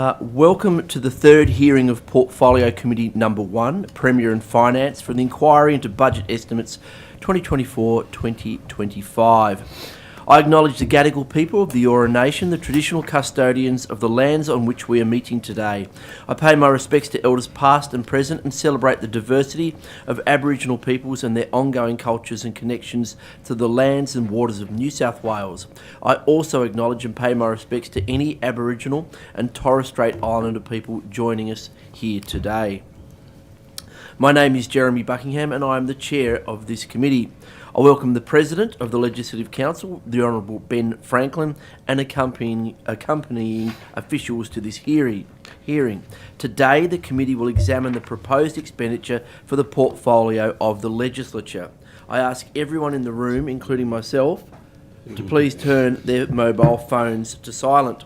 Welcome to the third hearing of Portfolio Committee Number 1, Premier and Finance, for the inquiry into budget estimates 2024-2025. I acknowledge the Gadigal people of the Eora Nation, the traditional custodians of the lands on which we are meeting today. I pay my respects to elders past and present and celebrate the diversity of Aboriginal peoples and their ongoing cultures and connections to the lands and waters of New South Wales. I also acknowledge and pay my respects to any Aboriginal and Torres Strait Islander people joining us here today. My name is Jeremy Buckingham and I am the chair of this committee. I welcome the President of the Legislative Council, the Honourable Ben Franklin, and accompanying officials to this hearing. Today, the committee will examine the proposed expenditure for the portfolio of the Legislature. I ask everyone in the room, including myself, to please turn their mobile phones to silent.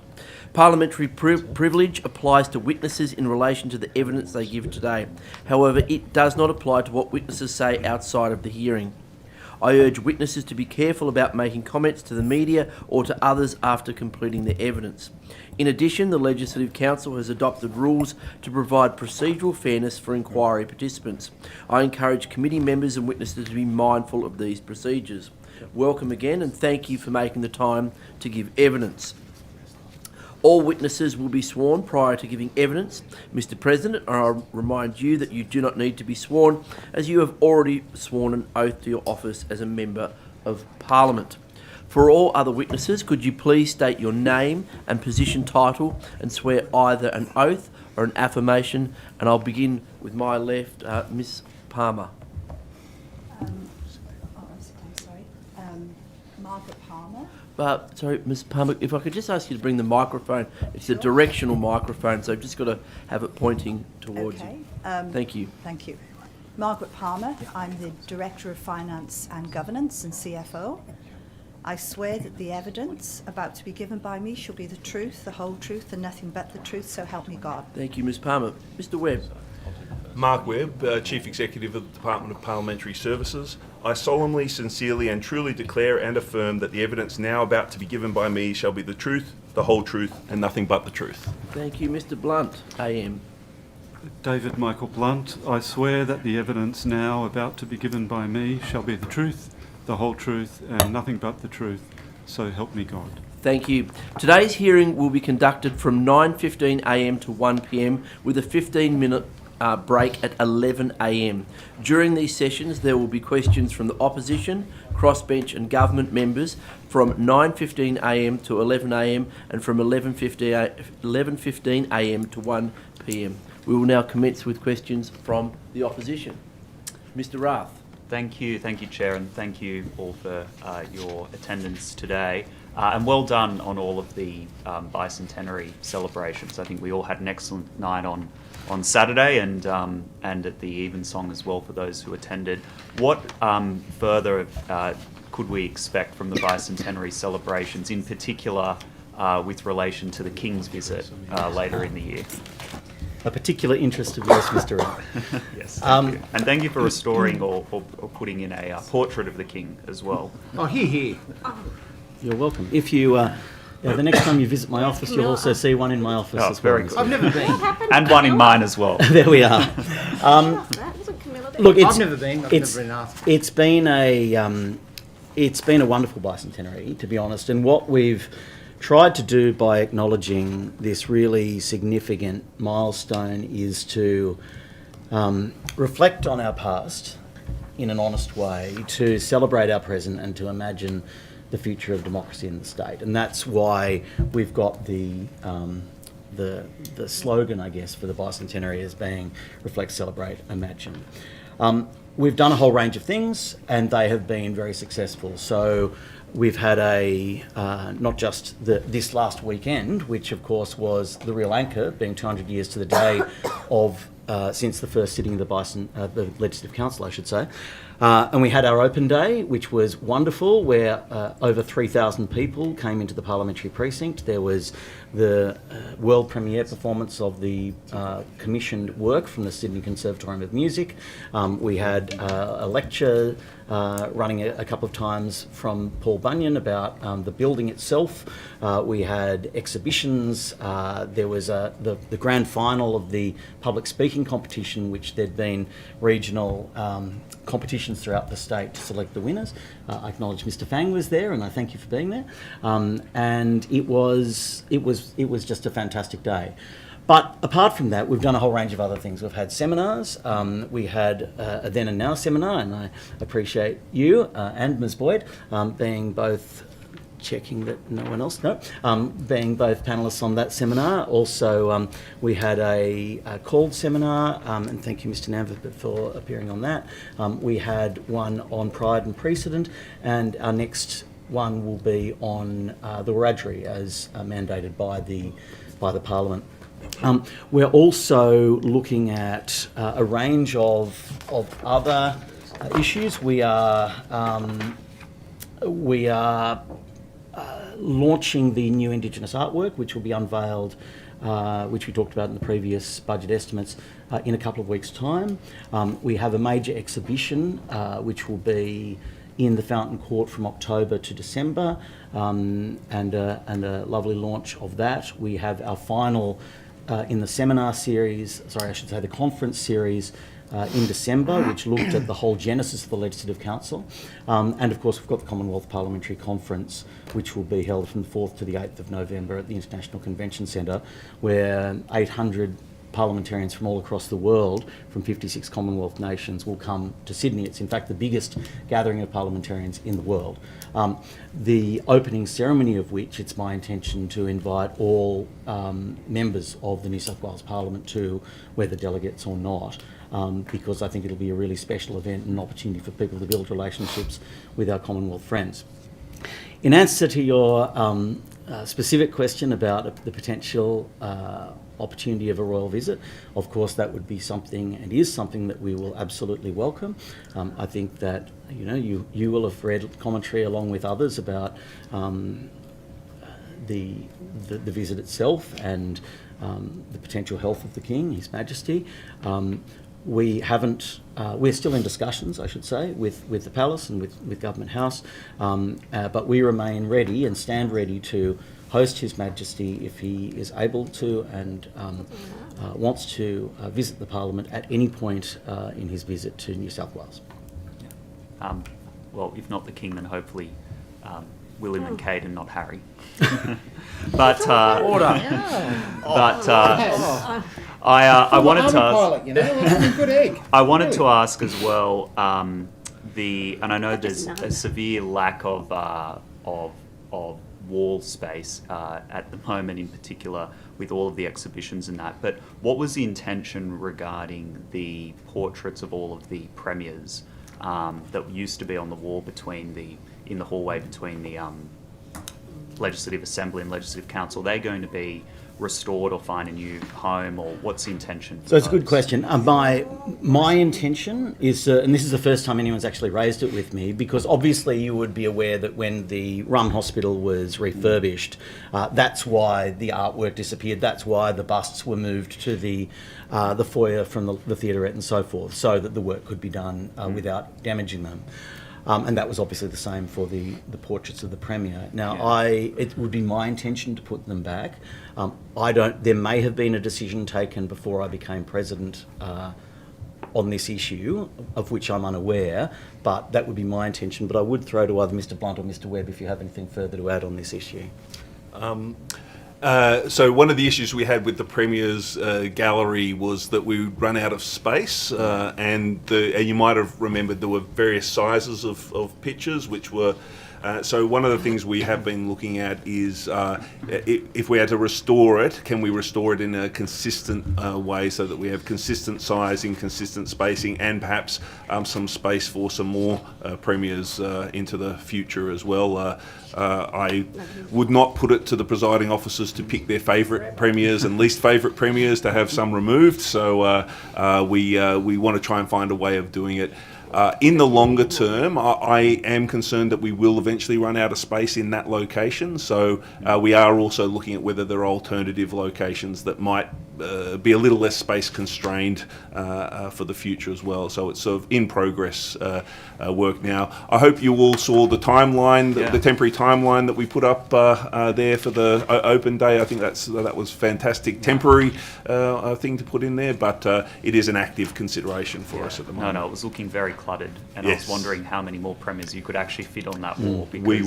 Parliamentary privilege applies to witnesses in relation to the evidence they give today. However, it does not apply to what witnesses say outside of the hearing. I urge witnesses to be careful about making comments to the media or to others after completing their evidence. In addition, the Legislative Council has adopted rules to provide procedural fairness for inquiry participants. I encourage committee members and witnesses to be mindful of these procedures. Welcome again and thank you for making the time to give evidence. All witnesses will be sworn prior to giving evidence. Mr. President, I remind you that you do not need to be sworn as you have already sworn an oath to your office as a Member of Parliament. For all other witnesses, could you please state your name and position title and swear either an oath or an affirmation? And I'll begin with my left, Ms. Palmer. Margaret Palmer. Sorry, Ms. Palmer, if I could just ask you to bring the microphone. It's a directional microphone, so I've just got to have it pointing towards you. Thank you. Thank you. Margaret Palmer. I'm the Director of Finance and Governance and CFO. I swear that the evidence about to be given by me shall be the truth, the whole truth, and nothing but the truth, so help me God. Thank you, Ms. Palmer. Mr. Webb. Mark Webb, Chief Executive of the Department of Parliamentary Services. I solemnly, sincerely and truly declare and affirm that the evidence now about to be given by me shall be the truth, the whole truth and nothing but the truth. Thank you, Mr. Blunt, AM. David Michael Blunt, I swear that the evidence now about to be given by me shall be the truth, the whole truth and nothing but the truth, so help me God. Thank you. Today's hearing will be conducted from 9:15am to 1pm with a 15-minute break at 11am. During these sessions, there will be questions from the opposition, crossbench and government members from 9:15am to 11am and from 11:15am to 1pm. We will now commence with questions from the opposition. Mr. Rath. Thank you, Chair, and thank you all for your attendance today. And well done on all of the Bicentenary celebrations. I think we all had an excellent night on Saturday and at the Evensong as well for those who attended. What further could we expect from the Bicentenary celebrations, in particular with relation to the King's visit later in the year? A particular interest of yours, Mr. Webb. Yes, thank you. And thank you for restoring or putting in a portrait of the King as well. Oh, here. You're welcome. If you, the next time you visit my office, you'll also see one in my office as well. Very good. I've never been. And one in mine as well. There we are. Look, I've never been asked. It's been a wonderful Bicentenary, to be honest. And what we've tried to do by acknowledging this really significant milestone is to reflect on our past in an honest way, to celebrate our present and to imagine the future of democracy in the state. And that's why we've got the slogan, I guess, for the Bicentenary as being reflect, celebrate, imagine. We've done a whole range of things and they have been very successful. So we've had not just this last weekend, which of course was the real anchor, being 200 years to the day of since the first sitting of the Legislative Council, I should say. And we had our open day, which was wonderful, where over 3,000 people came into the Parliamentary precinct. There was the world premiere performance of the commissioned work from the Sydney Conservatorium of Music. We had a lecture running a couple of times from Paul Bunyan about the building itself. We had exhibitions. There was the grand final of the public speaking competition, which there'd been regional competitions throughout the state to select the winners. I acknowledge Mr. Fang was there, and I thank you for being there. And it was just a fantastic day. But apart from that, we've done a whole range of other things. We've had seminars. We had a then and now seminar, and I appreciate you and Ms. Boyd being both checking that no one else, being both panellists on that seminar. Also, we had a called seminar, and thank you, Mr. Namford, for appearing on that. We had one on pride and precedent, and our next one will be on the Wiradjuri as mandated by the Parliament. We're also looking at a range of other issues. We are launching the new Indigenous artwork, which will be unveiled, which we talked about in the previous budget estimates, in a couple of weeks' time. We have a major exhibition, which will be in the Fountain Court from October to December, and a lovely launch of that. We have our final in the seminar series, the conference series, in December, which looked at the whole genesis of the Legislative Council. And of course, we've got the Commonwealth Parliamentary Conference, which will be held from the 4th to the 8th of November at the International Convention Centre, where 800 parliamentarians from all across the world, from 56 Commonwealth nations, will come to Sydney. It's in fact the biggest gathering of parliamentarians in the world. The opening ceremony of which it's my intention to invite all members of the New South Wales Parliament to, whether delegates or not, because I think it'll be a really special event and an opportunity for people to build relationships with our Commonwealth friends. In answer to your specific question about the potential opportunity of a royal visit, of course that would be something, and is something, that we will absolutely welcome. I think that you will have read commentary along with others about the visit itself and the potential health of the King, His Majesty. We haven't. We're still in discussions, I should say, with the Palace and with Government House, but we remain ready and stand ready to host His Majesty if he is able to and wants to visit the Parliament at any point in his visit to New South Wales. Well, if not the King, then hopefully William and Kate and not Harry. But I wanted to ask. Good egg. I wanted to ask as well. And I know there's a severe lack of wall space at the moment, in particular with all of the exhibitions and that. But what was the intention regarding the portraits of all of the premiers that used to be on the wall in the hallway between the Legislative Assembly and Legislative Council? Are they going to be restored or find a new home, or what's the intention? So it's a good question. My intention is, and this is the first time anyone's actually raised it with me, because obviously you would be aware that when the Rum Hospital was refurbished, that's why the artwork disappeared. That's why the busts were moved to the foyer from the theaterette and so forth, so that the work could be done without damaging them. And that was obviously the same for the portraits of the Premier. Now, it would be my intention to put them back. There may have been a decision taken before I became President on this issue, of which I'm unaware, but that would be my intention. But I would throw to either Mr. Blunt or Mr. Webb if you have anything further to add on this issue. So one of the issues we had with the Premier's gallery was that we would run out of space, and you might have remembered there were various sizes of pictures which were So one of the things we have been looking at is if we had to restore it, can we restore it in a consistent way so that we have consistent sizing, consistent spacing, and perhaps some space for some more premiers into the future as well. I would not put it to the presiding officers to pick their favourite premiers and least favourite premiers to have some removed, so we want to try and find a way of doing it. In the longer term, I am concerned that we will eventually run out of space in that location, so we are also looking at whether there are alternative locations that might be a little less space constrained for the future as well. So it's sort of in progress work now. I hope you all saw the timeline, the temporary timeline that we put up there for the open day. I think that was fantastic. Temporary thing to put in there, but it is an active consideration for us at the moment. No, it was looking very cluttered, and I was wondering how many more premiers you could actually fit on that wall. We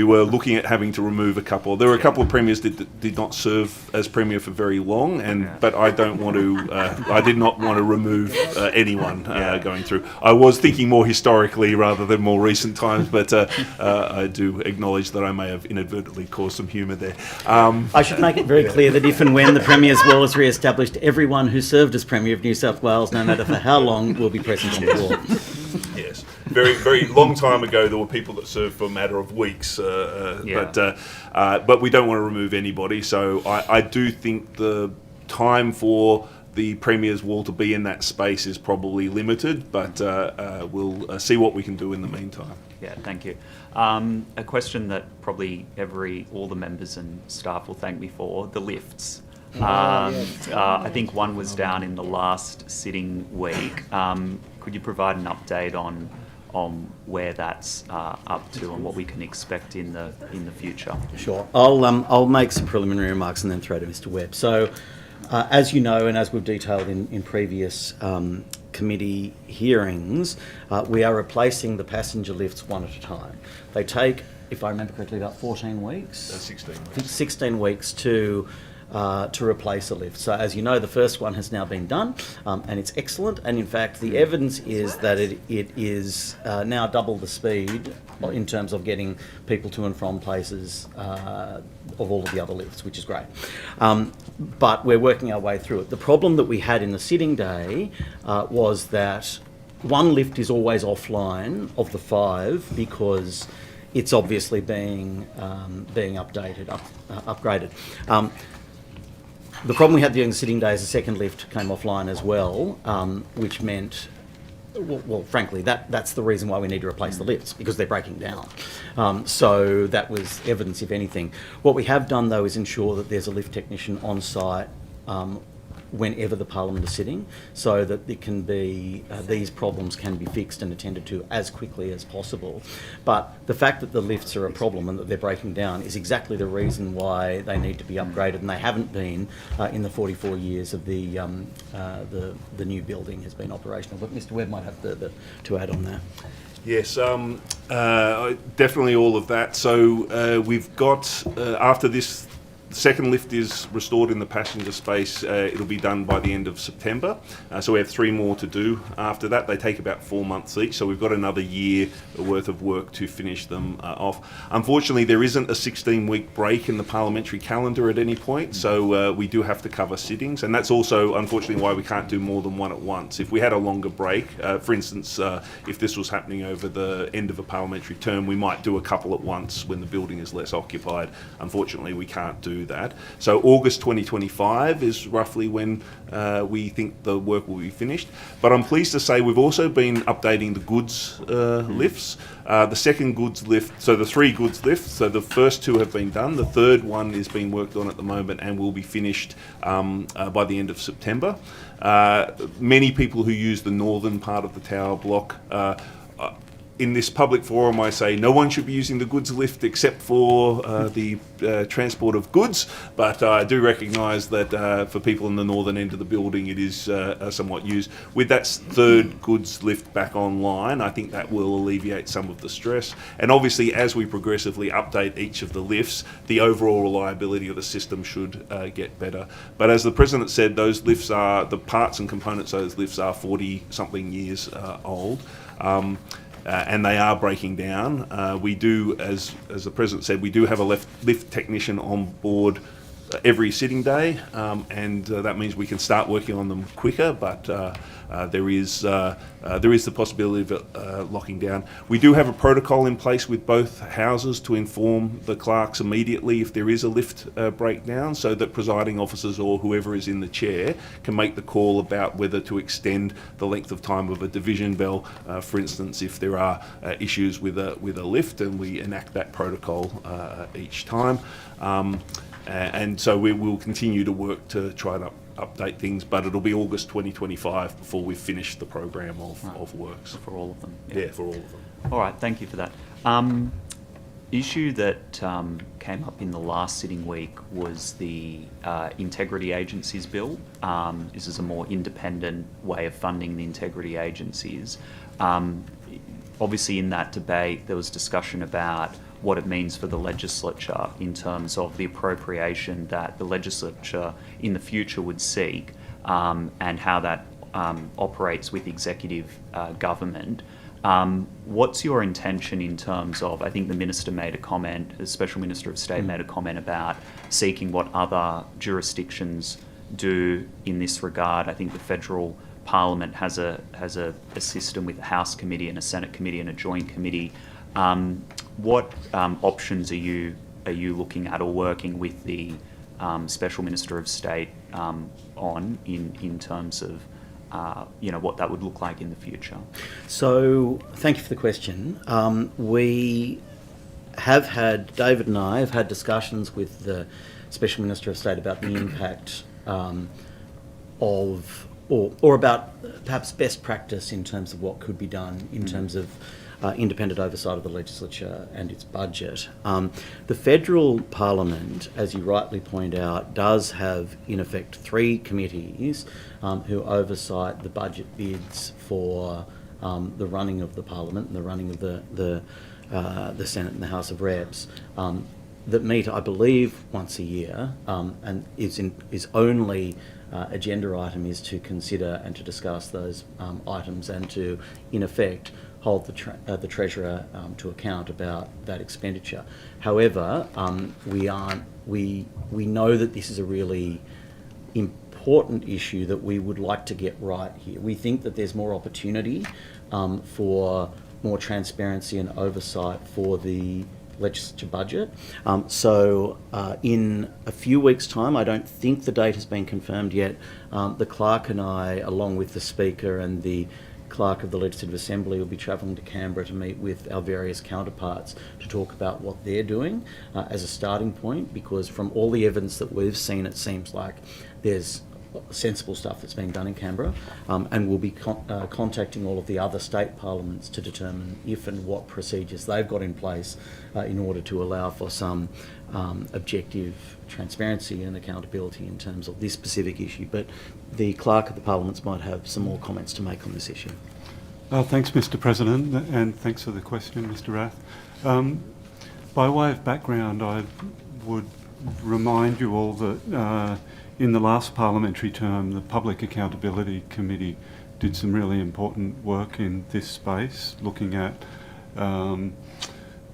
were looking at having to remove a couple. There were a couple of premiers that did not serve as premier for very long, but I don't want to. I did not want to remove anyone going through. I was thinking more historically rather than more recent times, but I do acknowledge that I may have inadvertently caused some humour there. I should make it very clear that if and when the Premier's Wall is re-established, everyone who served as Premier of New South Wales, no matter for how long, will be present on the wall. Yes, very, very long time ago there were people that served for a matter of weeks, but we don't want to remove anybody. So I do think the time for the Premier's Wall to be in that space is probably limited, but we'll see what we can do in the meantime. Yeah, thank you. A question that probably all the members and staff will thank me for: the lifts. I think one was down in the last sitting week. Could you provide an update on where that's up to and what we can expect in the future? Sure. I'll make some preliminary remarks and then throw to Mr. Webb. So, as you know, and as we've detailed in previous committee hearings, we are replacing the passenger lifts one at a time. They take, if I remember correctly, about 14 weeks. 16 weeks. 16 weeks to replace a lift. So as you know, the first one has now been done, and it's excellent. And in fact, the evidence is that it is now double the speed in terms of getting people to and from places of all of the other lifts, which is great. But we're working our way through it. The problem that we had in the sitting day was that one lift is always offline of the 5 because it's obviously being updated, upgraded. The problem we had during the sitting day is the second lift came offline as well, which meant, well, frankly, that's the reason why we need to replace the lifts, because they're breaking down. So that was evidence, if anything. What we have done, though, is ensure that there's a lift technician on site whenever the Parliament is sitting, so that it can be these problems can be fixed and attended to as quickly as possible. But the fact that the lifts are a problem and that they're breaking down is exactly the reason why they need to be upgraded, and they haven't been in the 44 years of the new building has been operational. But Mr. Webb might have further to add on that. Yes, definitely all of that. So we've got, after this second lift is restored in the passenger space, it'll be done by the end of September. So we have 3 more to do after that. They take about 4 months each, so we've got another year worth of work to finish them off. Unfortunately, there isn't a 16-week break in the parliamentary calendar at any point, so we do have to cover sittings, and that's also, unfortunately, why we can't do more than one at once. If we had a longer break, for instance, if this was happening over the end of a parliamentary term, we might do a couple at once when the building is less occupied. Unfortunately, we can't do that. So August 2025 is roughly when we think the work will be finished. But I'm pleased to say we've also been updating the goods lifts. The second goods lift, so the 3 goods lifts, so the first 2 have been done. The third one is being worked on at the moment and will be finished by the end of September. Many people who use the northern part of the tower block, in this public forum, I say no one should be using the goods lift except for the transport of goods, but I do recognise that for people in the northern end of the building it is somewhat used. With that third goods lift back online, I think that will alleviate some of the stress, and obviously as we progressively update each of the lifts, the overall reliability of the system should get better. But as the President said, those lifts are, the parts and components of those lifts are 40-something years old. and they are breaking down. We do, as the President said, we do have a lift technician on board every sitting day, and that means we can start working on them quicker, but there is the possibility of it locking down. We do have a protocol in place with both houses to inform the clerks immediately if there is a lift breakdown, so that presiding officers or whoever is in the chair can make the call about whether to extend the length of time of a division bell, for instance, if there are issues with a lift, and we enact that protocol each time. And so we will continue to work to try to update things, but it'll be August 2025 before we've finished the program of works. For all of them? Yeah, for all of them. All right, thank you for that. Issue that came up in the last sitting week was the integrity agencies bill. This is a more independent way of funding the integrity agencies. Obviously in that debate there was discussion about what it means for the legislature in terms of the appropriation that the legislature in the future would seek, and how that operates with executive government. What's your intention in terms of, I think the Minister made a comment, the Special Minister of State made a comment about seeking what other jurisdictions do in this regard. I think the federal Parliament has a system with a House committee and a Senate committee and a joint committee. What options are you looking at or working with the Special Minister of State on in terms of what that would look like in the future? So, thank you for the question. We have had, David and I have had discussions with the Special Minister of State about the impact or about perhaps best practice in terms of what could be done in terms of independent oversight of the legislature and its budget. The federal Parliament, as you rightly point out, does have in effect 3 committees who oversight the budget bids for the running of the Parliament and the running of the Senate and the House of Reps. That meet, I believe, once a year, and is only agenda item is to consider and to discuss those items and to, in effect, hold the Treasurer to account about that expenditure. However, we know that this is a really important issue that we would like to get right here. We think that there's more opportunity for more transparency and oversight for the legislature budget. So in a few weeks' time, I don't think the date has been confirmed yet, the clerk and I, along with the Speaker and the Clerk of the Legislative Assembly, will be travelling to Canberra to meet with our various counterparts to talk about what they're doing as a starting point, because from all the evidence that we've seen, it seems like there's sensible stuff that's being done in Canberra, and we'll be contacting all of the other state parliaments to determine if and what procedures they've got in place in order to allow for some objective transparency and accountability in terms of this specific issue. But the Clerk of the Parliaments might have some more comments to make on this issue. Thanks, Mr. President, and thanks for the question, Mr. Rath. By way of background, I would remind you all that in the last parliamentary term, the Public Accountability Committee did some really important work in this space, looking at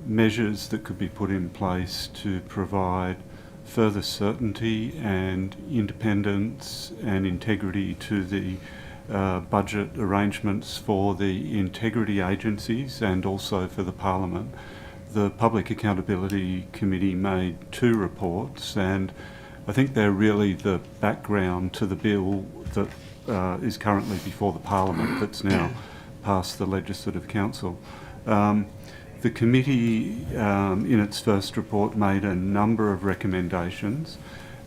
measures that could be put in place to provide further certainty and independence and integrity to the budget arrangements for the integrity agencies and also for the Parliament. The Public Accountability Committee made 2 reports, and I think they're really the background to the bill that is currently before the Parliament that's now passed the Legislative Council. The committee, in its first report, made a number of recommendations.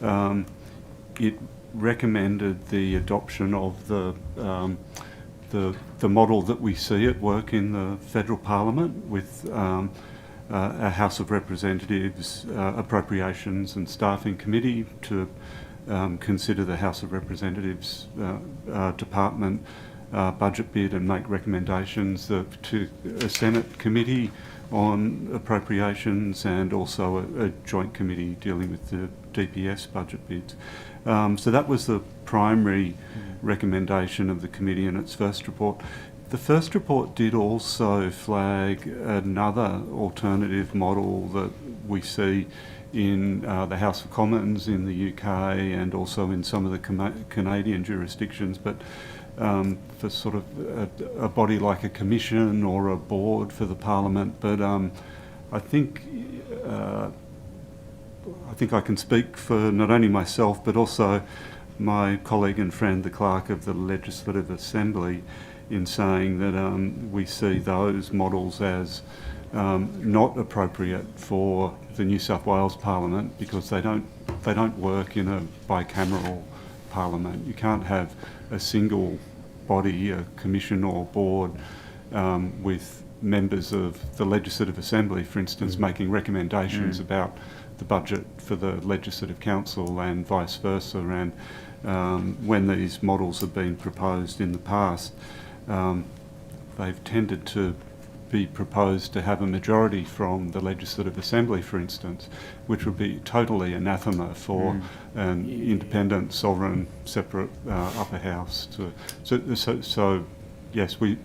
It recommended the adoption of the model that we see at work in the federal Parliament with a House of Representatives Appropriations and Staffing Committee to consider the House of Representatives Department budget bid and make recommendations to a Senate committee on appropriations and also a joint committee dealing with the DPS budget bids. So that was the primary recommendation of the committee in its first report. The first report did also flag another alternative model that we see in the House of Commons in the UK and also in some of the Canadian jurisdictions, but for sort of a body like a commission or a board for the Parliament. But I think I can speak for not only myself but also my colleague and friend, the Clerk of the Legislative Assembly, in saying that we see those models as not appropriate for the New South Wales Parliament because they don't work in a bicameral Parliament. You can't have a single body, a commission or board, with members of the Legislative Assembly, for instance, making recommendations about the budget for the Legislative Council and vice versa. And when these models have been proposed in the past, they've tended to be proposed to have a majority from the Legislative Assembly, for instance, which would be totally anathema for an independent, sovereign, separate upper house. So yes, we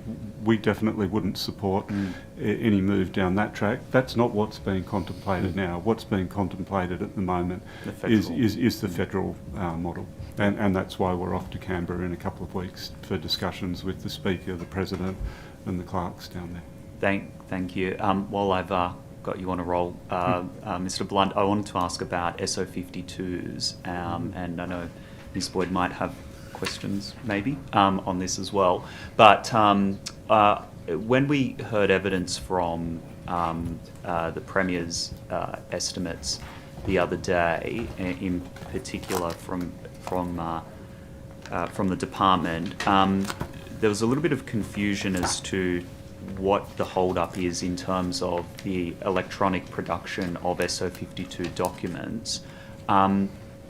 definitely wouldn't support any move down that track. That's not what's being contemplated now. What's being contemplated at the moment is the federal model. And that's why we're off to Canberra in a couple of weeks for discussions with the Speaker, the President and the clerks down there. Thank you. While I've got you on a roll, Mr. Blunt, I wanted to ask about SO52s, and I know Ms. Boyd might have questions maybe on this as well. But when we heard evidence from the Premier's estimates the other day, in particular from the department, there was a little bit of confusion as to what the hold-up is in terms of the electronic production of SO52 documents.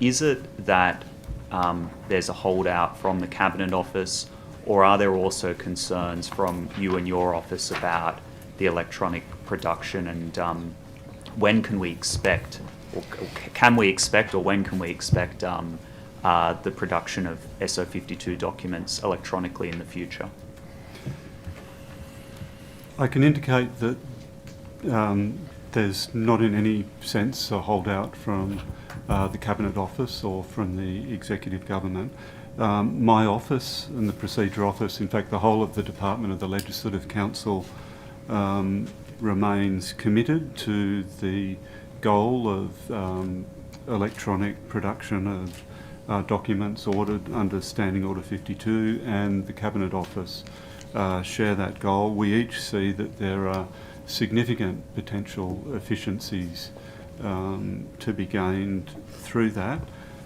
Is it that there's a holdout from the Cabinet Office, or are there also concerns from you and your office about the electronic production, and when can we expect, or when can we expect the production of SO52 documents electronically in the future? I can indicate that there's not in any sense a holdout from the Cabinet Office or from the Executive Government. My office and the Procedure Office, in fact the whole of the Department of the Legislative Council, remains committed to the goal of electronic production of documents ordered under Standing Order 52, and the Cabinet Office share that goal. We each see that there are significant potential efficiencies to be gained through that,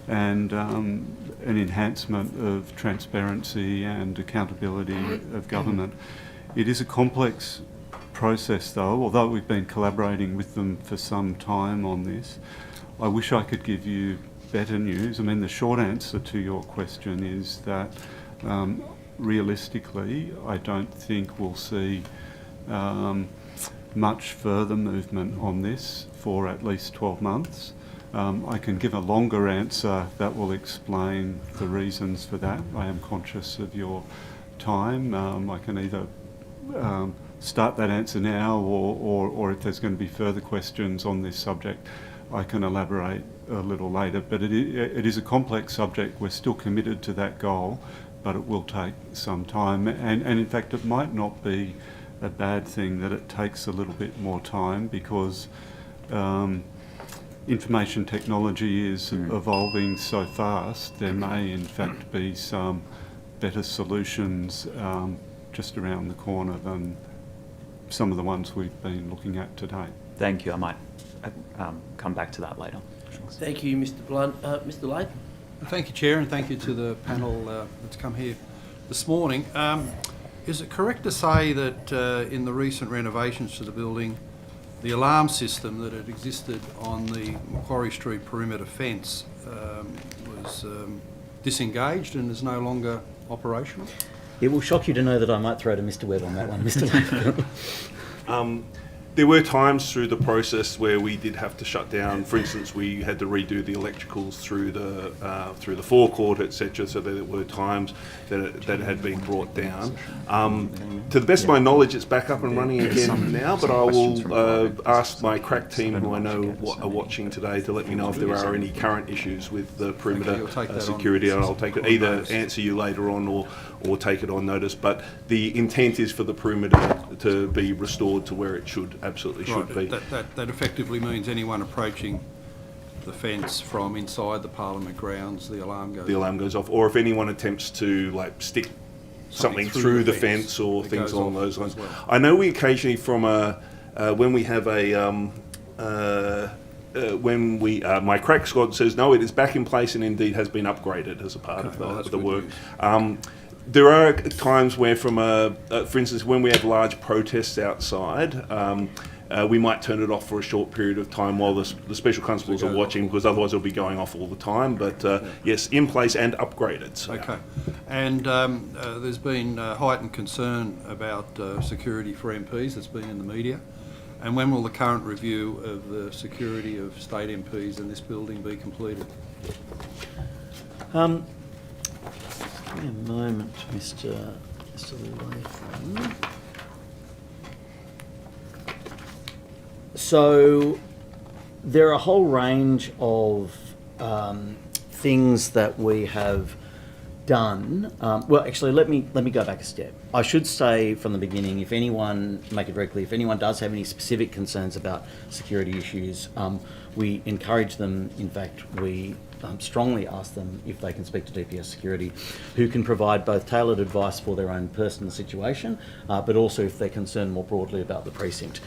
and an enhancement of transparency and accountability of government. It is a complex process though, although we've been collaborating with them for some time on this. I wish I could give you better news. I mean, the short answer to your question is that realistically, I don't think we'll see much further movement on this for at least 12 months. I can give a longer answer that will explain the reasons for that. I am conscious of your time. I can either start that answer now, or if there's going to be further questions on this subject, I can elaborate a little later. But it is a complex subject. We're still committed to that goal, but it will take some time. And in fact, it might not be a bad thing that it takes a little bit more time, because information technology is evolving so fast. There may in fact be some better solutions just around the corner than some of the ones we've been looking at today. Thank you. I might come back to that later. Thank you, Mr. Blunt. Mr. Latham. Thank you, Chair, and thank you to the panel that's come here this morning. Is it correct to say that in the recent renovations to the building, the alarm system that had existed on the Macquarie Street perimeter fence was disengaged and is no longer operational? It will shock you to know that I might throw to Mr. Webb on that one, Mr. Latham. There were times through the process where we did have to shut down. For instance, we had to redo the electricals through the forecourt, etc. So there were times that it had been brought down. To the best of my knowledge, it's back up and running again now. But I will ask my crack team, who I know are watching today, to let me know if there are any current issues with the perimeter security, and I'll take it, either answer you later on or take it on notice. But the intent is for the perimeter to be restored to where it absolutely should be. That effectively means anyone approaching the fence from inside the Parliament grounds, the alarm goes off. Or if anyone attempts to stick something through the fence or things along those lines. Well. I know we occasionally when we have my crack squad says no, it is back in place and indeed has been upgraded as a part of the work. There are times where, for instance, when we have large protests outside, we might turn it off for a short period of time while the special constables are watching, because otherwise it'll be going off all the time. But yes, in place and upgraded. So. Okay. And there's been heightened concern about security for MPs that's been in the media. And when will the current review of the security of state MPs in this building be completed? Give me a moment, Mr. Layton. So there are a whole range of things that we have done. Well, actually, let me go back a step. I should say from the beginning, if anyone does have any specific concerns about security issues, we encourage them. In fact, we strongly ask them if they can speak to DPS Security, who can provide both tailored advice for their own personal situation, but also if they're concerned more broadly about the precinct,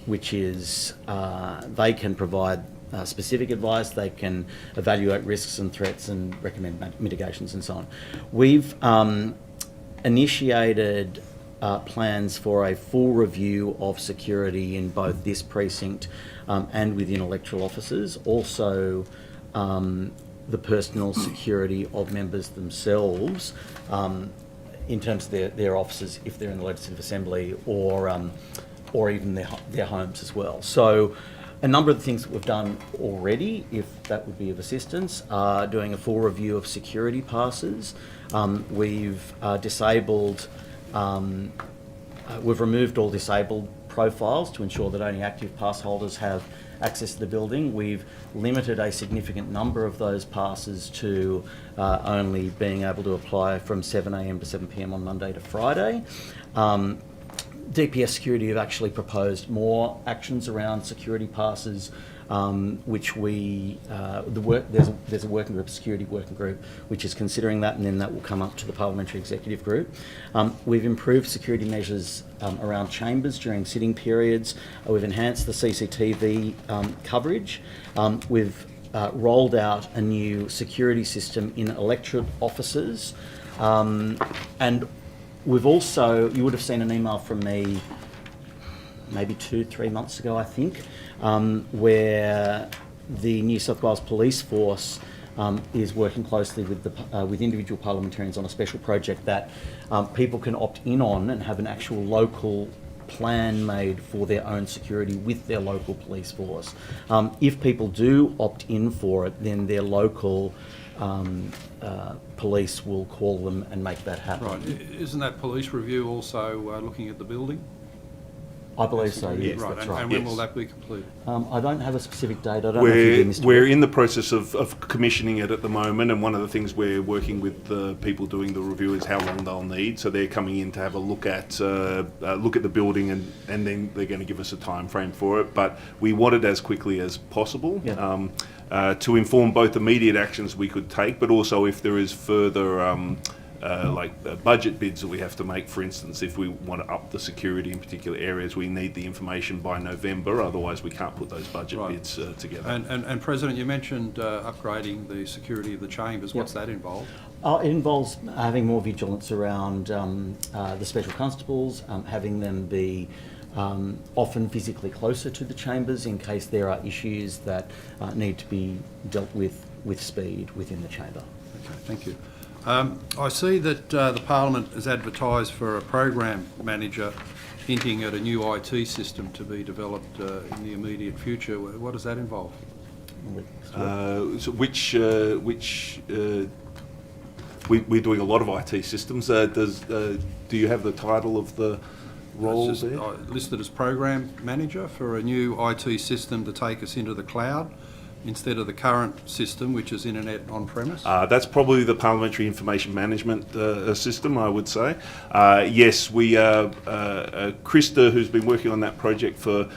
which is they can provide specific advice, they can evaluate risks and threats and recommend mitigations and so on. We've initiated plans for a full review of security in both this precinct and within electoral offices. Also, the personal security of members themselves in terms of their offices if they're in the Legislative Assembly or even their homes as well. So a number of the things that we've done already, if that would be of assistance, are doing a full review of security passes. We've we've removed all disabled profiles to ensure that only active pass holders have access to the building. We've limited a significant number of those passes to only being able to apply from 7 a.m. to 7 p.m. on Monday to Friday. DPS Security have actually proposed more actions around security passes, which there's a working group, a security working group, which is considering that, and then that will come up to the Parliamentary Executive Group. We've improved security measures around chambers during sitting periods. We've enhanced the CCTV coverage. We've rolled out a new security system in electorate offices, and we've also, you would have seen an email from me maybe 2-3 months ago, I think, where the New South Wales Police Force is working closely with individual parliamentarians on a special project that people can opt in on and have an actual local plan made for their own security with their local police force. If people do opt in for it, then their local police will call them and make that happen. Right. Isn't that police review also looking at the building? I believe so, yes. Right. That's And right. when will that be completed? I don't have a specific date. I don't know if you do, Mr. We're in the process of commissioning it at the moment, and one of the things we're working with the people doing the review is how long they'll need. So they're coming in to have a look at the building, and then they're going to give us a time frame for it. But we want it as quickly as possible. Yeah. To inform both immediate actions we could take, but also if there is further budget bids that we have to make. For instance, if we want to up the security in particular areas, we need the information by November, otherwise we can't put those budget bids together. And President, you mentioned upgrading the security of the chambers. What's that involve? It involves having more vigilance around the special constables, having them be often physically closer to the chambers in case there are issues that need to be dealt with speed within the chamber. Okay, thank you. I see that the Parliament has advertised for a program manager hinting at a new IT system to be developed in the immediate future. What does that involve? So we're doing a lot of IT systems. Do you have the title of the role It's just, there? listed as program manager for a new IT system to take us into the cloud instead of the current system, which is internet on-premise? That's probably the Parliamentary Information Management system, I would say. Yes, Krista, who's been working on that project for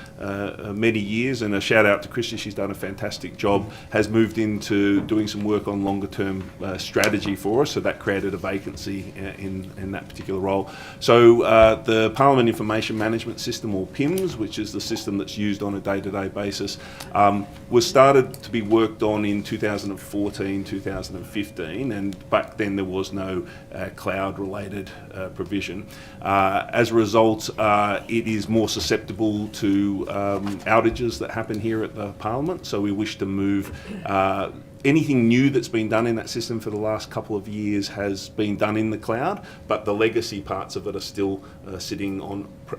many years, and a shout out to Krista, she's done a fantastic job, has moved into doing some work on longer term strategy for us, so that created a vacancy in that particular role. So the Parliament Information Management System, or PIMS, which is the system that's used on a day-to-day basis, was started to be worked on in 2014, 2015, and back then there was no cloud-related provision. As a result, it is more susceptible to outages that happen here at the Parliament, so we wish to move anything new that's been done in that system for the last couple of years has been done in the cloud, but the legacy parts of it are still sitting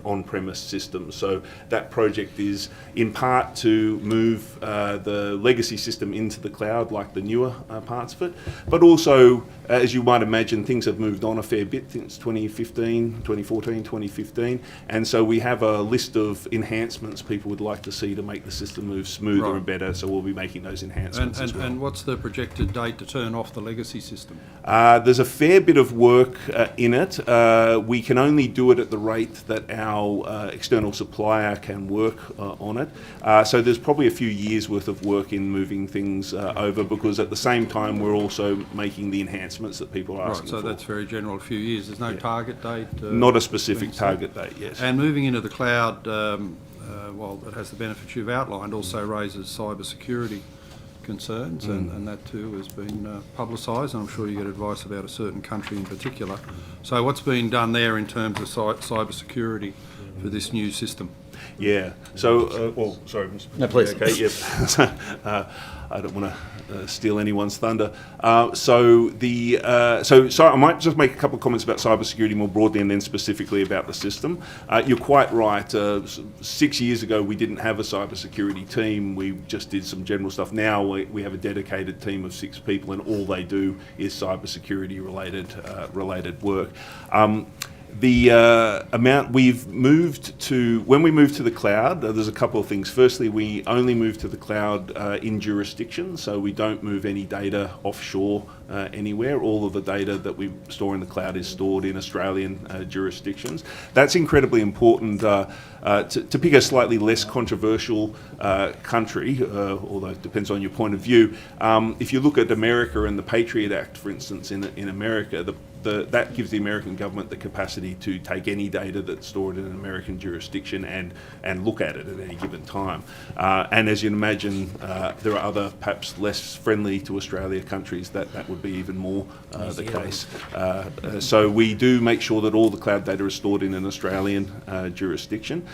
on-premise systems. So that project is in part to move the legacy system into the cloud, like the newer parts of it, but also, as you might imagine, things have moved on a fair bit since 2014, 2015, and so we have a list of enhancements people would like to see to make the system move smoother and better, so we'll be making those enhancements as well. And what's the projected date to turn off the legacy system? There's a fair bit of work in it. We can only do it at the rate that our external supplier can work on it. So there's probably a few years worth of work in moving things over, because at the same time we're also making the enhancements that people are asking so for. that's very general, a few years. There's no target date? Not a specific target date, yes. And moving into the cloud, while it has the benefits you've outlined, also raises cybersecurity concerns, and that too has been publicised, and I'm sure you get advice about a certain country in particular. So what's been done there in terms of cybersecurity for this new system? Yeah. So, sorry, Mr. No, please. Okay. Yep. I don't want to steal anyone's thunder. So I might just make a couple of comments about cybersecurity more broadly, and then specifically about the system. You're quite right. 6 years ago, we didn't have a cybersecurity team. We just did some general stuff. Now we have a dedicated team of 6 people, and all they do is cybersecurity related work. The amount we've moved to, when we move to the cloud, there's a couple of things. Firstly, we only move to the cloud in jurisdiction, so we don't move any data offshore anywhere. All of the data that we store in the cloud is stored in Australian jurisdictions. That's incredibly important to pick a slightly less controversial country, although it depends on your point of view. If you look at America and the Patriot Act, for instance, in America, that gives the American government the capacity to take any data that's stored in an American jurisdiction and look at it at any given time. And as you can imagine, there are other, perhaps less friendly to Australia countries that would be even more the case. So we do make sure that all the cloud data is stored in an Australian jurisdiction.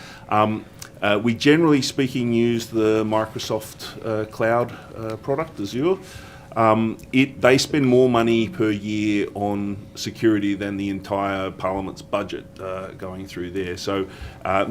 We generally speaking use the Microsoft cloud product, Azure. They spend more money per year on security than the entire Parliament's budget going through there. So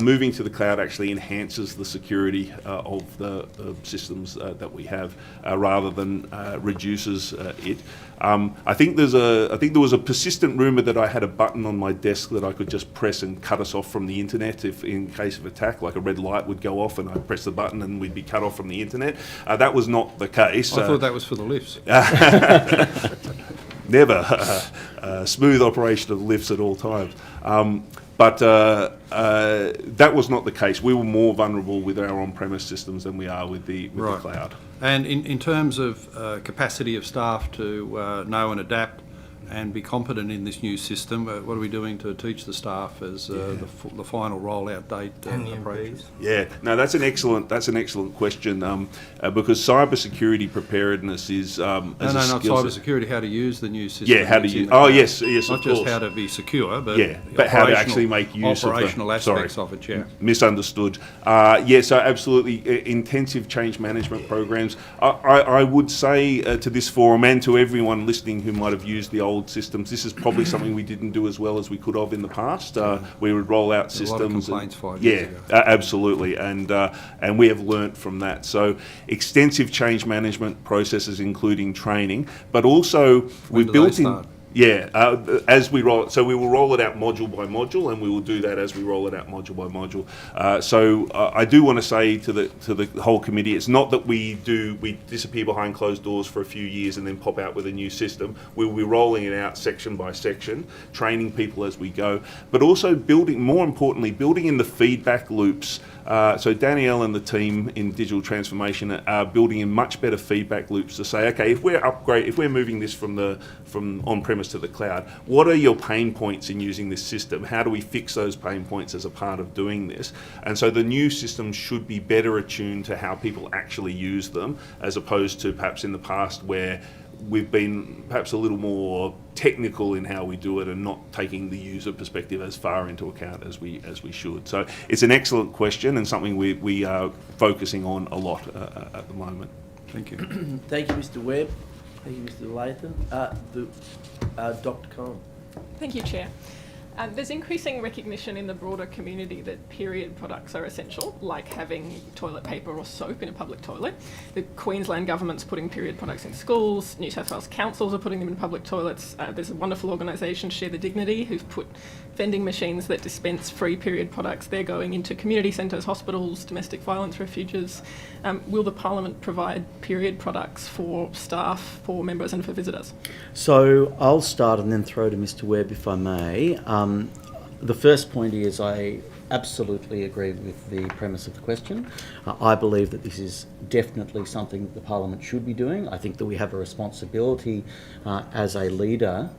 moving to the cloud actually enhances the security of the systems that we have rather than reduces it. I think there was a persistent rumour that I had a button on my desk that I could just press and cut us off from the internet if, in case of attack, like a red light would go off and I'd press the button and we'd be cut off from the internet. That was not the case. I thought that was for the lifts. Never. Smooth operation of lifts at all times. But that was not the case. We were more vulnerable with our on-premise systems than we are with the cloud. And in terms of capacity of staff to know and adapt and be competent in this new system, what are we doing to teach the staff as the final rollout date approaches? Yeah, no, that's an excellent question because cybersecurity preparedness is not cybersecurity. How to use the new system? Yeah, how to use. Oh, yes, not of just course. how to be secure, but but how to actually make use of operational aspects of it. Yeah, misunderstood. So absolutely intensive change management programs. I would say to this forum and to everyone listening who might have used the old old systems. This is probably something we didn't do as well as we could have in the past. We would roll out systems. A lot of complaints 5 years ago. Absolutely, and we have learnt from that. So extensive change management processes, including training, but also we've built in. Yeah, as we roll, so we will roll it out module by module, and we will do that as we roll it out module by module. So I do want to say to the whole committee, it's not that we disappear behind closed doors for a few years and then pop out with a new system. We will be rolling it out section by section, training people as we go, but also more importantly, building in the feedback loops. So Danielle and the team in digital transformation are building in much better feedback loops to say, okay, if we're moving this from on-premise to the cloud, what are your pain points in using this system? How do we fix those pain points as a part of doing this? And so the new system should be better attuned to how people actually use them, as opposed to perhaps in the past where we've been perhaps a little more technical in how we do it and not taking the user perspective as far into account as we should. So it's an excellent question and something we are focusing on a lot at the moment. Thank you. Thank you, Mr. Webb. Thank you, Mr. Latham. Dr. Cohen. Thank you, Chair. There's increasing recognition in the broader community that period products are essential, like having toilet paper or soap in a public toilet. The Queensland government's putting period products in schools. New South Wales councils are putting them in public toilets. There's a wonderful organisation, Share the Dignity, who've put vending machines that dispense free period products. They're going into community centres, hospitals, domestic violence refuges. Will the Parliament provide period products for staff, for members and for visitors? So I'll start and then throw to Mr. Webb if I may. The first point is I absolutely agree with the premise of the question. I believe that this is definitely something that the Parliament should be doing. I think that we have a responsibility as a leader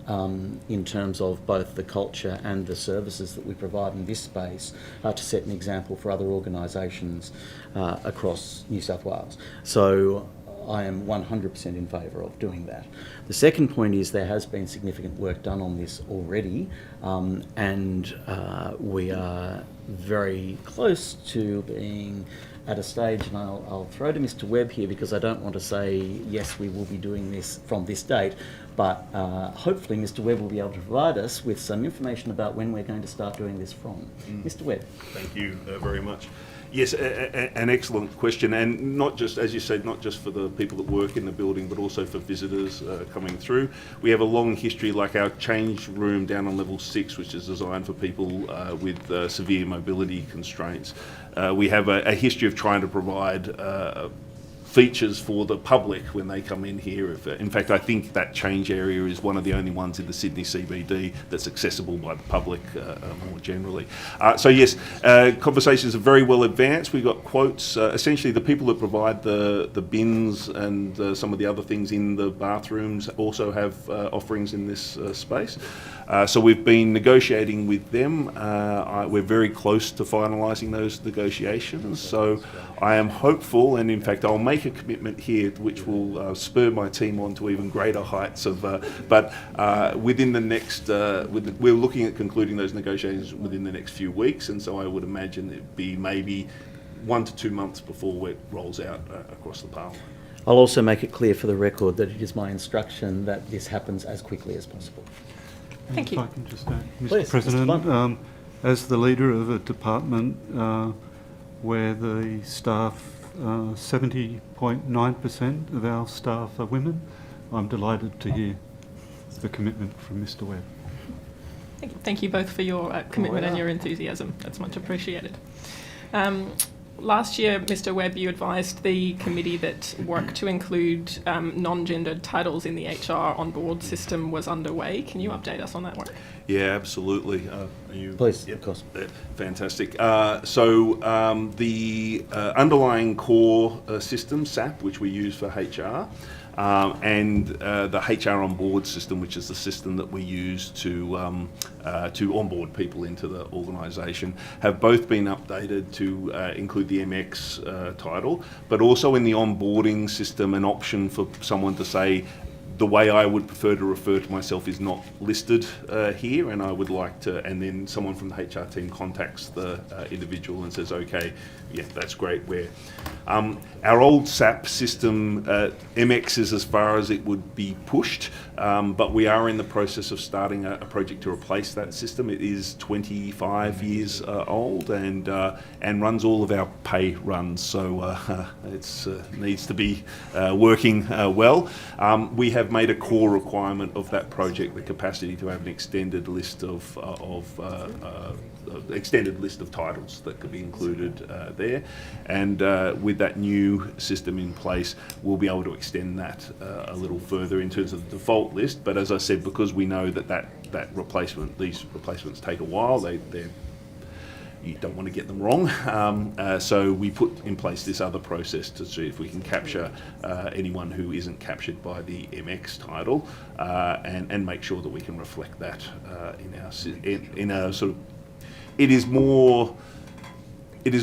in terms of both the culture and the services that we provide in this space to set an example for other organisations across New South Wales. So I am 100% in favour of doing that. The second point is there has been significant work done on this already, and we are very close to being at a stage, and I'll throw to Mr. Webb here because I don't want to say, yes, we will be doing this from this date, but hopefully Mr. Webb will be able to provide us with some information about when we're going to start doing this from. Mr. Webb. Thank you very much. Yes, an excellent question, and not just, as you said, not just for the people that work in the building, but also for visitors coming through. We have a long history, like our change room down on level 6, which is designed for people with severe mobility constraints. We have a history of trying to provide features for the public when they come in here. In fact, I think that change area is one of the only ones in the Sydney CBD that's accessible by the public more generally. So yes, conversations are very well advanced. We've got quotes. Essentially, the people that provide the bins and some of the other things in the bathrooms also have offerings in this space. So we've been negotiating with them. We're very close to finalising those negotiations. So I am hopeful, and in fact I'll make a commitment here which will spur my team on to even greater heights of, but within the next, we're looking at concluding those negotiations within the next few weeks, and so I would imagine it'd be maybe 1 to 2 months before it rolls out across the Parliament. I'll also make it clear for the record that it is my instruction that this happens as quickly as possible. Thank you. If I can just add, Mr. Please, President, Mr. as the leader of a department where the staff, 70.9% of our staff are women, I'm delighted to hear the commitment from Mr. Webb. Thank you both for your commitment and your enthusiasm. That's much appreciated. Last year, Mr. Webb, you advised the committee that work to include non-gendered titles in the HR on-board system was underway. Can you update us on that work? Yeah, absolutely. Please, yep, of course. Fantastic. So the underlying core system, SAP, which we use for HR, and the HR on board system, which is the system that we use to onboard people into the organisation, have both been updated to include the MX title, but also in the onboarding system an option for someone to say, the way I would prefer to refer to myself is not listed here, and I would like to, and then someone from the HR team contacts the individual and says, okay, yeah, that's great. Our old SAP system, MX is as far as it would be pushed. But we are in the process of starting a project to replace that system. It is 25 years old and runs all of our pay runs, so it needs to be working well. We have made a core requirement of that project the capacity to have an extended list of titles that could be included there, and with that new system in place, we'll be able to extend that a little further in terms of the default list. But as I said, because we know these replacements take a while, you don't want to get them wrong, so we put in place this other process to see if we can capture anyone who isn't captured by the MX title, and make sure that we can reflect that in our sort of. It is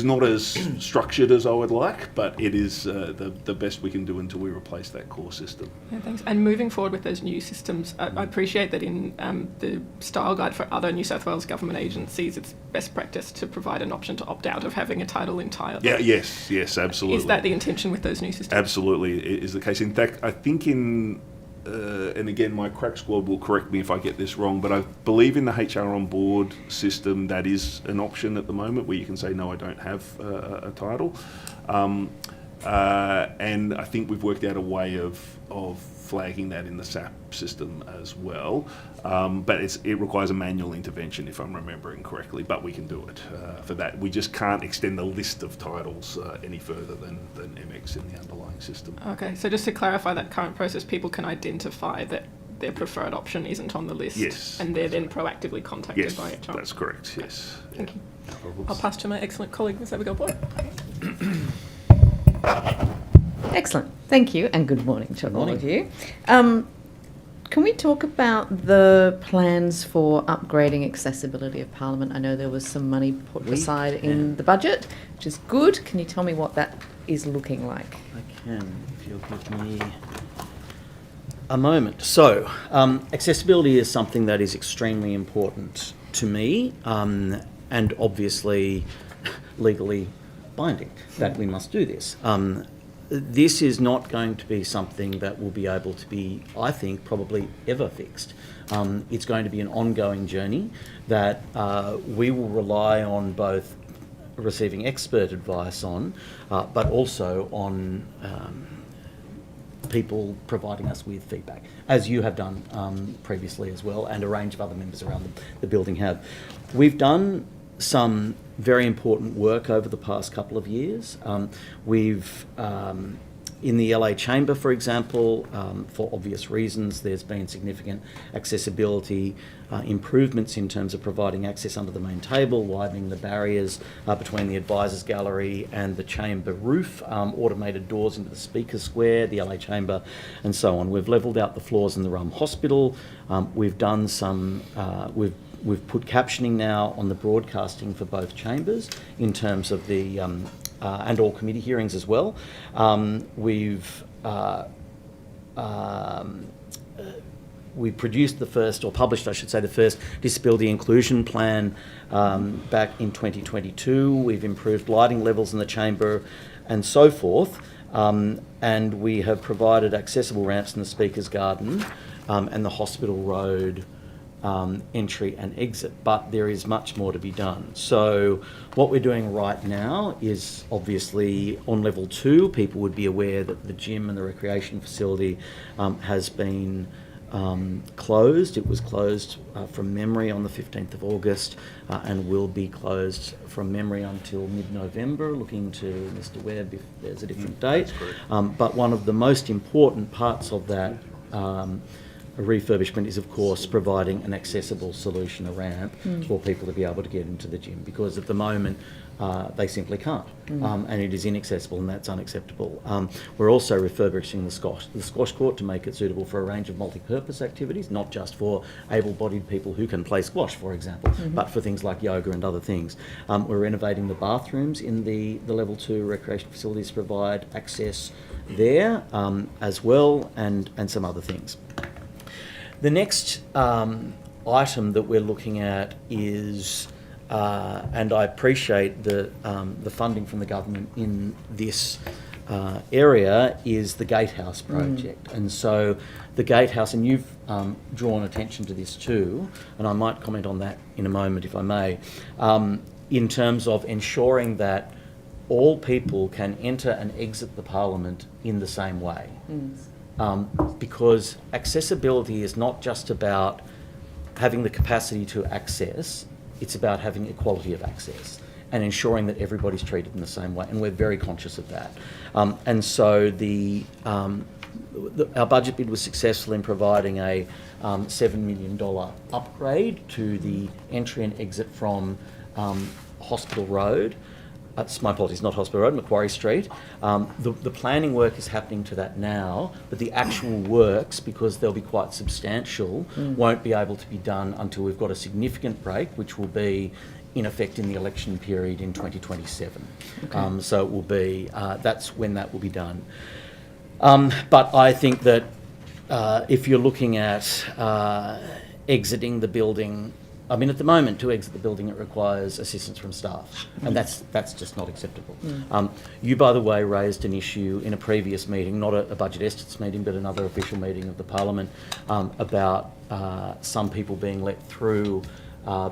not as structured as I would like, but it is the best we can do until we replace that core system. Yeah, thanks. And moving forward with those new systems, I appreciate that in the style guide for other New South Wales government agencies, it's best practice to provide an option to opt out of having a title entirely. Yeah, yes, absolutely. Is that the intention with those new systems? Absolutely, it is the case. In fact, I think and again, my crack squad will correct me if I get this wrong, but I believe in the HR on board system that is an option at the moment where you can say, no, I don't have a title. And I think we've worked out a way of flagging that in the SAP system as well. But it requires a manual intervention, if I'm remembering correctly, but we can do it for that. We just can't extend the list of titles any further than MX in the underlying system. Okay, so just to clarify that current process, people can identify that their preferred option isn't on the list, yes, and they're then proactively contacted by HR. That's correct, yes. Thank you. No problems. I'll pass to my excellent colleague, Ms Abigail-Boyd. Excellent. Thank you, and good morning to all morning. of you. Can we talk about the plans for upgrading accessibility of Parliament? I know there was some money put aside in the budget, which is good. Can you tell me what that is looking like? I can, if you'll give me a moment. So, accessibility is something that is extremely important to me, and obviously legally binding that we must do this. This is not going to be something that will be able to be, I think, probably ever fixed. It's going to be an ongoing journey that we will rely on both receiving expert advice on, but also on people providing us with feedback, as you have done previously as well, and a range of other members around the building have. We've done some very important work over the past couple of years. We've, in the LA Chamber, for example, for obvious reasons, there's been significant accessibility improvements in terms of providing access under the main table, widening the barriers between the advisors gallery and the chamber roof, automated doors into the speaker square, the LA Chamber, and so on. We've levelled out the floors in the Rum Hospital. We've done some, We've put captioning now on the broadcasting for both chambers in terms of the, and all committee hearings as well. We've produced the first, or published, I should say, the first disability inclusion plan back in 2022. We've improved lighting levels in the chamber and so forth. And we have provided accessible ramps in the Speaker's Garden and the Hospital Road entry and exit, but there is much more to be done. So what we're doing right now is obviously on level 2, people would be aware that the gym and the recreation facility has been closed. It was closed from memory on the 15th of August and will be closed from memory until mid-November, looking to Mr. Webb if there's a different date. But one of the most important parts of that refurbishment is, of course, providing an accessible solution, a ramp, for people to be able to get into the gym, because at the moment they simply can't, and it is inaccessible, and that's unacceptable. We're also refurbishing the squash court to make it suitable for a range of multi-purpose activities, not just for able-bodied people who can play squash, for example, but for things like yoga and other things. We're renovating the bathrooms in the level 2 recreation facilities to provide access there as well, and some other things. The next item that we're looking at is, and I appreciate the funding from the government in this area is the Gatehouse project. And so the Gatehouse, and you've drawn attention to this too, and I might comment on that in a moment if I may, in terms of ensuring that all people can enter and exit the Parliament in the same way. Because accessibility is not just about having the capacity to access, it's about having equality of access and ensuring that everybody's treated in the same way, and we're very conscious of that. And so our budget bid was successful in providing a $7 million upgrade to the entry and exit from Hospital Road. My apologies, not Hospital Road, Macquarie Street. The planning work is happening to that now, but the actual works, because they'll be quite substantial, won't be able to be done until we've got a significant break, which will be in effect in the election period in 2027. Okay. So it will be, that's when that will be done. But I think that if you're looking at exiting the building, I mean, at the moment, to exit the building, it requires assistance from staff, and that's just not acceptable. You, by the way, raised an issue in a previous meeting, not a budget estimates meeting, but another official meeting of the Parliament, about some people being let through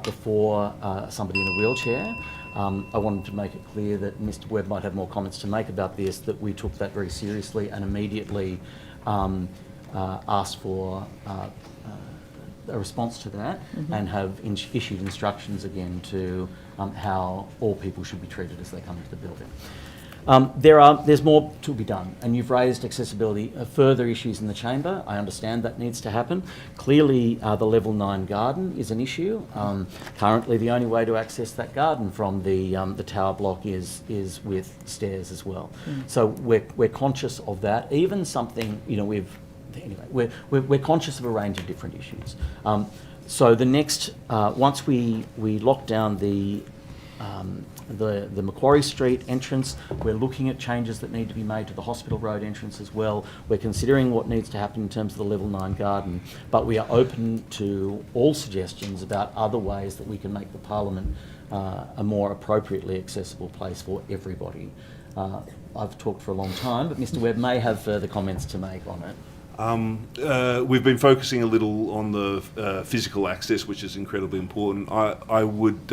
before somebody in a wheelchair. I wanted to make it clear that Mr. Webb might have more comments to make about this, that we took that very seriously and immediately asked for a response to that, and have issued instructions again to how all people should be treated as they come into the building. There's more to be done, and you've raised accessibility, further issues in the chamber. I understand that needs to happen. Clearly, the level 9 garden is an issue. Currently, the only way to access that garden from the tower block is with stairs as well. So we're conscious of that. Even something, we're conscious of a range of different issues. So the next, once we lock down the Macquarie Street entrance, we're looking at changes that need to be made to the Hospital Road entrance as well. We're considering what needs to happen in terms of the level 9 garden, but we are open to all suggestions about other ways that we can make the Parliament a more appropriately accessible place for everybody. I've talked for a long time, but Mr. Webb may have further comments to make on it. We've been focusing a little on the physical access, which is incredibly important. I would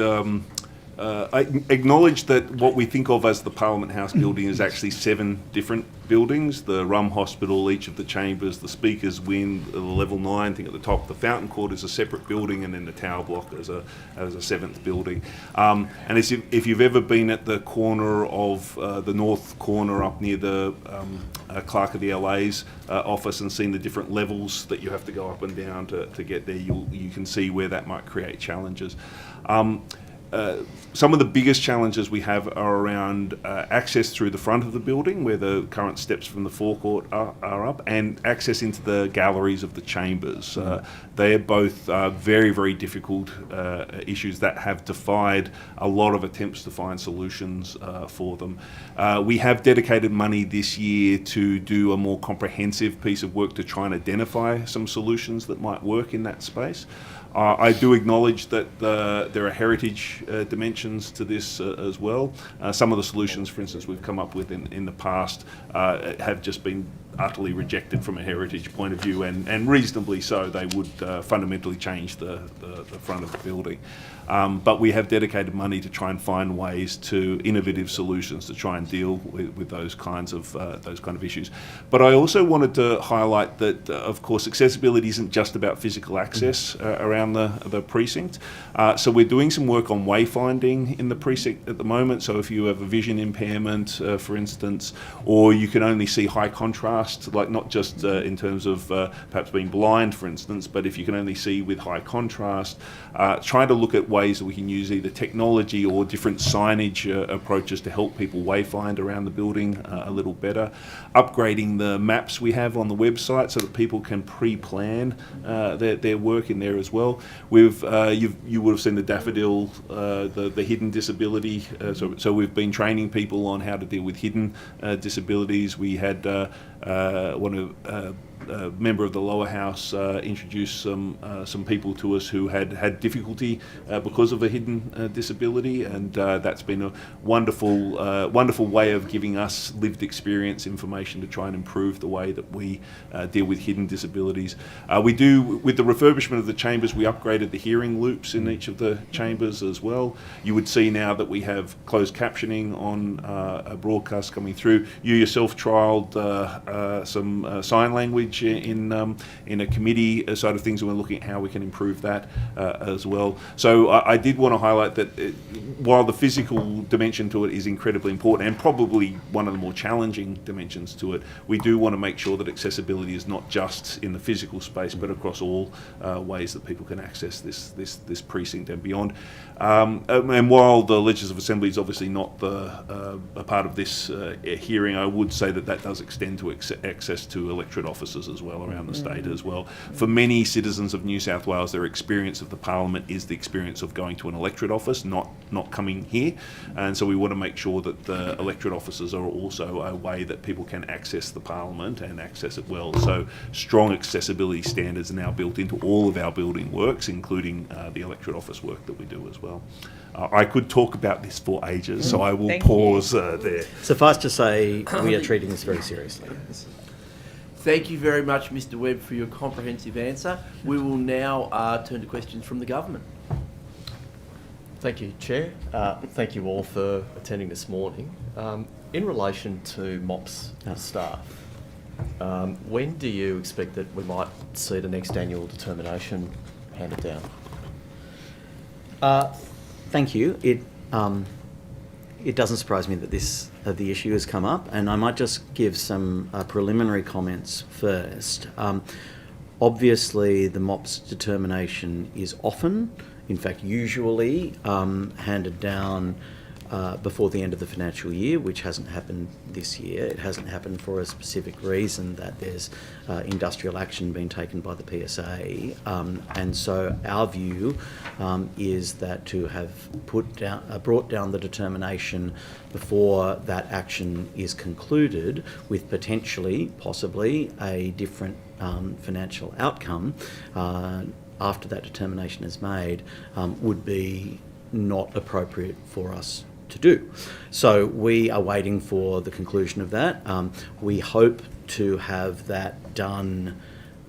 I acknowledge that what we think of as the Parliament House building is actually 7 different buildings: the Rum Hospital, each of the chambers, the Speaker's Wing, the level 9 thing at the top, the Fountain Court is a separate building, and then the Tower Block as a 7th building. And if you've ever been at the corner of the north corner up near the Clerk of the LA's office and seen the different levels that you have to go up and down to get there, you can see where that might create challenges. Some of the biggest challenges we have are around access through the front of the building, where the current steps from the forecourt are up, and access into the galleries of the chambers. They are both very, very difficult issues that have defied a lot of attempts to find solutions for them. We have dedicated money this year to do a more comprehensive piece of work to try and identify some solutions that might work in that space. I do acknowledge that there are heritage dimensions to this as well. Some of the solutions, for instance, we've come up with in the past have just been utterly rejected from a heritage point of view, and reasonably so. They would fundamentally change the front of the building. But we have dedicated money to try and find ways to innovative solutions to try and deal with those kinds of issues. But I also wanted to highlight that, of course, accessibility isn't just about physical access around the precinct. So we're doing some work on wayfinding in the precinct at the moment. So if you have a vision impairment, for instance, or you can only see high contrast, like not just in terms of perhaps being blind, for instance, but if you can only see with high contrast, trying to look at ways that we can use either technology or different signage approaches to help people wayfind around the building a little better. Upgrading the maps we have on the website so that people can pre-plan their work in there as well. You would have seen the daffodil, the hidden disability. So we've been training people on how to deal with hidden disabilities. We had one of member of the lower house introduced some people to us who had difficulty because of a hidden disability, and that's been a wonderful way of giving us lived experience information to try and improve the way that we deal with hidden disabilities. We do, with the refurbishment of the chambers, we upgraded the hearing loops in each of the chambers as well. You would see now that we have closed captioning on a broadcast coming through. You yourself trialled some sign language in a committee side of things, and we're looking at how we can improve that as well. So I did want to highlight that while the physical dimension to it is incredibly important and probably one of the more challenging dimensions to it, we do want to make sure that accessibility is not just in the physical space but across all ways that people can access this precinct and beyond. And while the Legislative Assembly is obviously not a part of this hearing, I would say that does extend to access to electorate offices as well around the state as well. For many citizens of New South Wales, their experience of the Parliament is the experience of going to an electorate office, not coming here. And so we want to make sure that the electorate offices are also a way that people can access the Parliament and access it well. So strong accessibility standards are now built into all of our building works, including the electorate office work that we do as well. I could talk about this for ages, so I will pause there. Suffice to say, we are treating this very seriously. Thank you very much, Mr. Webb, for your comprehensive answer. We will now turn to questions from the government. Thank you, Chair. Thank you all for attending this morning. In relation to MOPS staff, when do you expect that we might see the next annual determination handed down? Thank you. It doesn't surprise me that the issue has come up, and I might just give some preliminary comments first. Obviously, the MOPS determination is often, in fact usually, handed down before the end of the financial year, which hasn't happened this year. It hasn't happened for a specific reason, that there's industrial action being taken by the PSA, and so our view is that to have brought down the determination before that action is concluded, with possibly a different financial outcome after that determination is made, would be not appropriate for us to do. So we are waiting for the conclusion of that. We hope to have that done,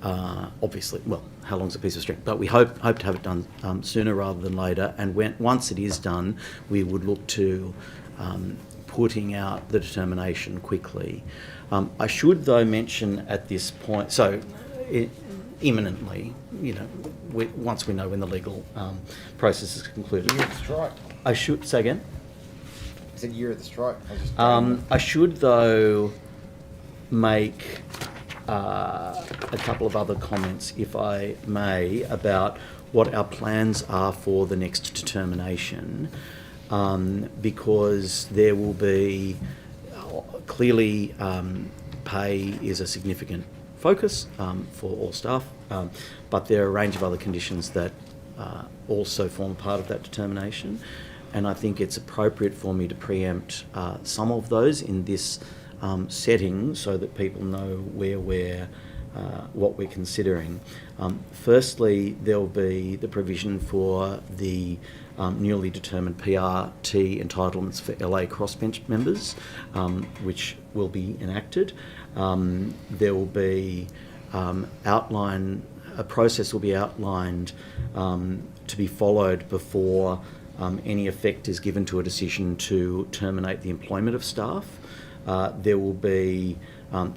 obviously, well, how long's a piece of string? But we hope to have it done sooner rather than later, and once it is done, we would look to putting out the determination quickly. I should, though, mention at this point, imminently, once we know when the legal process is concluded. Year of the strike. I should say again. Is it year of the strike? I should, though, make a couple of other comments, if I may, about what our plans are for the next determination, because there will be clearly pay is a significant focus for all staff, but there are a range of other conditions that also form part of that determination, and I think it's appropriate for me to preempt some of those in this setting so that people know what we're considering. Firstly, there'll be the provision for the newly determined PRT entitlements for LA crossbench members, which will be enacted. There will be a process will be outlined to be followed before any effect is given to a decision to terminate the employment of staff. There will be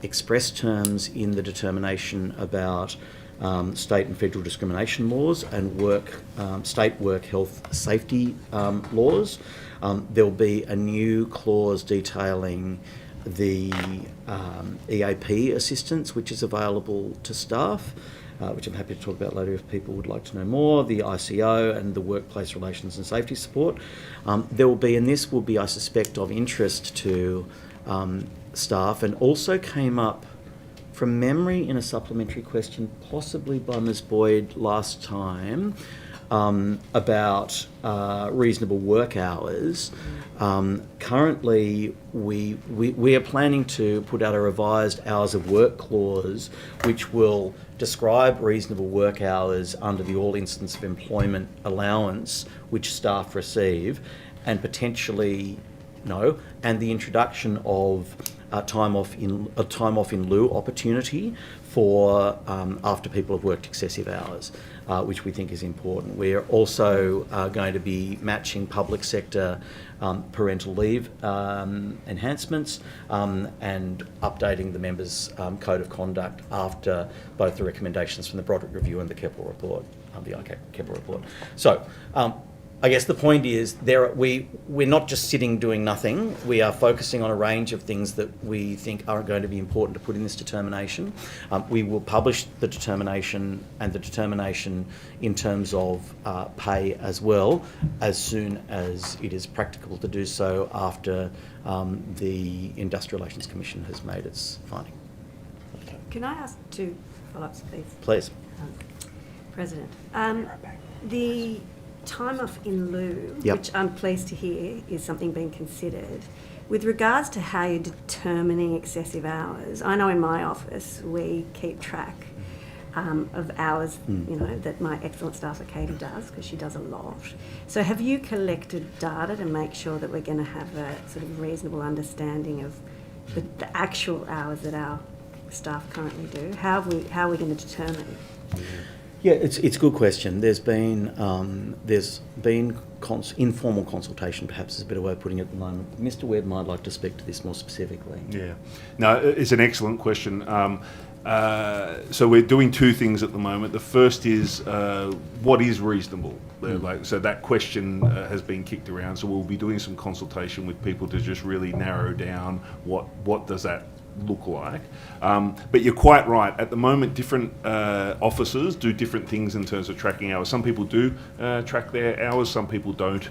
express terms in the determination about state and federal discrimination laws and state work health safety laws. There will be a new clause detailing the EAP assistance which is available to staff, which I'm happy to talk about later if people would like to know more, the ICO and the workplace relations and safety support. There will be, and this will be, I suspect, of interest to staff, and also came up from memory in a supplementary question, possibly by Ms Boyd last time, about reasonable work hours. Currently, we are planning to put out a revised hours of work clause, which will describe reasonable work hours under the all instance of employment allowance which staff receive, and potentially and the introduction of time off in lieu opportunity for after people have worked excessive hours, which we think is important. We're also going to be matching public sector parental leave enhancements and updating the members' code of conduct after both the recommendations from the Broderick Review and the Keppel report, the ICAC Keppel report. So. I guess the point is we're not just sitting doing nothing. We are focusing on a range of things that we think are going to be important to put in this determination. We will publish the determination and the determination in terms of pay as well, as soon as it is practical to do so after the Industrial Relations Commission has made its finding. Can I ask two follow-ups, please? Please. President. The time off in lieu, Yep. which I'm pleased to hear is something being considered. With regards to how you're determining excessive hours, I know in my office we keep track of hours, that my excellent staffer Katie does, because she does a lot. So have you collected data to make sure that we're going to have a sort of reasonable understanding of the actual hours that our staff currently do? How are we going to determine? Yeah, it's a good question. There's been informal consultation, perhaps is a better way of putting it at the moment. Mr. Webb might like to speak to this more specifically. Yeah, no, it's an excellent question. So we're doing two things at the moment. The first is what is reasonable? So that question has been kicked around. So we'll be doing some consultation with people to just really narrow down what does that look like. But you're quite right. At the moment, different officers do different things in terms of tracking hours. Some people do track their hours, some people don't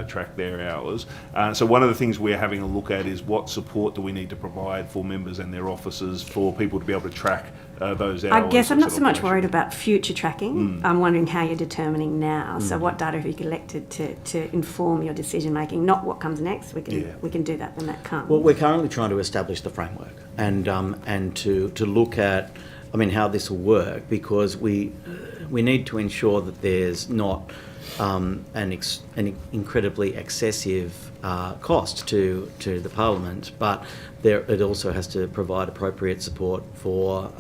track their hours. So one of the things we're having a look at is what support do we need to provide for members and their officers for people to be able to track those hours. I guess I'm not so much worried about future tracking. I'm wondering how you're determining now. So what data have you collected to inform your decision making? Not what comes next. We can do that when that comes. Well, we're currently trying to establish the framework and to look at, how this will work, because we need to ensure that there's not an incredibly excessive cost to the Parliament, but it also has to provide appropriate support for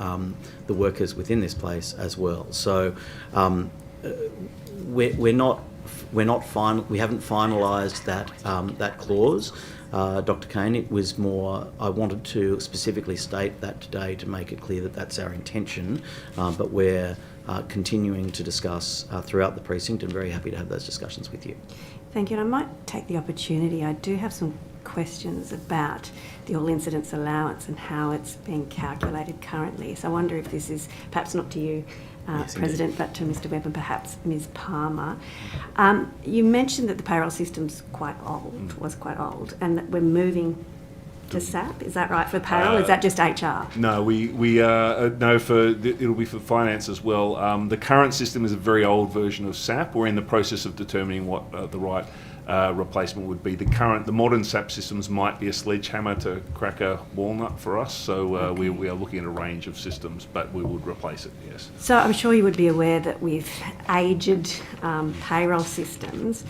the workers within this place as well. So we haven't finalised that clause. Dr. Kane, it was more, I wanted to specifically state that today to make it clear that that's our intention, but we're continuing to discuss throughout the precinct, and very happy to have those discussions with you. Thank you. And I might take the opportunity. I do have some questions about the all incidents allowance and how it's being calculated currently. So I wonder if this is perhaps not to you, Yes, President, indeed. but to Mr. Webb and perhaps Ms. Palmer. You mentioned that the payroll system's was quite old, and that we're moving to SAP. Is that right for payroll? Is that just HR? No, it'll be for finance as well. The current system is a very old version of SAP. We're in the process of determining what the right replacement would be. The modern SAP systems might be a sledgehammer to crack a walnut for us. So we are looking at a range of systems, but we would replace it. Yes. So I'm sure you would be aware that with aged payroll systems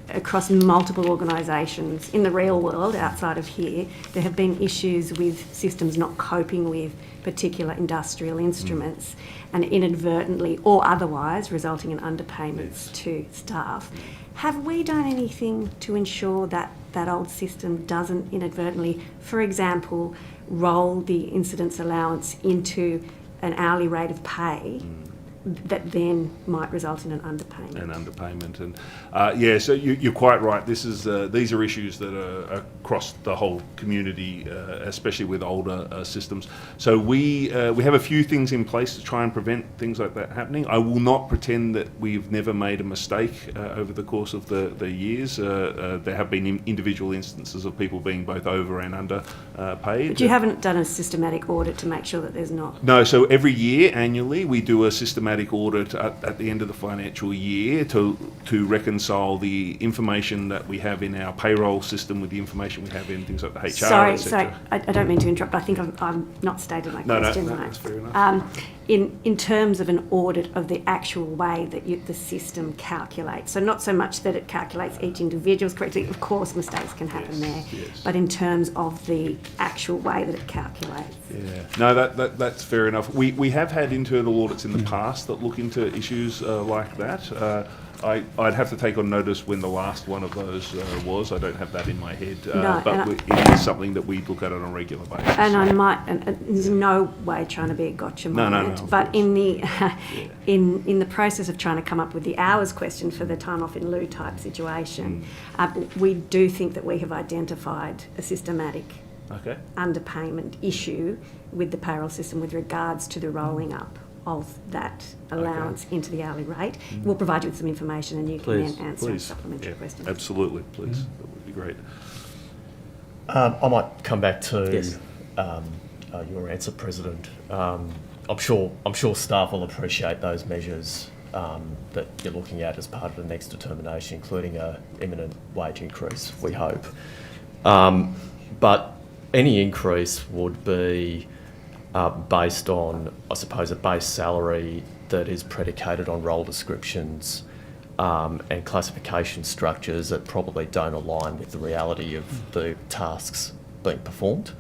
across multiple organisations in the real world outside of here, there have been issues with systems not coping with particular industrial instruments and inadvertently or otherwise resulting in underpayments to staff. Have we done anything to ensure that that old system doesn't inadvertently, for example, roll the incidence allowance into an hourly rate of pay that then might result in an underpayment? So you're quite right. These are issues that are across the whole community, especially with older systems. So we have a few things in place to try and prevent things like that happening. I will not pretend that we've never made a mistake over the course of the years. There have been individual instances of people being both over and under paid. But you haven't done a systematic audit to make sure that there's not? No, so every year, annually, we do a systematic systematic audit at the end of the financial year to reconcile the information that we have in our payroll system with the information we have in things like the HR, Sorry, etc. I don't mean to interrupt, but I think I'm not stated my question No, right. that's fair enough. In terms of an audit of the actual way that the system calculates, so not so much that it calculates each individual's correctly, of course mistakes can happen there, yes. but in terms of the actual way that it calculates. Yeah, no, that's fair enough. We have had internal audits in the past that look into issues like that. I'd have to take on notice when the last one of those was. I don't have that in my head, No, but and it is something that we look at on a regular basis. And I might, and there's no way trying to be a gotcha moment, No, of but course. in the in the process of trying to come up with the hours question for the time off in lieu type situation, we do think that we have identified a systematic Okay. underpayment issue with the payroll system with regards to the rolling up of that allowance into the hourly rate. We'll provide you with some information and you can Please, then answer Please. supplementary Yeah, questions. absolutely, please. That would be great. I might come back to Yes. your answer, President. I'm sure staff will appreciate those measures that you're looking at as part of the next determination, including a imminent wage increase, we hope. But any increase would be based on, I suppose, a base salary that is predicated on role descriptions and classification structures that probably don't align with the reality of the tasks being performed.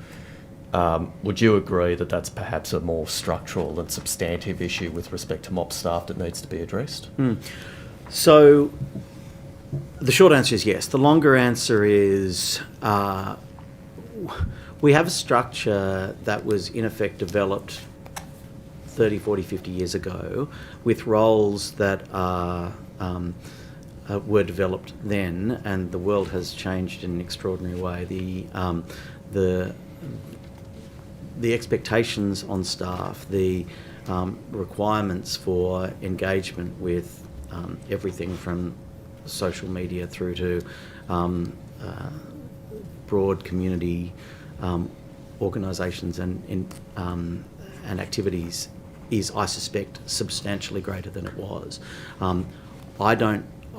Would you agree that that's perhaps a more structural and substantive issue with respect to MOP staff that needs to be addressed? So the short answer is yes. The longer answer is we have a structure that was in effect developed 30, 40, 50 years ago with roles that were developed then, and the world has changed in an extraordinary way. The expectations on staff, the requirements for engagement with everything from social media through to broad community organisations and activities is, I suspect, substantially greater than it was.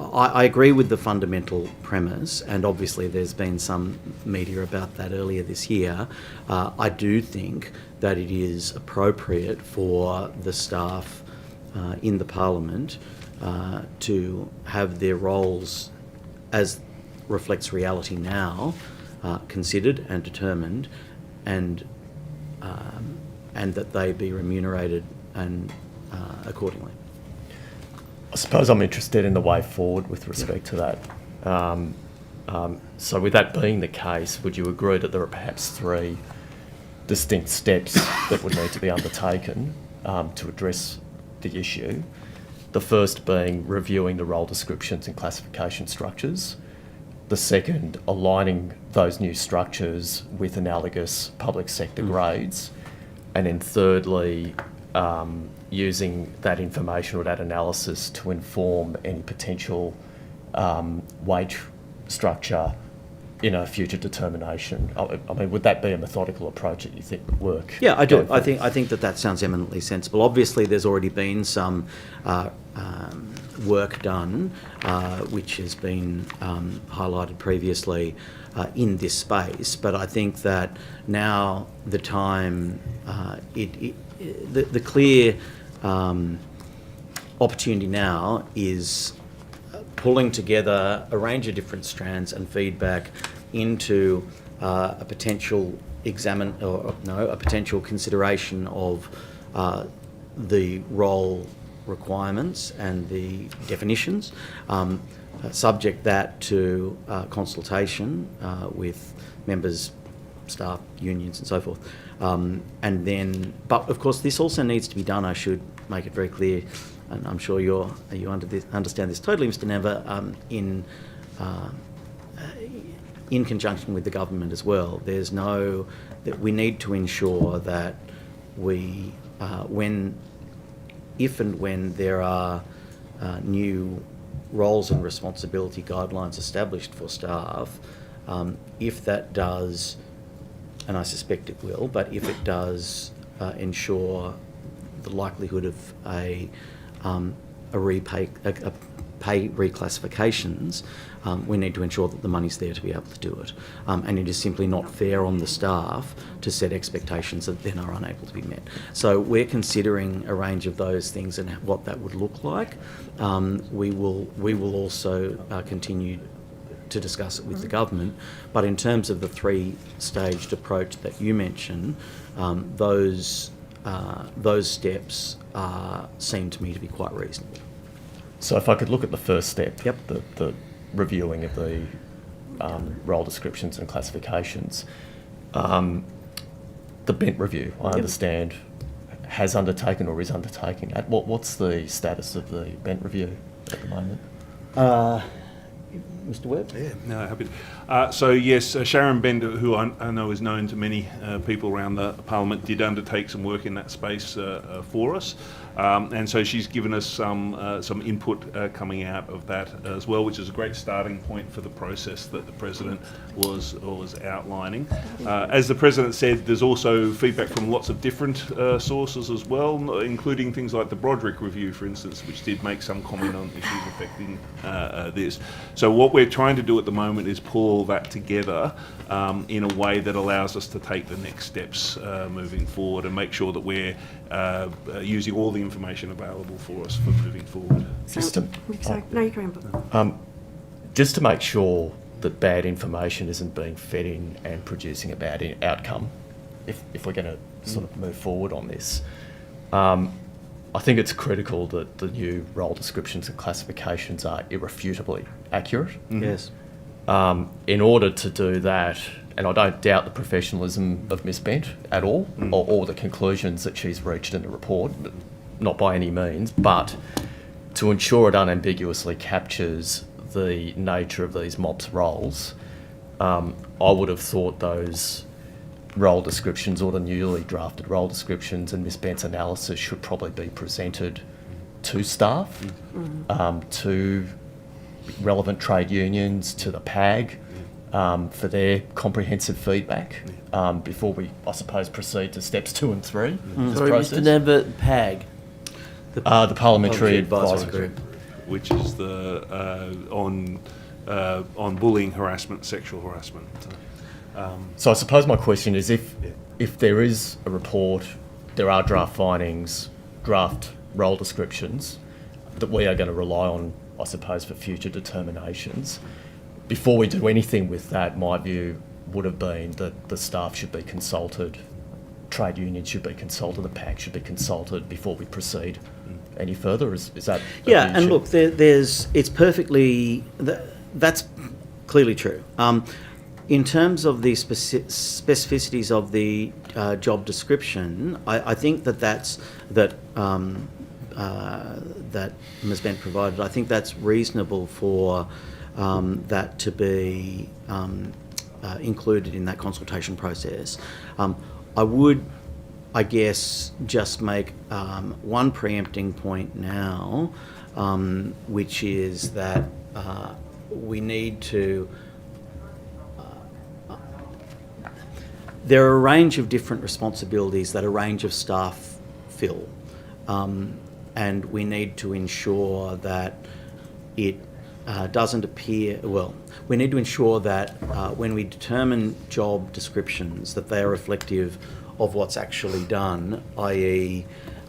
I agree with the fundamental premise, and obviously there's been some media about that earlier this year. I do think that it is appropriate for the staff in the Parliament to have their roles, as reflects reality now, considered and determined, and that they be remunerated and accordingly. I suppose I'm interested in the way forward with respect to that. So with that being the case, would you agree that there are perhaps three distinct steps that would need to be undertaken to address the issue? The first being reviewing the role descriptions and classification structures. The second, aligning those new structures with analogous public sector grades. And then thirdly, using that information or that analysis to inform any potential wage structure in a future determination. I mean, would that be a methodical approach that you think would work? Yeah, I do. I think that sounds eminently sensible. Obviously, there's already been some work done, which has been highlighted previously in this space. But I think that now the time, the clear opportunity now is pulling together a range of different strands and feedback into a potential a potential consideration of the role requirements and the definitions, subject that to consultation with members, staff, unions and so forth. And then, but of course this also needs to be done, I should make it very clear, and I'm sure you understand this totally, Mr. Never, in conjunction with the government as well. That we need to ensure that we, if and when there are new roles and responsibility guidelines established for staff, if that does, and I suspect it will, but if it does ensure the likelihood of a pay reclassifications, we need to ensure that the money's there to be able to do it. And it is simply not fair on the staff to set expectations that then are unable to be met. So we're considering a range of those things and what that would look like. We will also continue to discuss it with the government, but in terms of the three-staged approach that you mentioned, those steps seem to me to be quite reasonable. So if I could look at the first step, Yep. the reviewing of the role descriptions and classifications, the bent review, I understand, has undertaken or is undertaking. What's the status of the bent review at the moment? Mr. Webb? Yeah, no, happy to. So yes, Sharon Bender, who I know is known to many people around the Parliament, did undertake some work in that space for us. And so she's given us some input coming out of that as well, which is a great starting point for the process that the President was outlining. As the President said, there's also feedback from lots of different sources as well, including things like the Broderick Review, for instance, which did make some comment on issues affecting this. So what we're trying to do at the moment is pull all that together in a way that allows us to take the next steps moving forward and make sure that we're using all the information available for us for moving forward. No, you carry on. Just to make sure that bad information isn't being fed in and producing a bad outcome, if we're going to sort of move forward on this, I think it's critical that the new role descriptions and classifications are irrefutably accurate. Mm-hmm. Yes. In order to do that, and I don't doubt the professionalism of Ms Bent at all, or the conclusions that she's reached in the report, not by any means, but to ensure it unambiguously captures the nature of these MOPS roles, I would have thought those role descriptions or the newly drafted role descriptions and Ms Bent's analysis should probably be presented to staff, to relevant trade unions, to the PAG, for their comprehensive feedback before we, I suppose, proceed to steps 2 and 3 of this Sorry, process. Mr. Namba, PAG. The Parliamentary Advisory Group. Which is the on bullying, harassment, sexual harassment. So I suppose my question is, if there is a report, there are draft findings, draft role descriptions that we are going to rely on, I suppose, for future determinations, before we do anything with that, my view would have been that the staff should be consulted, trade unions should be consulted, the PAC should be consulted before we proceed any further. Is that? Yeah, and look, it's perfectly, that's clearly true. In terms of the specificities of the job description, I think that Ms Bent provided, I think that's reasonable for that to be included in that consultation process. I would, I guess, just make one preempting point now, which is that we need to... there are a range of different responsibilities that a range of staff fill, and we need to ensure that it doesn't appear... well, we need to ensure that when we determine job descriptions that they are reflective of what's actually done, i.e.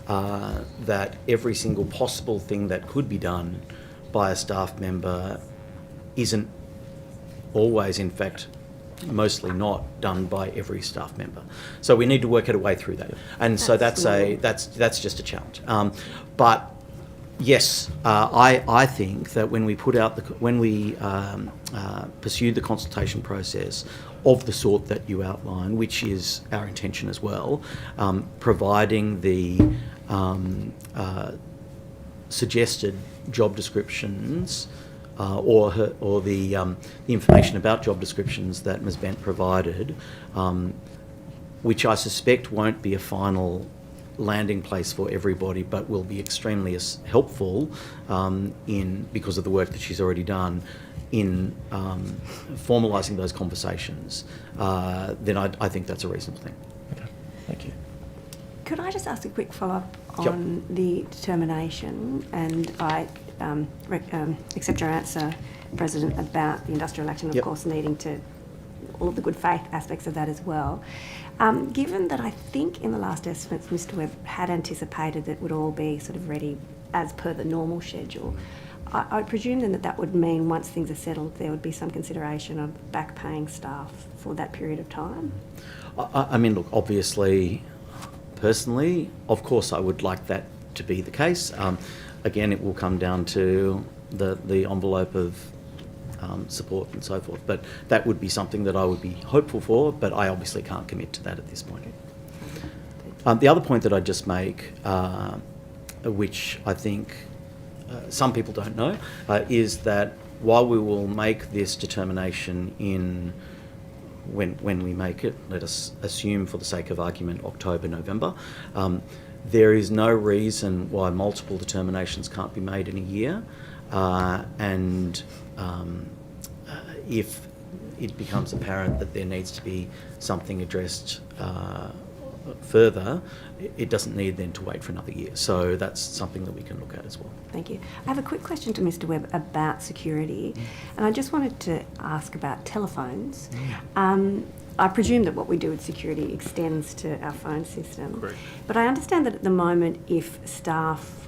that every single possible thing that could be done by a staff member isn't always, in fact, mostly not done by every staff member. So we need to work our way through that. And so that's just a challenge. But yes, I think that when we pursue the consultation process of the sort that you outline, which is our intention as well, providing the suggested job descriptions or the information about job descriptions that Ms Bent provided, which I suspect won't be a final landing place for everybody, but will be extremely helpful because of the work that she's already done in formalising those conversations, then I think that's a reasonable thing. Okay, thank you. Could I just ask a quick follow-up on the determination? And I accept your answer, President, about the industrial action, of course, needing to all of the good faith aspects of that as well. Given that I think in the last estimates, Mr Webb had anticipated that it would all be sort of ready as per the normal schedule, I presume then that would mean once things are settled, there would be some consideration of back paying staff for that period of time? I mean, look, obviously, personally, of course, I would like that to be the case. Again, it will come down to the envelope of support and so forth. But that would be something that I would be hopeful for, but I obviously can't commit to that at this point. The other point that I just make, which I think some people don't know, is that while we will make this determination in when we make it, let us assume for the sake of argument October, November, there is no reason why multiple determinations can't be made in a year, and if it becomes apparent that there needs to be something addressed further, it doesn't need then to wait for another year. So that's something that we can look at as well. Thank you. I have a quick question to Mr Webb about security, and I just wanted to ask about telephones. I presume that what we do with security extends to our phone system. Correct. But I understand that at the moment, if staff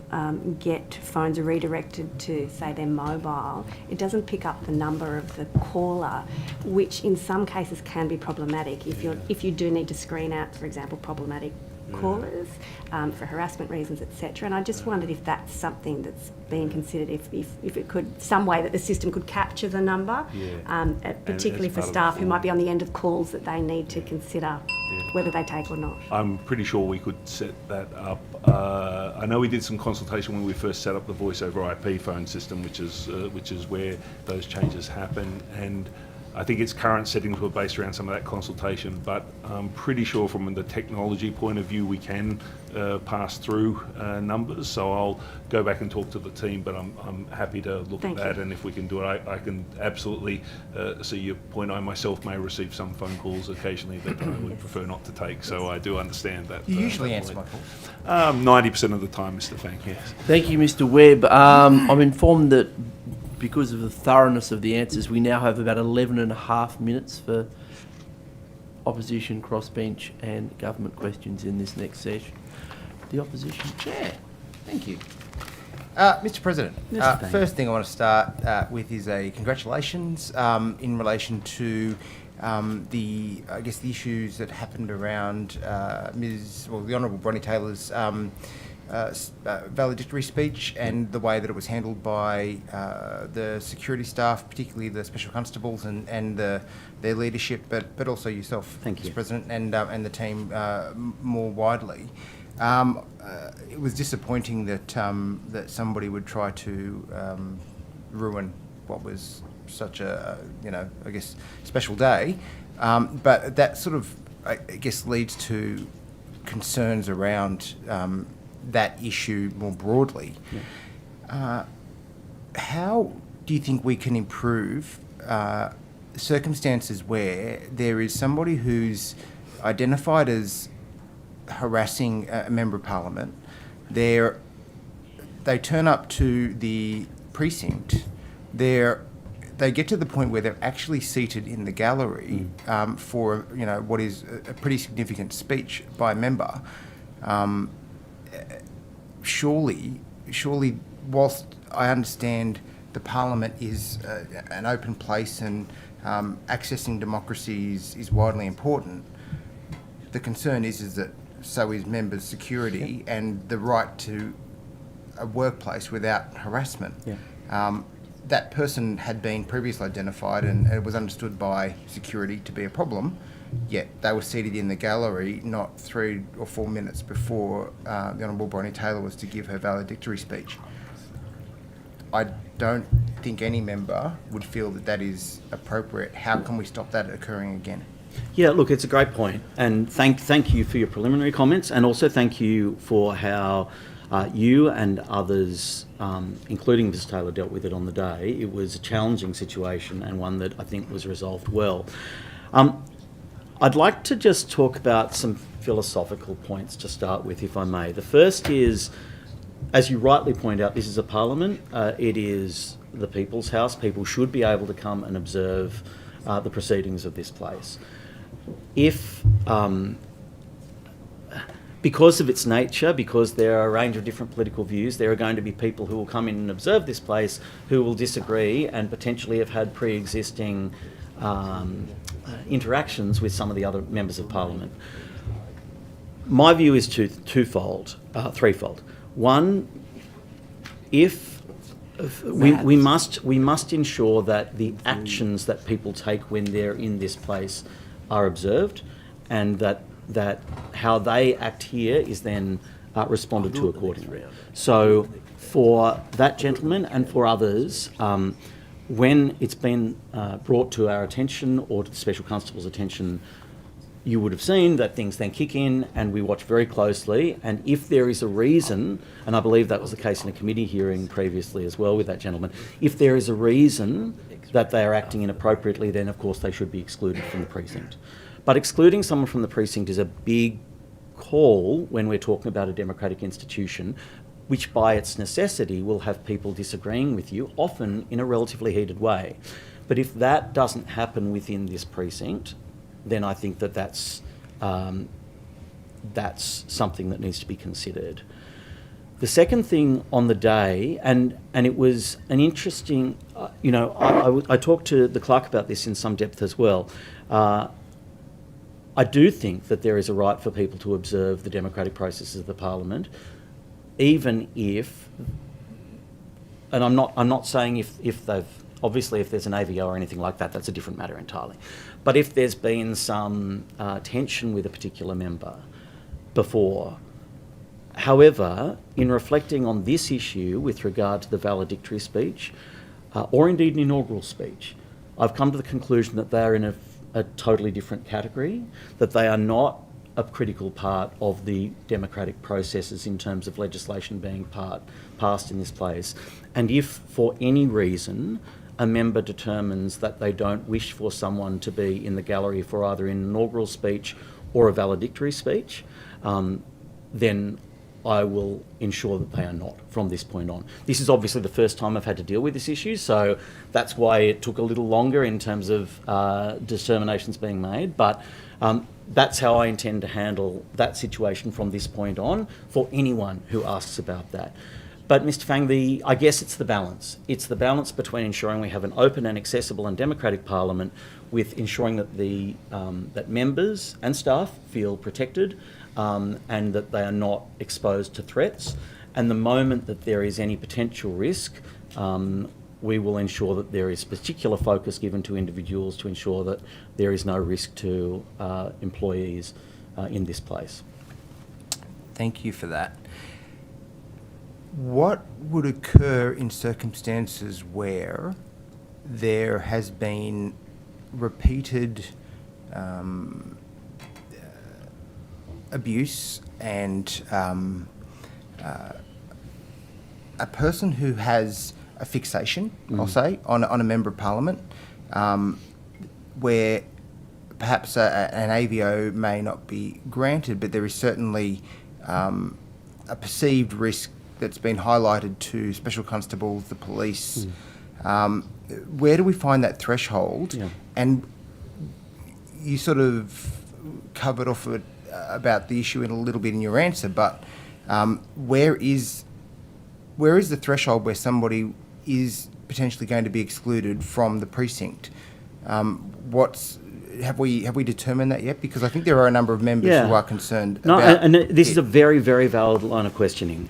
get phones redirected to, say, their mobile, it doesn't pick up the number of the caller, which in some cases can be problematic if you do need to screen out, for example, problematic callers for harassment reasons, etc. And I just wondered if that's something that's being considered, if it could, some way that the system could capture the number, particularly for staff who might be on the end of calls that they need to consider whether they take or not. I'm pretty sure we could set that up. I know we did some consultation when we first set up the voice over IP phone system, which is where those changes happen, and I think its current settings were based around some of that consultation, but I'm pretty sure from the technology point of view we can pass through numbers, so I'll go back and talk to the team, but I'm happy to look at that, and if we can do it, I can absolutely see your point. I myself may receive some phone calls occasionally that I would prefer not to take, so I do understand that. You usually answer my calls. 90% of the time, Mr. Fang, yes. Thank you, Mr. Webb. I'm informed that because of the thoroughness of the answers, we now have about 11 and a half minutes for opposition, crossbench and government questions in this next session. The opposition chair. Thank you. Mr. President, first thing I want to start with is a congratulations in relation to the issues that happened around the Honourable Bronnie Taylor's valedictory speech and the way that it was handled by the security staff, particularly the special constables and their leadership, but also yourself, Mr. President, and the team more widely. It was disappointing that that somebody would try to ruin what was such a special day, but that sort of leads to concerns around that issue more broadly. How do you think we can improve circumstances where there is somebody who's identified as harassing a member of parliament? They turn up to the precinct. They get to the point where they're actually seated in the gallery for what is a pretty significant speech by a member. Surely, whilst I understand the Parliament is an open place and accessing democracy is widely important, the concern is that so is members' security and the right to a workplace without harassment. That person had been previously identified and it was understood by security to be a problem, yet they were seated in the gallery not 3 or 4 minutes before the Honourable Bronnie Taylor was to give her valedictory speech. I don't think any member would feel that that is appropriate. How can we stop that occurring again? Yeah, look, it's a great point, and thank you for your preliminary comments, and also thank you for how you and others, including Ms Taylor, dealt with it on the day. It was a challenging situation and one that I think was resolved well. I'd like to just talk about some philosophical points to start with, if I may. The first is, as you rightly point out, this is a parliament. It is the people's house. People should be able to come and observe the proceedings of this place. If, because of its nature, because there are a range of different political views, there are going to be people who will come in and observe this place who will disagree and potentially have had pre-existing interactions with some of the other members of parliament. My view is threefold. One, we must ensure that the actions that people take when they're in this place are observed, and that how they act here is then responded to accordingly. So for that gentleman and for others, when it's been brought to our attention or to the Special Constable's attention, you would have seen that things then kick in and we watch very closely, and if there is a reason, and I believe that was the case in a committee hearing previously as well with that gentleman, if there is a reason that they are acting inappropriately, then of course they should be excluded from the precinct. But excluding someone from the precinct is a big call when we're talking about a democratic institution, which by its necessity will have people disagreeing with you, often in a relatively heated way. But if that doesn't happen within this precinct, then I think that's something that needs to be considered. The second thing on the day, and it was an interesting, I talked to the clerk about this in some depth as well. I do think that there is a right for people to observe the democratic processes of the parliament, even if, and I'm not saying if they've, obviously if there's an AVO or anything like that, that's a different matter entirely. But if there's been some tension with a particular member before. However, in reflecting on this issue with regard to the valedictory speech, or indeed an inaugural speech, I've come to the conclusion that they are in a totally different category, that they are not a critical part of the democratic processes in terms of legislation being passed in this place. And if for any reason a member determines that they don't wish for someone to be in the gallery for either an inaugural speech or a valedictory speech, then I will ensure that they are not from this point on. This is obviously the first time I've had to deal with this issue, so that's why it took a little longer in terms of determinations being made, but that's how I intend to handle that situation from this point on for anyone who asks about that. But Mr. Fang, I guess it's the balance. It's the balance between ensuring we have an open and accessible and democratic parliament with ensuring that that members and staff feel protected and that they are not exposed to threats. And the moment that there is any potential risk, we will ensure that there is particular focus given to individuals to ensure that there is no risk to employees in this place. Thank you for that. What would occur in circumstances where there has been repeated abuse and a person who has a fixation, I'll say, on a member of parliament, where perhaps an AVO may not be granted, but there is certainly a perceived risk that's been highlighted to special constables, the police. Where do we find that threshold? Yeah. And you sort of covered off about the issue in a little bit in your answer, but where is the threshold where somebody is potentially going to be excluded from the precinct? Have we determined that yet? Because I think there are a number of members who are concerned about and this is a very, very valid line of questioning.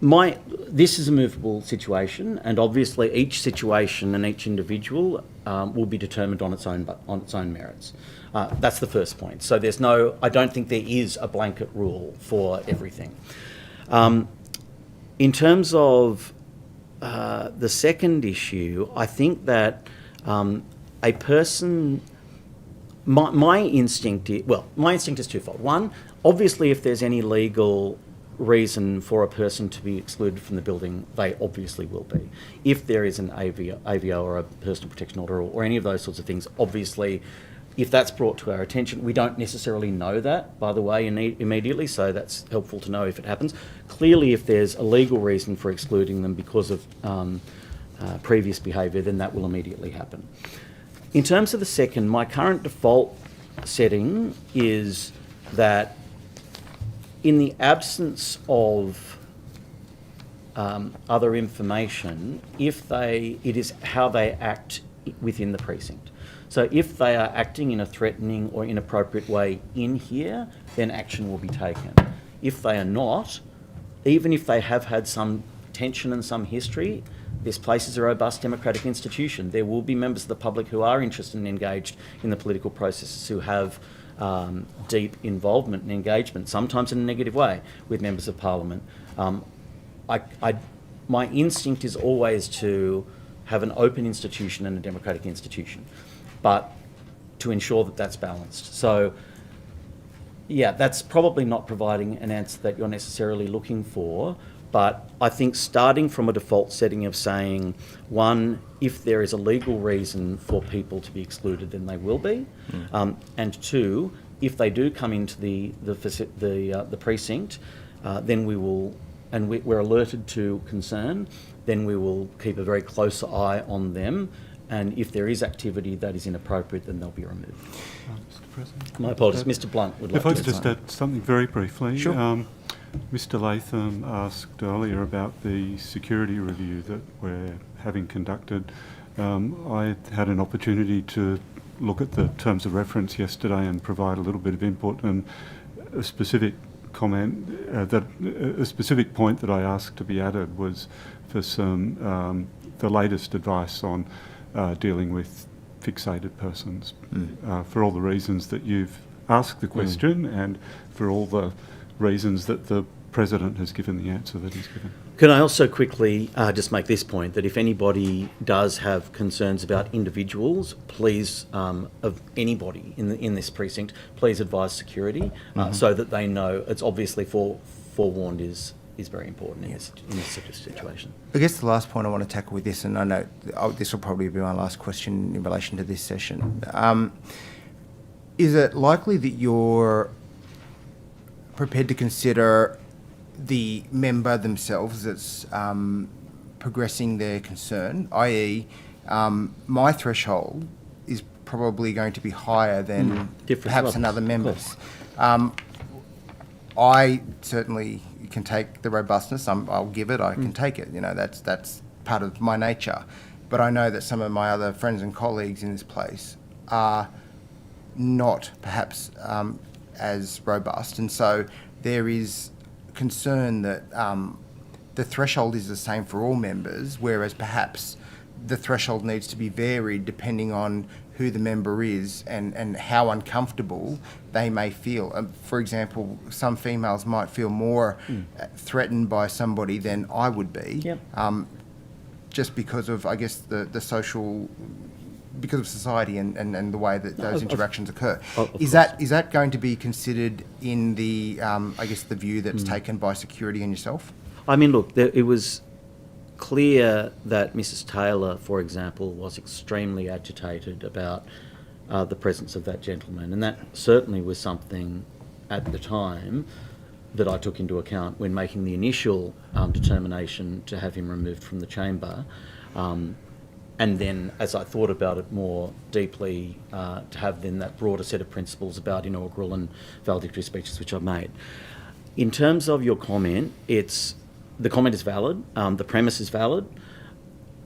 This is a movable situation, and obviously each situation and each individual will be determined on its own merits. That's the first point. So I don't think there is a blanket rule for everything. In terms of the second issue, I think that a person, my instinct is twofold. One, obviously if there's any legal reason for a person to be excluded from the building, they obviously will be. If there is an AVO or a personal protection order or any of those sorts of things, obviously if that's brought to our attention, we don't necessarily know that, by the way, immediately, so that's helpful to know if it happens. Clearly, if there's a legal reason for excluding them because of previous behaviour, then that will immediately happen. In terms of the second, my current default setting is that in the absence of other information, it is how they act within the precinct. So if they are acting in a threatening or inappropriate way in here, then action will be taken. If they are not, even if they have had some tension and some history, this place is a robust democratic institution. There will be members of the public who are interested and engaged in the political processes, who have deep involvement and engagement, sometimes in a negative way, with members of Parliament. My instinct is always to have an open institution and a democratic institution, but to ensure that that's balanced. So, yeah, that's probably not providing an answer that you're necessarily looking for, but I think starting from a default setting of saying, one, if there is a legal reason for people to be excluded, then they will be, and two, if they do come into the precinct, then we will, and we're alerted to concern, then we will keep a very close eye on them. And if there is activity that is inappropriate, then they'll be removed. Mr. President? My apologies. Mr. Blunt would like If I to could just add something very briefly. Sure. Mr. Latham asked earlier about the security review that we're having conducted. I had an opportunity to look at the terms of reference yesterday and provide a little bit of input, and a specific comment, a specific point that I asked to be added was for some the latest advice on dealing with fixated persons, for all the reasons that you've asked the question and for all the reasons that the President has given the answer that he's given. Can I also quickly just make this point, that if anybody does have concerns about individuals, please, of anybody in this precinct, please advise security so that they know. It's obviously forewarned is very important in this sort of situation. I guess the last point I want to tackle with this, and I know this will probably be my last question in relation to this session, is it likely that you're prepared to consider the member themselves that's progressing their concern, i.e. My threshold is probably going to be higher than perhaps another member's. I certainly can take the robustness. I'll give it. I can take it. You know, that's part of my nature. But I know that some of my other friends and colleagues in this place are not perhaps as robust, and so there is concern that the threshold is the same for all members, whereas perhaps the threshold needs to be varied depending on who the member is and how uncomfortable they may feel. For example, some females might feel more threatened by somebody than I would be, just because of, I guess, the social, because of society and the way that those interactions occur. Is that going to be considered in the, I guess, the view that's taken by security and yourself? I mean, look, it was clear that Mrs. Taylor, for example, was extremely agitated about the presence of that gentleman, and that certainly was something at the time that I took into account when making the initial determination to have him removed from the chamber. And then, as I thought about it more deeply, to have then that broader set of principles about inaugural and valedictory speeches, which I've made. In terms of your comment, the comment is valid, the premise is valid.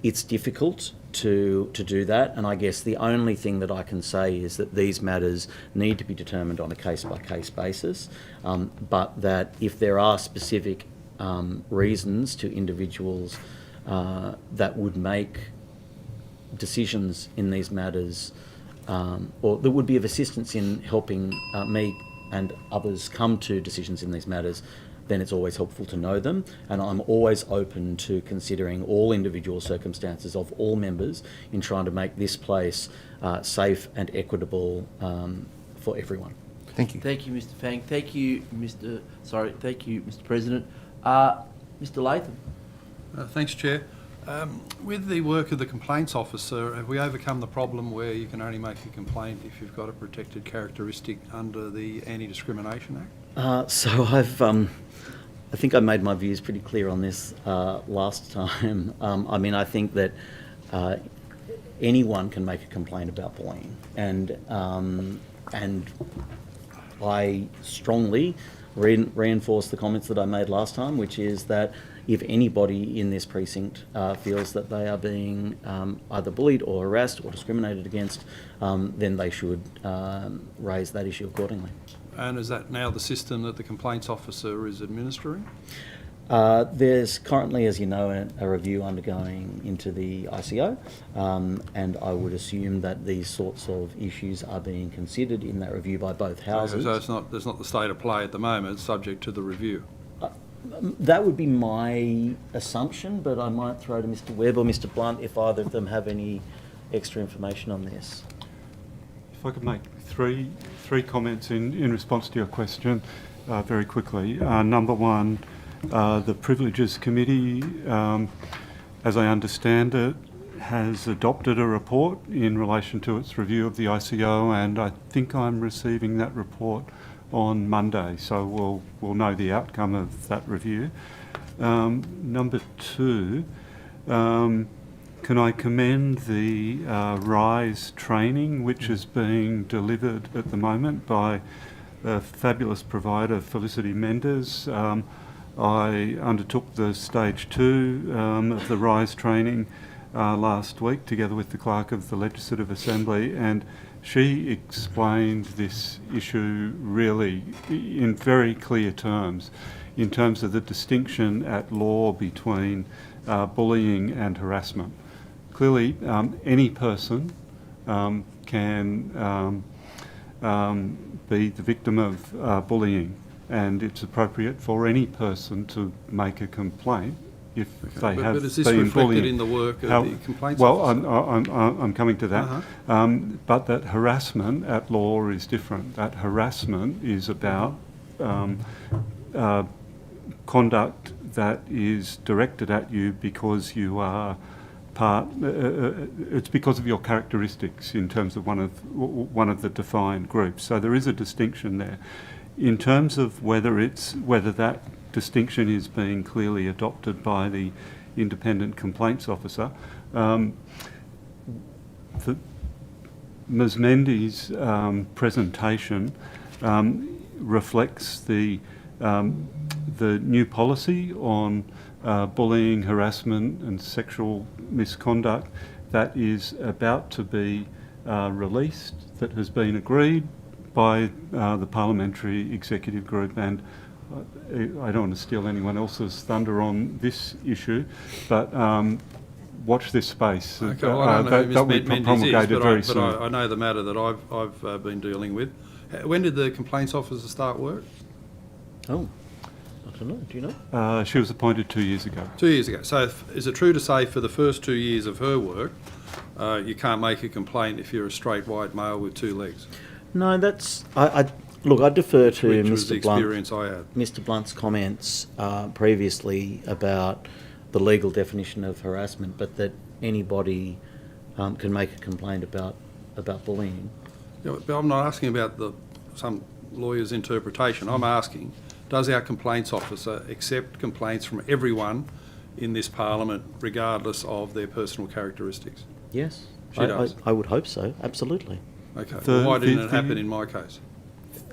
It's difficult to do that, and I guess the only thing that I can say is that these matters need to be determined on a case-by-case basis, but that if there are specific reasons to individuals that would make decisions in these matters, or that would be of assistance in helping me and others come to decisions in these matters, then it's always helpful to know them. And I'm always open to considering all individual circumstances of all members in trying to make this place safe and equitable for everyone. Thank you. Thank you, Mr. Fang. Thank you, Mr. President. Mr. Latham. Thanks, Chair. With the work of the complaints officer, have we overcome the problem where you can only make a complaint if you've got a protected characteristic under the Anti-Discrimination Act? So I think I made my views pretty clear on this last time. I mean, I think that anyone can make a complaint about bullying, and I strongly reinforce the comments that I made last time, which is that if anybody in this precinct feels that they are being either bullied or harassed or discriminated against, then they should raise that issue accordingly. And is that now the system that the complaints officer is administering? There's currently, as you know, a review undergoing into the ICO, and I would assume that these sorts of issues are being considered in that review by both houses. So there's not the state of play at the moment, it's subject to the review. That would be my assumption, but I might throw to Mr. Webb or Mr. Blunt if either of them have any extra information on this. If I could make three comments in response to your question very quickly. Number one, the Privileges Committee, as I understand it, has adopted a report in relation to its review of the ICO, and I think I'm receiving that report on Monday, so we'll know the outcome of that review. Number two, can I commend the RISE training, which is being delivered at the moment by a fabulous provider, Felicity Menders. I undertook the stage 2 of the RISE training last week together with the Clerk of the Legislative Assembly, and she explained this issue really in very clear terms, in terms of the distinction at law between bullying and harassment. Clearly, any person can be the victim of bullying, and it's appropriate for any person to make a complaint if they have been bullying. But is this reflected in the work of the complaints officer? I'm coming to that. But that harassment at law is different. That harassment is about conduct that is directed at you because you are it's because of your characteristics in terms of one of the defined groups. So there is a distinction there. In terms of whether that distinction is being clearly adopted by the independent complaints officer, Ms. Mendy's presentation reflects the new policy on bullying, harassment and sexual misconduct that is about to be released, that has been agreed by the Parliamentary Executive Group, and I don't want to steal anyone else's thunder on this issue, but watch this space. Okay, well, I don't know that will be promulgated very soon. But I know the matter that I've been dealing with. When did the complaints officer start work? Oh, I don't know. Do you know? She was appointed 2 years ago. 2 years ago. So is it true to say for the first 2 years of her work, you can't make a complaint if you're a straight white male with 2 legs? No, that's... Look, I defer to Which was the Mr. Blunt. experience I had. Mr. Blunt's comments previously about the legal definition of harassment, but that anybody can make a complaint about bullying. Yeah, but I'm not asking about some lawyer's interpretation. I'm asking, does our complaints officer accept complaints from everyone in this Parliament, regardless of their personal characteristics? Yes, She does. I would hope so, absolutely. Okay, well, why didn't it happen in my case?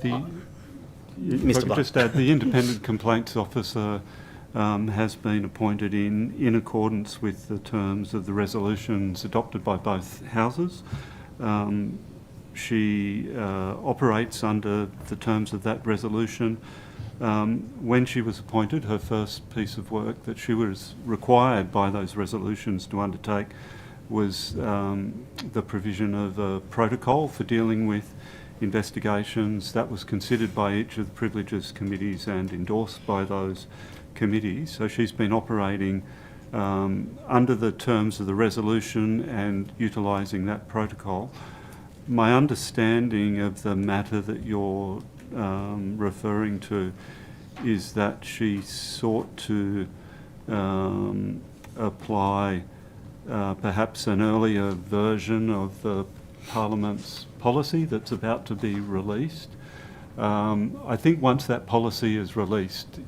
If I could just add, the independent complaints officer has been appointed in accordance with the terms of the resolutions adopted by both houses. She operates under the terms of that resolution. When she was appointed, her first piece of work that she was required by those resolutions to undertake was the provision of a protocol for dealing with investigations. That was considered by each of the privileges committees and endorsed by those committees. So she's been operating under the terms of the resolution and utilising that protocol. My understanding of the matter that you're referring to is that she sought to apply perhaps an earlier version of the Parliament's policy that's about to be released. I think once that policy is released,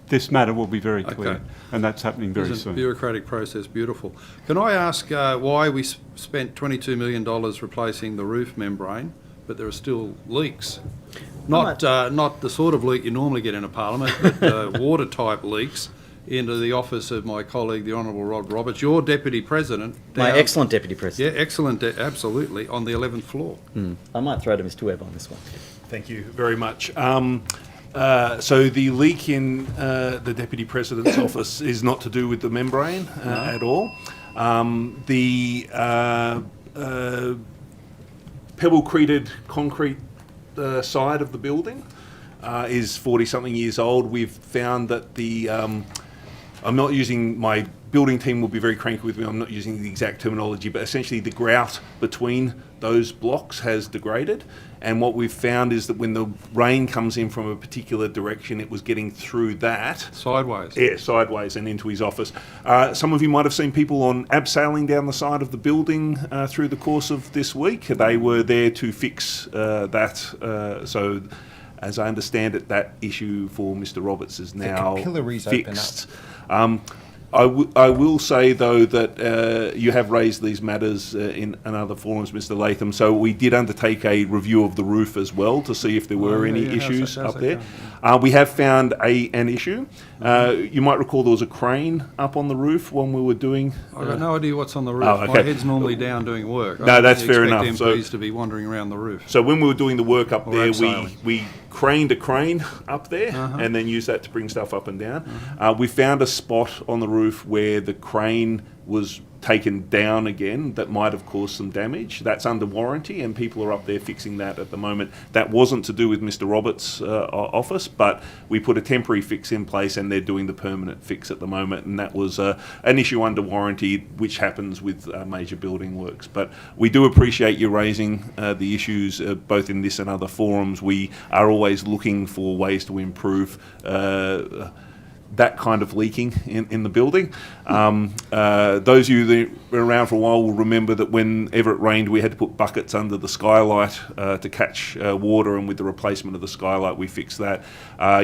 this matter will be very clear, Okay. and that's happening very It's a soon. bureaucratic process, beautiful. Can I ask why we spent $22 million replacing the roof membrane, but there are still leaks? Not the sort of leak you normally get in a parliament, but water-type leaks into the office of my colleague, the Honourable Rod Roberts, your Deputy President. My down- excellent Deputy President. Yeah, excellent, absolutely, on the 11th floor. I might throw to Mr Webb on this one. Thank you very much. So the leak in the Deputy President's office is not to do with the membrane at all. The pebble-created concrete side of the building is 40-something years old. We've found that I'm not using, my building team will be very cranky with me, I'm not using the exact terminology, but essentially the grout between those blocks has degraded. And what we've found is that when the rain comes in from a particular direction, it was getting through that. Sideways. Yeah, sideways and into his office. Some of you might have seen people on abseiling down the side of the building through the course of this week. They were there to fix that. So, as I understand it, that issue for Mr Roberts is now capillaries fixed. I will say, though, that you have raised these matters in other forums, Mr Latham, so we did undertake a review of the roof as well to see if there were any issues how's up that there. We have found an issue. You might recall there was a crane up on the roof when we were doing... I've got no idea what's on the roof. Oh, okay. My head's normally down doing work. No, that's fair enough. I don't expect MPs to be wandering around the roof. So when we were doing the work up Or there, abseiling. we craned a crane up there and then used that to bring stuff up and down. We found a spot on the roof where the crane was taken down again that might have caused some damage. That's under warranty and people are up there fixing that at the moment. That wasn't to do with Mr Roberts' office, but we put a temporary fix in place and they're doing the permanent fix at the moment, and that was an issue under warranty, which happens with major building works. But we do appreciate you raising the issues both in this and other forums. We are always looking for ways to improve that kind of leaking in the building. Those of you that were around for a while will remember that whenever it rained, we had to put buckets under the skylight to catch water, and with the replacement of the skylight, we fixed that.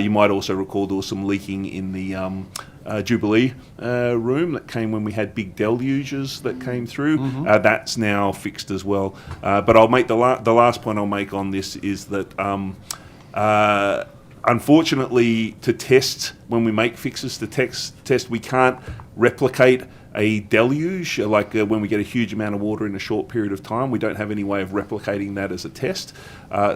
You might also recall there was some leaking in the Jubilee room that came when we had big deluges that came through. That's now fixed as well. But I'll make the last point I'll make on this is that unfortunately, to test, when we make fixes to test, we can't replicate a deluge, like when we get a huge amount of water in a short period of time. We don't have any way of replicating that as a test.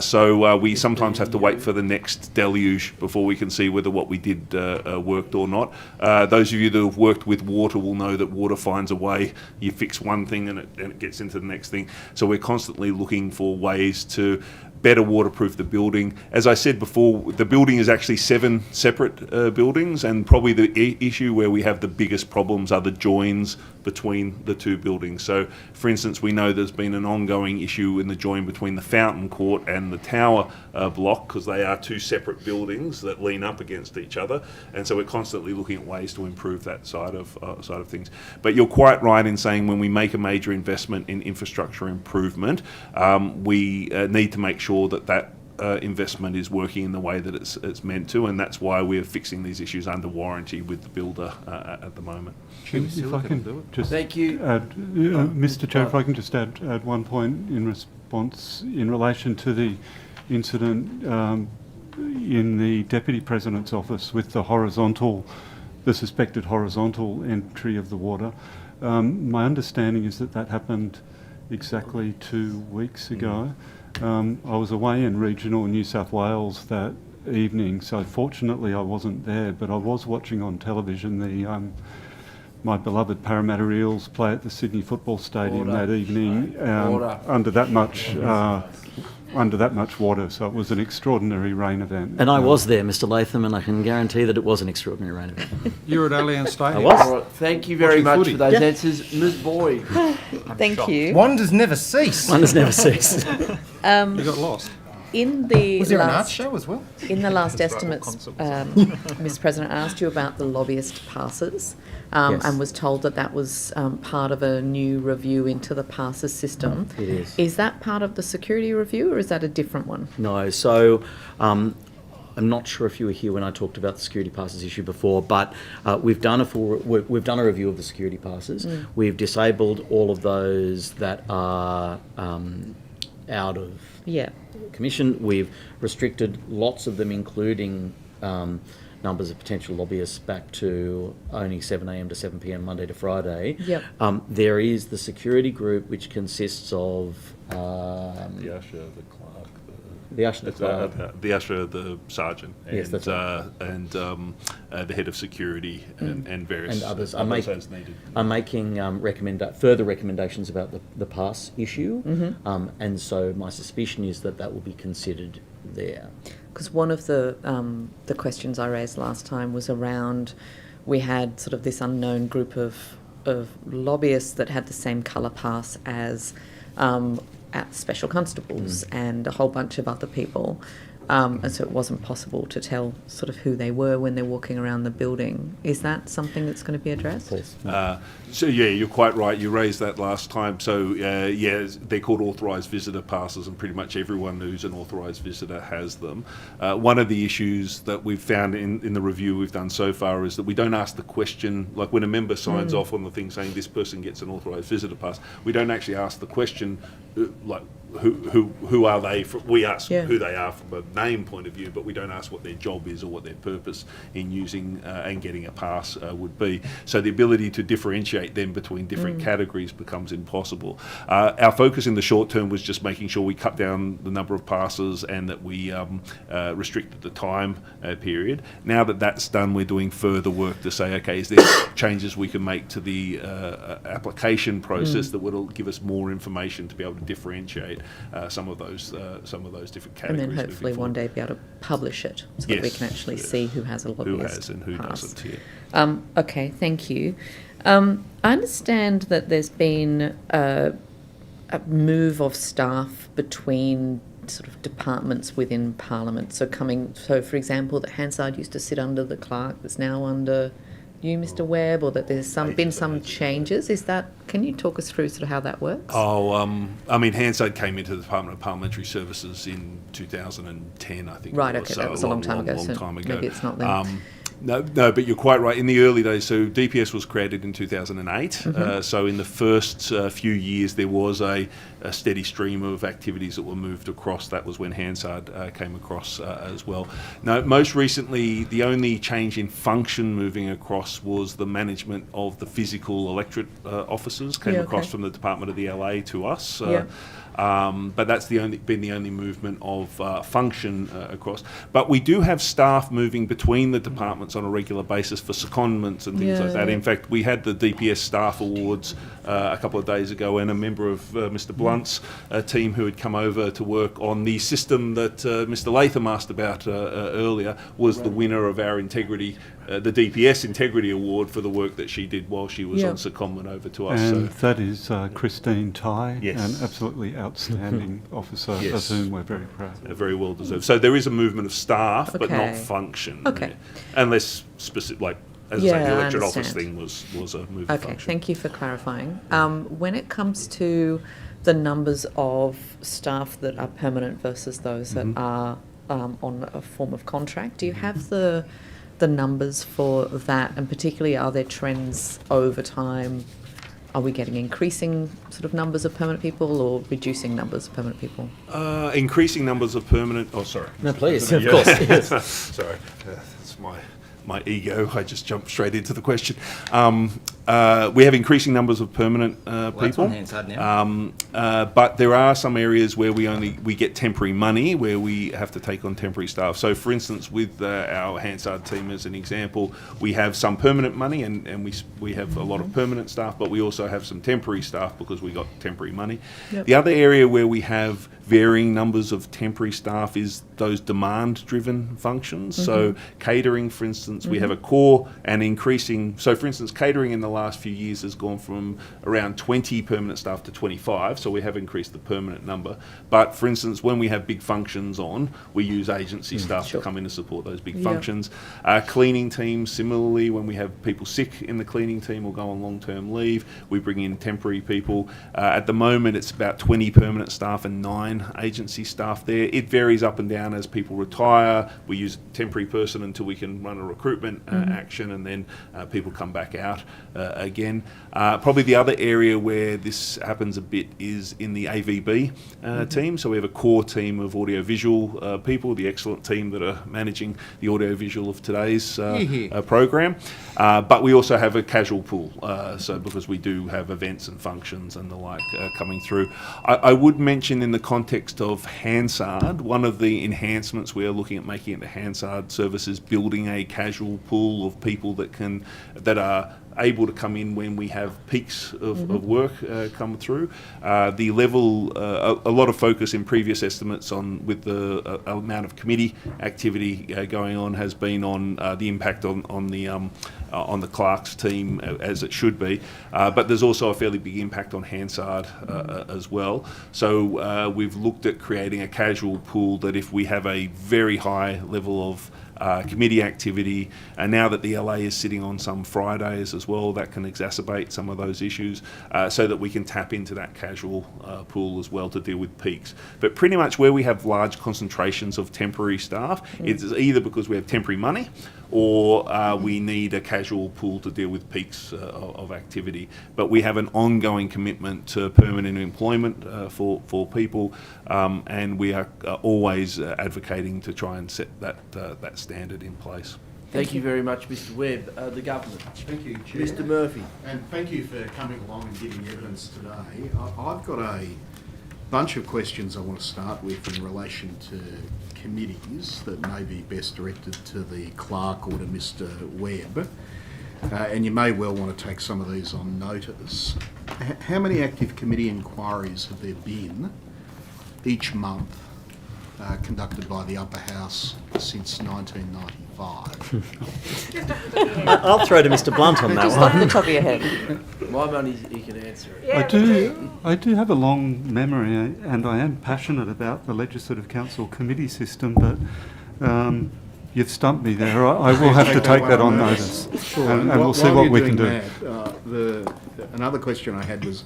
So we sometimes have to wait for the next deluge before we can see whether what we did worked or not. Those of you that have worked with water will know that water finds a way. You fix one thing and it gets into the next thing. So we're constantly looking for ways to better waterproof the building. As I said before, the building is actually 7 separate buildings, and probably the issue where we have the biggest problems are the joins between the 2 buildings. So, for instance, we know there's been an ongoing issue in the join between the Fountain Court and the Tower block, because they are 2 separate buildings that lean up against each other, and so we're constantly looking at ways to improve that side of things. But you're quite right in saying when we make a major investment in infrastructure improvement, we need to make sure that investment is working in the way that it's meant to, and that's why we're fixing these issues under warranty with the builder at the moment. If I can just Thank you. Mr Chair, if I can just add one point in response in relation to the incident in the Deputy President's office with the suspected horizontal entry of the water. My understanding is that happened exactly 2 weeks ago. I was away in regional New South Wales that evening, so fortunately I wasn't there, but I was watching on television my beloved Parramatta Eels play at the Sydney Football Stadium that evening under that much water, so it was an extraordinary rain event. And I was there, Mr Latham, and I can guarantee that it was an extraordinary rain event. You're at Allianz Stadium. I was. All right, thank you very Watching much footy. for those Yeah. answers. Ms Boyd. Thank you. Wonders never cease. Wonders never cease. You got lost. In the Was there an art last show as well? in the last estimates, Mr President, I asked you about the lobbyist passes. Yes. and was told that that was part of a new review into the passes system. It is. Is that part of the security review, or is that a different one? No, so I'm not sure if you were here when I talked about the security passes issue before, but we've done a review of the security passes. We've disabled all of those that are out of commission. We've restricted lots of them, including numbers of potential lobbyists, back to only 7 a.m. to 7 p.m. Monday to Friday. Yep. There is the security group, which consists of The usher, the clerk, the usher, the clerk. the usher, the sergeant, and, Yes, that's right. The head of security and various And others are as needed. making further recommendations about the pass issue, and so my suspicion is that that will be considered there. Because one of the questions I raised last time was around, we had sort of this unknown group of lobbyists that had the same colour pass as at special constables and a whole bunch of other people. And so it wasn't possible to tell sort of who they were when they're walking around the building. Is that something that's going to be addressed? Please. So yeah, you're quite right. You raised that last time. So they're called authorised visitor passes, and pretty much everyone who's an authorised visitor has them. One of the issues that we've found in the review we've done so far is that we don't ask the question, like when a member signs off on the thing saying this person gets an authorised visitor pass, we don't actually ask the question like who are they? We ask who they are from a name point of view, but we don't ask what their job is or what their purpose in using and getting a pass would be. So the ability to differentiate them between different categories becomes impossible. Our focus in the short term was just making sure we cut down the number of passes and that we restricted the time period. Now that that's done, we're doing further work to say, okay, is there changes we can make to the application process that will give us more information to be able to differentiate some of those different categories. And then hopefully one day be able to publish it so that we can actually see who has a lobbyist who has and who pass. doesn't. Yeah. Okay, thank you. I understand that there's been a move of staff between sort of departments within Parliament. So for example, that Hansard used to sit under the clerk that's now under you, Mr. Webb, or that there's been some changes. Can you talk us through sort of how that works? Hansard came into the Department of Parliamentary Services in 2010, I think. Right, okay, that was a long time ago. Maybe it's not then. No, but you're quite right. In the early days, so DPS was created in 2008. So in the first few years, there was a steady stream of activities that were moved across. That was when Hansard came across as well. Now, most recently, the only change in function moving across was the management of the physical electorate officers came across from the Department of the LA to us. But that's been the only movement of function across. But we do have staff moving between the departments on a regular basis for secondments and things like that. In fact, we had the DPS Staff Awards a couple of days ago, and a member of Mr. Blunt's team who had come over to work on the system that Mr. Latham asked about earlier was the winner of our integrity, the DPS Integrity Award for the work that she did while she was on secondment over to us. And that is Christine Ty, Yes. an absolutely outstanding officer of whom we're very proud. Very well deserved. So there is a movement of staff, but not function. Okay. Unless specific, like as I say, the electorate office thing was a movement of function. Okay, thank you for clarifying. When it comes to the numbers of staff that are permanent versus those that are on a form of contract, do you have the numbers for that? And particularly, are there trends over time? Are we getting increasing sort of numbers of permanent people or reducing numbers of permanent people? Increasing numbers of permanent... Oh, sorry. No, please, of course. Yes. Sorry. That's my ego. I just jumped straight into the question. We have increasing numbers of permanent people. That's on Hansard now. But there are some areas where we get temporary money, where we have to take on temporary staff. So, for instance, with our Hansard team as an example, we have some permanent money and we have a lot of permanent staff, but we also have some temporary staff because we got temporary money. Yep. The other area where we have varying numbers of temporary staff is those demand-driven functions. So catering, for instance, we have a core and increasing. So, for instance, catering in the last few years has gone from around 20 permanent staff to 25, so we have increased the permanent number. But, for instance, when we have big functions on, we use agency staff to come in to support those big functions. Cleaning teams, similarly, when we have people sick in the cleaning team or go on long-term leave, we bring in temporary people. At the moment, it's about 20 permanent staff and 9 agency staff there. It varies up and down as people retire. We use a temporary person until we can run a recruitment action, and then people come back out again. Probably the other area where this happens a bit is in the AVB team. So we have a core team of audiovisual people, the excellent team that are managing the audiovisual of today's program. But we also have a casual pool, so because we do have events and functions and the like coming through. I would mention in the context of Hansard, one of the enhancements we are looking at making at the Hansard service is building a casual pool of people that are able to come in when we have peaks of work come through. The level, a lot of focus in previous estimates on with the amount of committee activity going on has been on the impact on the clerks team, as it should be, but there's also a fairly big impact on Hansard as well. So we've looked at creating a casual pool that if we have a very high level of committee activity, and now that the LA is sitting on some Fridays as well, that can exacerbate some of those issues, so that we can tap into that casual pool as well to deal with peaks. But pretty much where we have large concentrations of temporary staff, it's either because we have temporary money or we need a casual pool to deal with peaks of activity. But we have an ongoing commitment to permanent employment for people, and we are always advocating to try and set that standard in place. Thank you very much, Mr. Webb. The government. Thank you, Chair. Mr. Murphy. And thank you for coming along and giving evidence today. I've got a bunch of questions I want to start with in relation to committees that may be best directed to the clerk or to Mr. Webb. And you may well want to take some of these on notice. How many active committee inquiries have there been each month conducted by the upper house since 1995? I'll throw to Mr. Blunt on that Just off the one. top of your head. My money, he can answer it. I do have a long memory, and I am passionate about the Legislative Council committee system, but you've stumped me there. I will have to take that on notice, and we'll see what we can do. Another question I had was,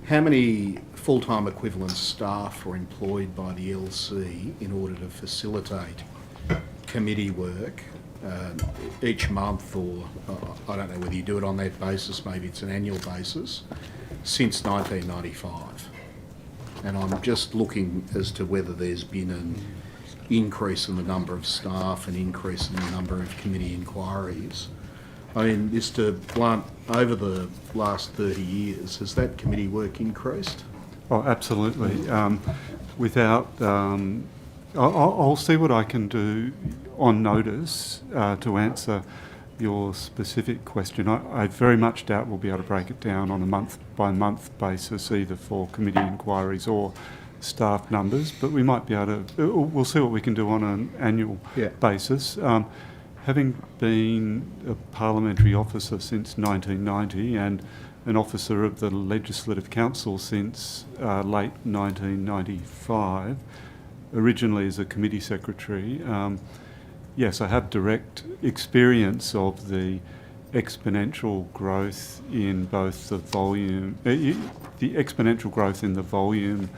how many full-time equivalent staff are employed by the LC in order to facilitate committee work each month, or I don't know whether you do it on that basis, maybe it's an annual basis, since 1995? And I'm just looking as to whether there's been an increase in the number of staff, an increase in the number of committee inquiries. I mean, Mr. Blunt, over the last 30 years, has that committee work increased? Oh, absolutely. I'll see what I can do on notice to answer your specific question. I very much doubt we'll be able to break it down on a month-by-month basis, either for committee inquiries or staff numbers, but we might be able to, we'll see what we can do on an annual basis. Having been a parliamentary officer since 1990 and an officer of the Legislative Council since late 1995, originally as a committee secretary, yes, I have direct experience of the exponential growth in both the volume, the exponential growth in the volume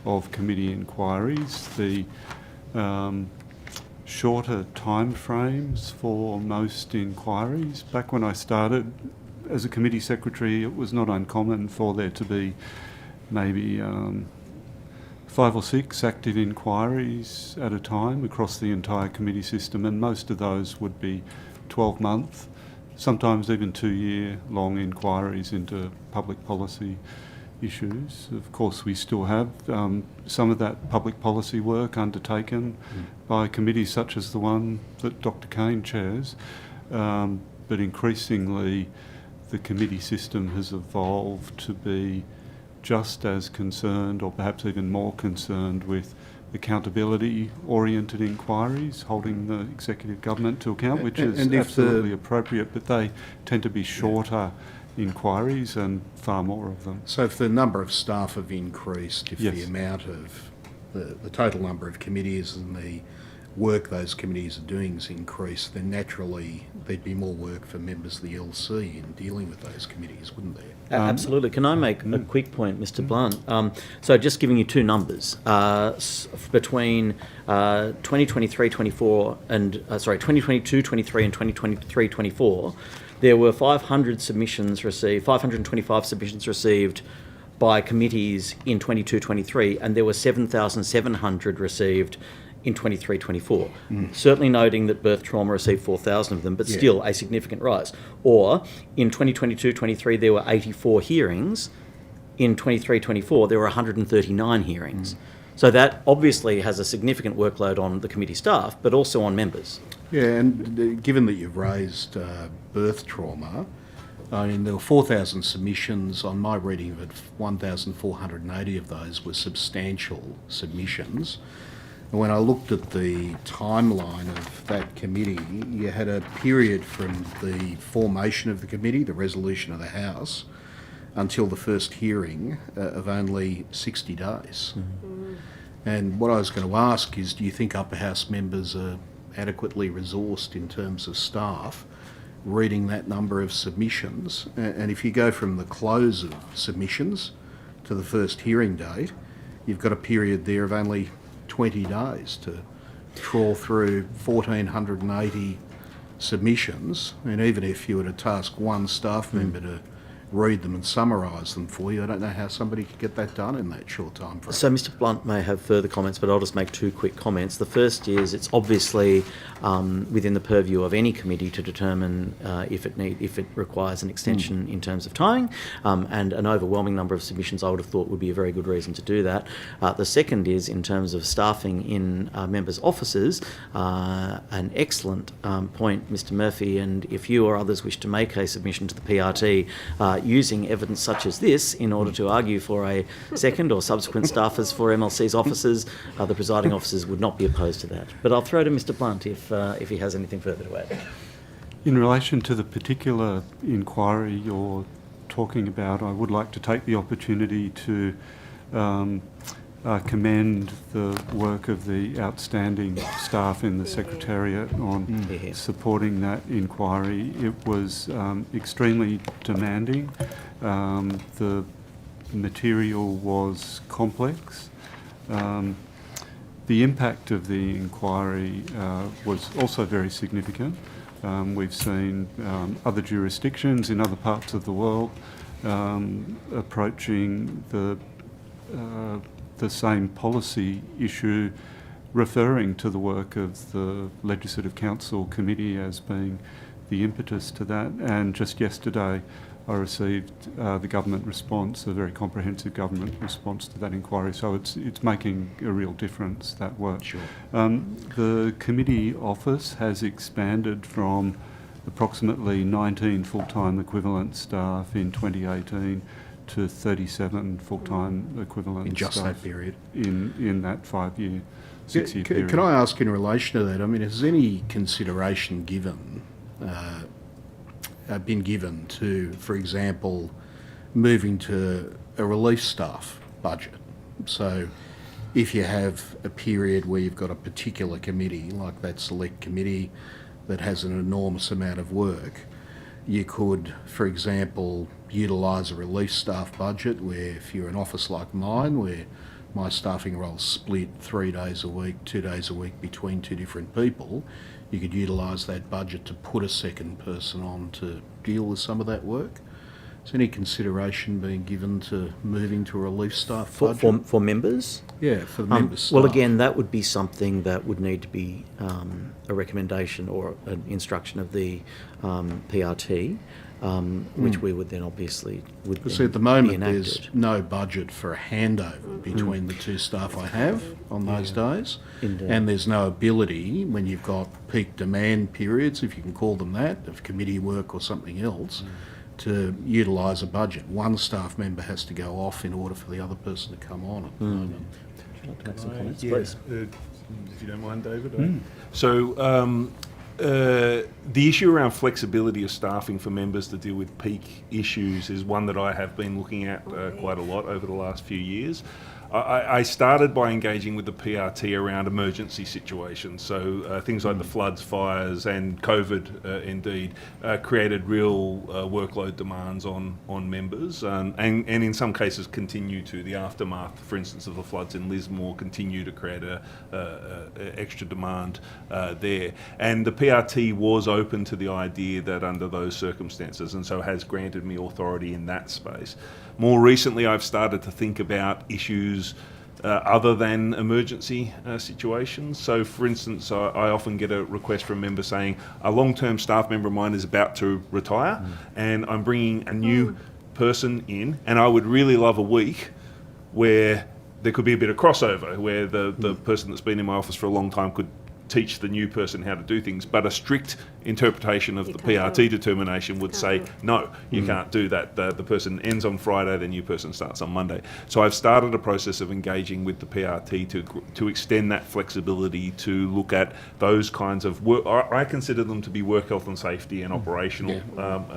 of committee inquiries, the shorter time frames for most inquiries. Back when I started as a committee secretary, it was not uncommon for there to be maybe 5 or 6 active inquiries at a time across the entire committee system, and most of those would be 12-month, sometimes even 2-year long inquiries into public policy issues. Of course, we still have some of that public policy work undertaken by committees such as the one that Dr. Kane chairs, but increasingly the committee system has evolved to be just as concerned, or perhaps even more concerned, with accountability-oriented inquiries, holding the executive government to account, which is absolutely appropriate, but they tend to be shorter inquiries and far more of them. So if the number of staff have increased, if Yes. the amount of the total number of committees and the work those committees are doing has increased, then naturally there'd be more work for members of the LC in dealing with those committees, wouldn't there? Absolutely. Can I make a quick point, Mr. Blunt? So just giving you two numbers. Between 2023-24 and, 2022-23 and 2023-24, there were 525 submissions received by committees in 22-23, and there were 7,700 received in 23-24. Certainly noting that birth trauma received 4,000 of them, but still a significant rise. Or in 2022-23 there were 84 hearings. In 23-24 there were 139 hearings. So that obviously has a significant workload on the committee staff, but also on members. Yeah, and given that you've raised birth trauma, I mean, there were 4,000 submissions. On my reading of it, 1,480 of those were substantial submissions. And when I looked at the timeline of that committee, you had a period from the formation of the committee, the resolution of the House, until the first hearing of only 60 days. And what I was going to ask is, do you think upper house members are adequately resourced in terms of staff reading that number of submissions? And if you go from the close of submissions to the first hearing date, you've got a period there of only 20 days to trawl through 1,480 submissions. And even if you were to task one staff member to read them and summarise them for you, I don't know how somebody could get that done in that short time frame. So Mr. Blunt may have further comments, but I'll just make two quick comments. The first is it's obviously within the purview of any committee to determine if it requires an extension in terms of timing, and an overwhelming number of submissions I would have thought would be a very good reason to do that. The second is in terms of staffing in members' offices, an excellent point, Mr. Murphy, and if you or others wish to make a submission to the PRT using evidence such as this in order to argue for a second or subsequent staffers for MLC's offices, the presiding officers would not be opposed to that. But I'll throw to Mr. Blunt if he has anything further to add. In relation to the particular inquiry you're talking about, I would like to take the opportunity to commend the work of the outstanding staff in the Secretariat on supporting that inquiry. It was extremely demanding. The material was complex. The impact of the inquiry was also very significant. We've seen other jurisdictions in other parts of the world approaching the same policy issue, referring to the work of the Legislative Council Committee as being the impetus to that. And just yesterday I received the government response, a very comprehensive government response to that inquiry. So it's making a real difference, that work. Sure. The committee office has expanded from approximately 19 full-time equivalent staff in 2018 to 37 full-time equivalent in just staff that period. In that 5-year, 6-year period. Can I ask in relation to that, I mean, has any consideration been given to, for example, moving to a relief staff budget? So if you have a period where you've got a particular committee, like that select committee that has an enormous amount of work, you could, for example, utilise a relief staff budget where if you're an office like mine, where my staffing role's split 3 days a week, 2 days a week between two different people, you could utilise that budget to put a second person on to deal with some of that work. Is any consideration being given to moving to a relief staff budget? For members? Yeah, for the members' staff. Well, again, that would be something that would need to be a recommendation or an instruction of the PRT, which we would then obviously would Because at the moment be there's no budget for a handover between the two staff I have on those days. Indeed. And there's no ability when you've got peak demand periods, if you can call them that, of committee work or something else, to utilise a budget, one staff member has to go off in order for the other person to come on at the moment. Would you like to make some comments, Yeah, please? if you don't mind, David. So the issue around flexibility of staffing for members to deal with peak issues is one that I have been looking at quite a lot over the last few years. I started by engaging with the PRT around emergency situations. So things like the floods, fires and COVID indeed created real workload demands on members and in some cases continue to. The aftermath, for instance, of the floods in Lismore continue to create a extra demand there. And the PRT was open to the idea that under those circumstances, and so has granted me authority in that space. More recently, I've started to think about issues other than emergency situations. So, for instance, I often get a request from members saying, a long-term staff member of mine is about to retire and I'm bringing a new person in, and I would really love a week where there could be a bit of crossover, where the person that's been in my office for a long time could teach the new person how to do things, but a strict interpretation of the PRT determination would say, no, you can't do that. The person ends on Friday, the new person starts on Monday. So I've started a process of engaging with the PRT to extend that flexibility to look at those kinds of work. I consider them to be work health and safety and operational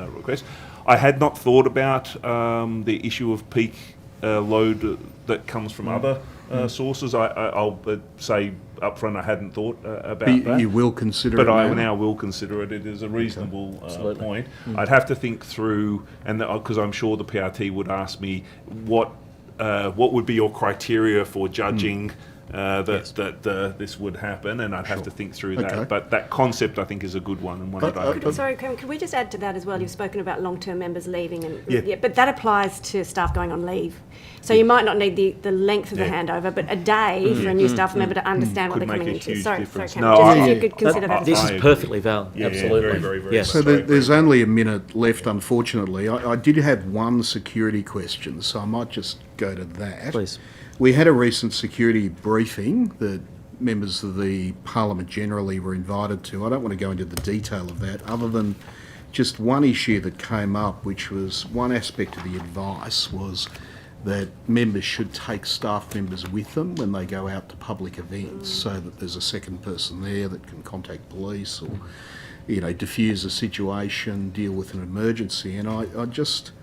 requests. I had not thought about the issue of peak load that comes from other sources. I'll say up front I hadn't thought about that. You will consider but it I now? now will consider it. It is a reasonable point. I'd have to think through, and because I'm sure the PRT would ask me what would be your criteria for judging that this would happen, and I'd have to think through that. But that concept, I think, is a good one, and one that I could... Sorry, could we just add to that as well? You've spoken about long-term members leaving, and but that applies to staff going on leave. So you might not need the length of the handover, but a day for a new staff member to understand what Could they're coming make a into. huge Sorry, difference. Cam, No, just I- if you could consider that. This I is perfectly valid. Yeah, Absolutely. very Yes. So there's only a minute left, unfortunately. I did have one security question, so I might just go to that. Please. We had a recent security briefing that members of the Parliament generally were invited to. I don't want to go into the detail of that, other than just one issue that came up, which was one aspect of the advice was that members should take staff members with them when they go out to public events, so that there's a second person there that can contact police or, diffuse a situation, deal with an emergency. And I just...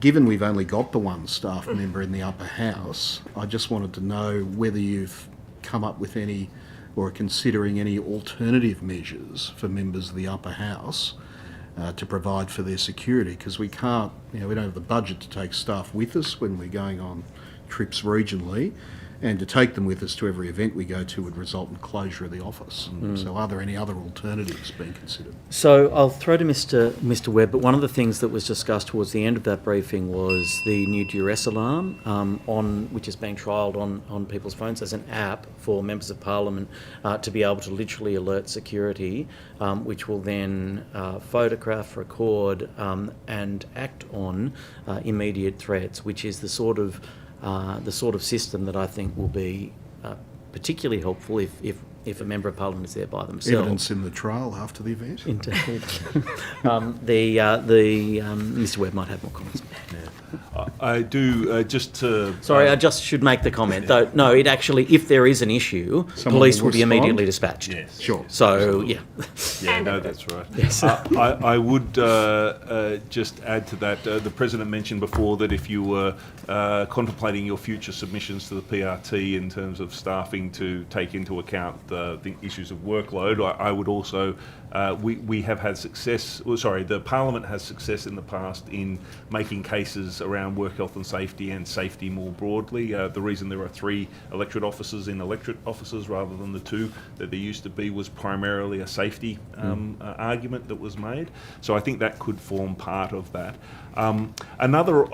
given we've only got the one staff member in the upper house, I just wanted to know whether you've come up with any or are considering any alternative measures for members of the upper house to provide for their security, because we can't, we don't have the budget to take staff with us when we're going on trips regionally, and to take them with us to every event we go to would result in closure of the office. So are there any other alternatives being considered? So I'll throw to Mr. Webb, but one of the things that was discussed towards the end of that briefing was the new duress alarm, which is being trialled on people's phones as an app for members of Parliament to be able to literally alert security, which will then photograph, record, and act on immediate threats, which is the sort of system that I think will be particularly helpful if a member of Parliament is there by themselves. Evidence in the trial after the event. Indeed. Mr. Webb might have more comments. I do, just to... Sorry, I just should make the comment, though. No, it actually, if there is an issue, police will be immediately dispatched. Yes. Sure. So, yeah. Yeah, no, that's right. Yes. I would just add to that, the President mentioned before that if you were contemplating your future submissions to the PRT in terms of staffing to take into account the issues of workload, I would also, we have had success, the Parliament has success in the past in making cases around work health and safety more broadly. The reason there are 3 electorate officers in electorate offices rather than the 2 that there used to be was primarily a safety argument that was made. So I think that could form part of that. Another,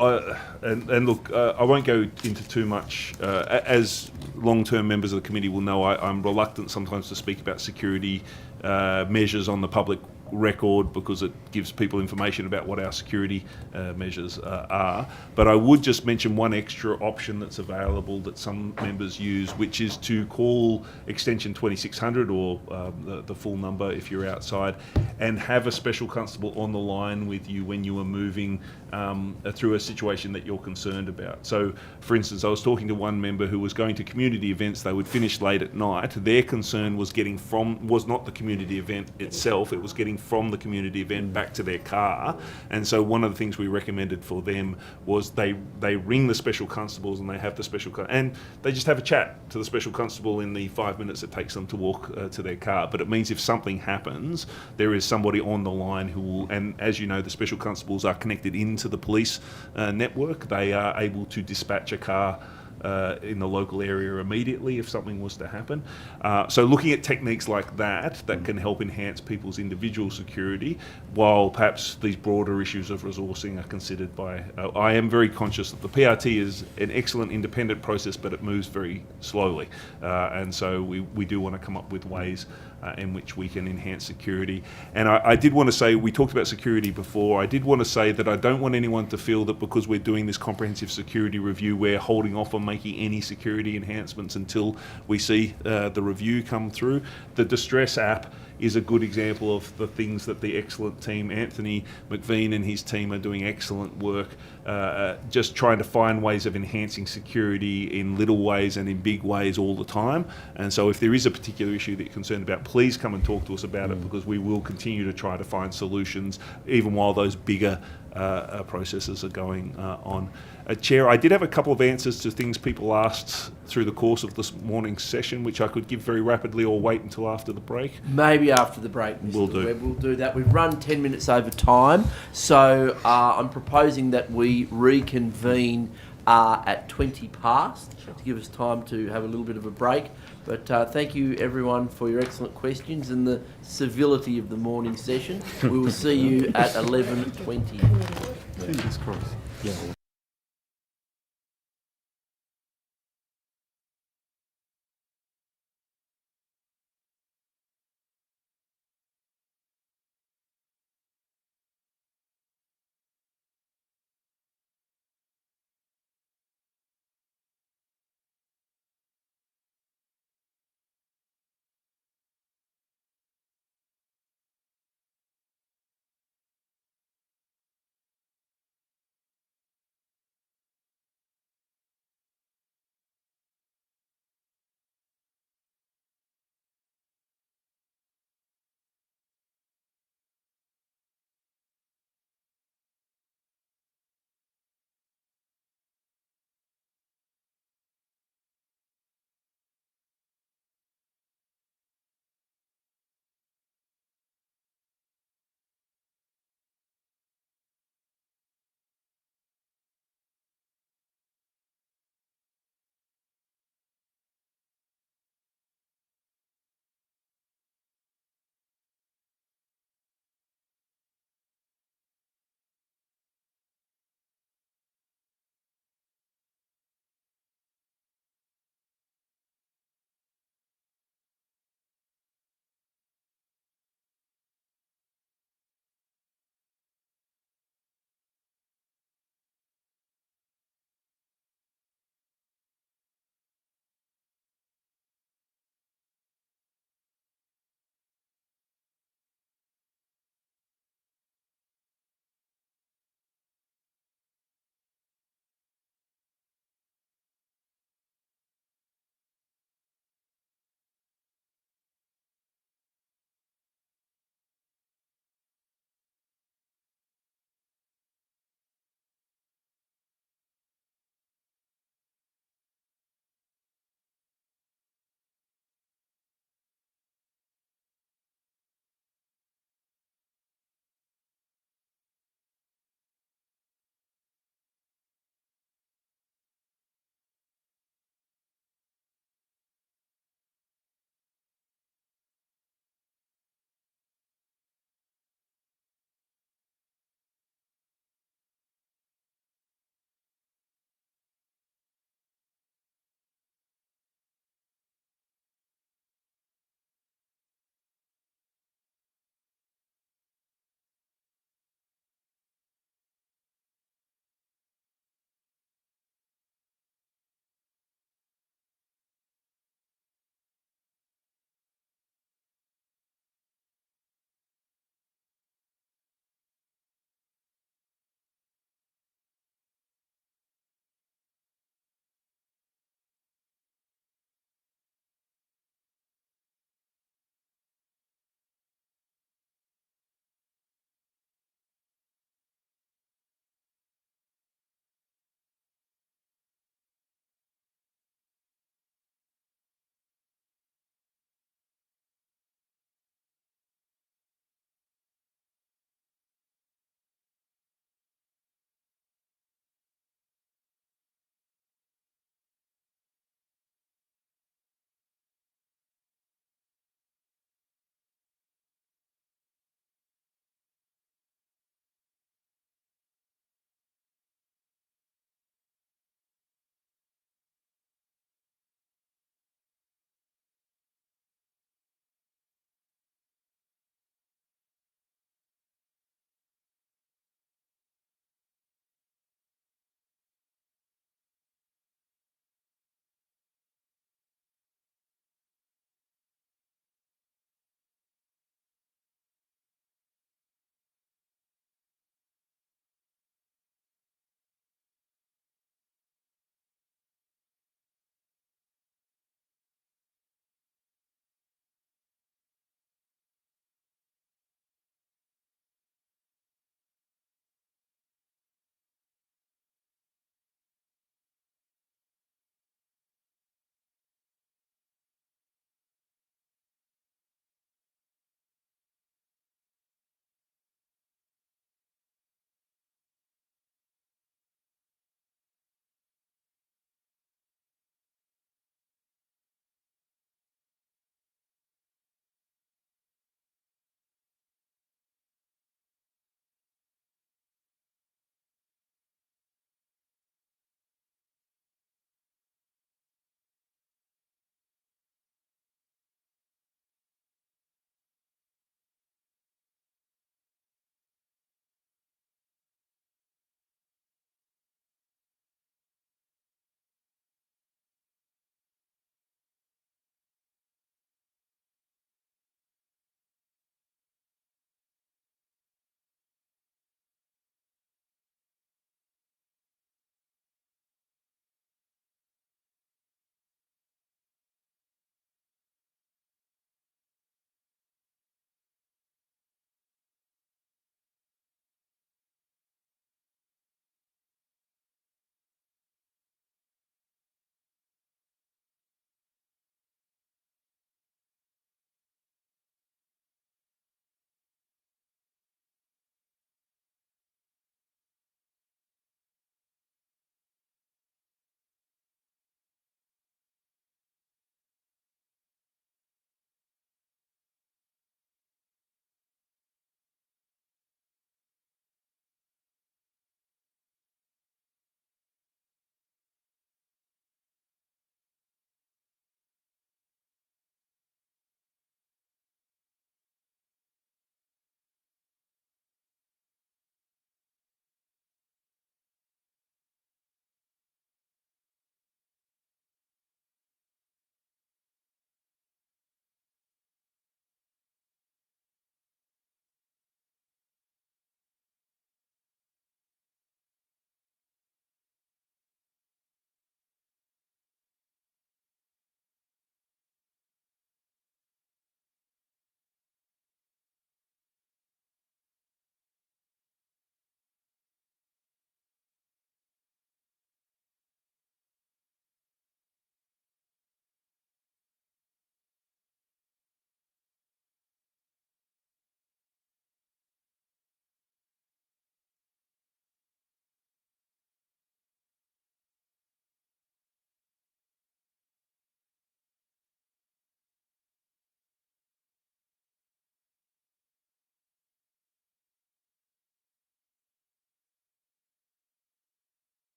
and look, I won't go into too much, as long-term members of the committee will know, I'm reluctant sometimes to speak about security measures on the public record because it gives people information about what our security measures are. But I would just mention one extra option that's available that some members use, which is to call extension 2600 or the full number if you're outside, and have a special constable on the line with you when you are moving through a situation that you're concerned about. So, for instance, I was talking to one member who was going to community events. They would finish late at night. Their concern was was not the community event itself, it was getting from the community event back to their car. And so one of the things we recommended for them was they ring the special constables and they have the and they just have a chat to the special constable in the 5 minutes it takes them to walk to their car. But it means if something happens, there is somebody on the line who will, and as you know, the special constables are connected into the police network. They are able to dispatch a car in the local area immediately if something was to happen. So looking at techniques like that can help enhance people's individual security, while perhaps these broader issues of resourcing are considered by... I am very conscious that the PRT is an excellent independent process, but it moves very slowly. And so we do want to come up with ways in which we can enhance security. And I did want to say, we talked about security before, I did want to say that I don't want anyone to feel that because we're doing this comprehensive security review, we're holding off on making any security enhancements until we see the review come through. The Distress app is a good example of the things that the excellent team, Anthony McVean and his team, are doing excellent work, just trying to find ways of enhancing security in little ways and in big ways all the time. And so if there is a particular issue that you're concerned about, please come and talk to us about it, because we will continue to try to find solutions even while those bigger processes are going on. Chair, I did have a couple of answers to things people asked through the course of this morning's session, which I could give very rapidly or wait until after the break. Maybe after the break, Mr. Will do. Webb. We'll do that. We've run 10 minutes over time, so I'm proposing that we reconvene at 20 past to give us time to have a little bit of a break. But thank you, everyone, for your excellent questions and the civility of the morning session. We will see you at 11:20. Fingers crossed. Yeah.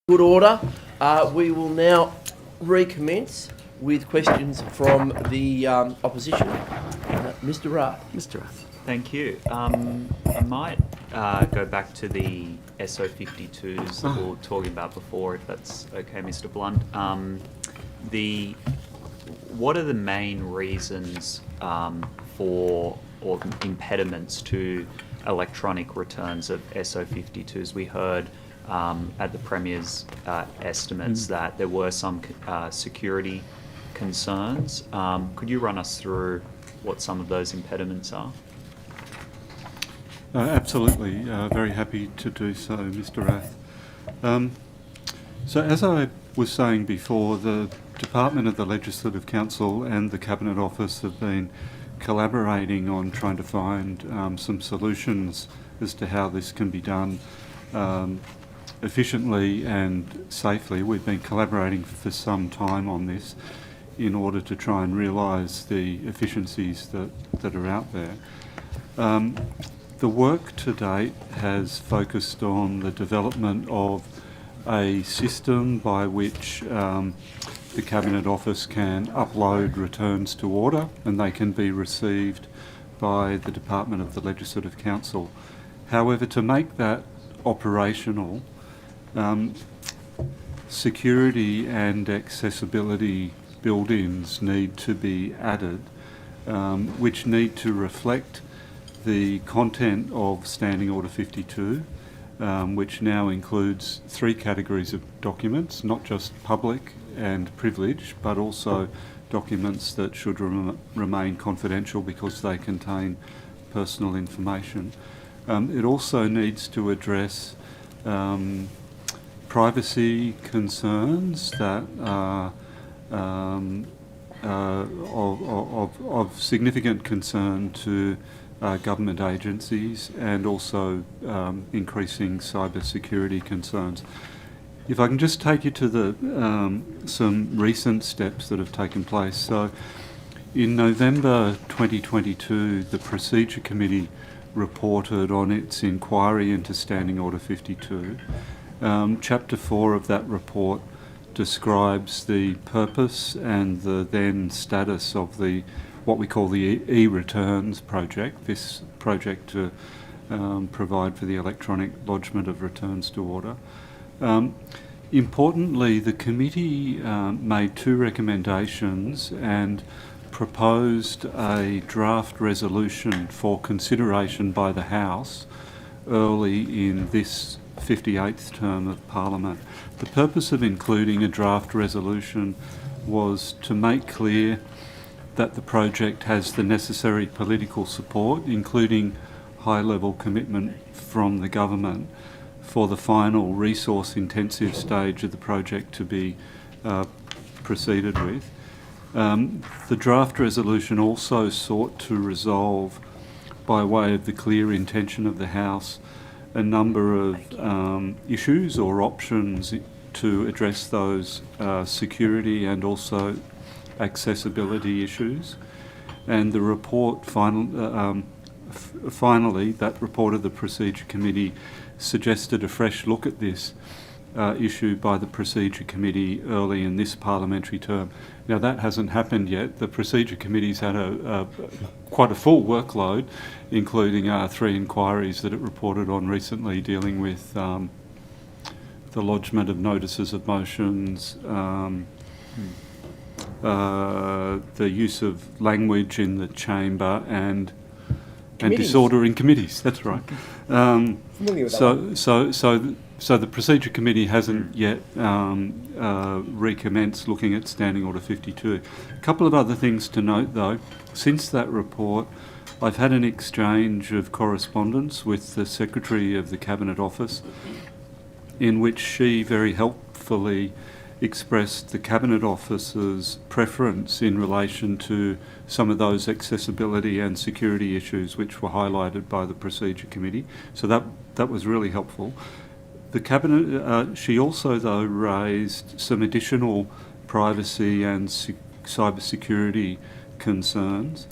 Good order. We will now recommence with questions from the opposition. Mr. Rath. Mr. Rath. Thank you. I might go back to the SO52s that we were talking about before, if that's okay, Mr. Blunt. What are the main reasons for or impediments to electronic returns of SO52s? We heard at the Premier's estimates that there were some security concerns. Could you run us through what some of those impediments are? Absolutely. Very happy to do so, Mr. Rath. So as I was saying before, the Department of the Legislative Council and the Cabinet Office have been collaborating on trying to find some solutions as to how this can be done efficiently and safely. We've been collaborating for some time on this in order to try and realise the efficiencies that are out there. The work to date has focused on the development of a system by which the Cabinet Office can upload returns to order and they can be received by the Department of the Legislative Council. However, to make that operational, security and accessibility build-ins need to be added, which need to reflect the content of Standing Order 52, which now includes 3 categories of documents, not just public and privileged, but also documents that should remain confidential because they contain personal information. It also needs to address privacy concerns that are of significant concern to government agencies, and also increasing cybersecurity concerns. If I can just take you to the some recent steps that have taken place. So in November 2022, the Procedure Committee reported on its inquiry into Standing Order 52. Chapter 4 of that report describes the purpose and the then status of the what we call the e-returns project, this project to provide for the electronic lodgement of returns to order. Importantly, the committee made 2 recommendations and proposed a draft resolution for consideration by the House early in this 58th term of Parliament. The purpose of including a draft resolution was to make clear that the project has the necessary political support, including high-level commitment from the government, for the final resource-intensive stage of the project to be proceeded with. The draft resolution also sought to resolve, by way of the clear intention of the House, a number of issues or options to address those security and also accessibility issues. And the report finally, that report of the Procedure Committee suggested a fresh look at this issue by the Procedure Committee early in this parliamentary term. Now that hasn't happened yet. The Procedure Committee's had quite a full workload, including 3 inquiries that it reported on recently dealing with the lodgement of notices of motions, the use of language in the chamber, and disorder in committees. That's right. So the Procedure Committee hasn't yet recommenced looking at Standing Order 52. A couple of other things to note, though. Since that report, I've had an exchange of correspondence with the Secretary of the Cabinet Office, in which she very helpfully expressed the Cabinet Office's preference in relation to some of those accessibility and security issues which were highlighted by the Procedure Committee. So that was really helpful. The Cabinet, she also though raised some additional privacy and cybersecurity concerns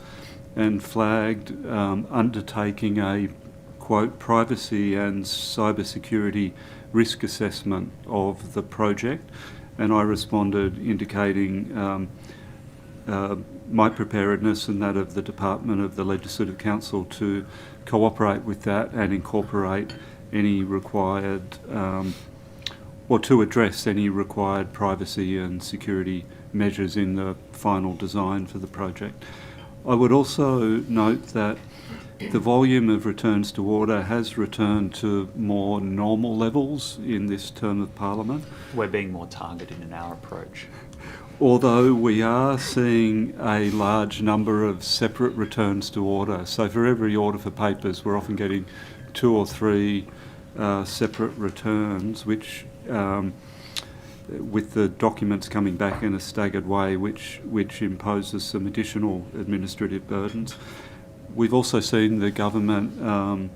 and flagged undertaking a quote, privacy and cybersecurity risk assessment of the project, and I responded indicating my preparedness and that of the Department of the Legislative Council to cooperate with that and incorporate any required, or to address any required privacy and security measures in the final design for the project. I would also note that the volume of returns to order has returned to more normal levels in this term of Parliament. We're being more targeted in our approach. Although we are seeing a large number of separate returns to order. So for every order for papers, we're often getting 2 or 3 separate returns, which with the documents coming back in a staggered way, which imposes some additional administrative burdens. We've also seen the government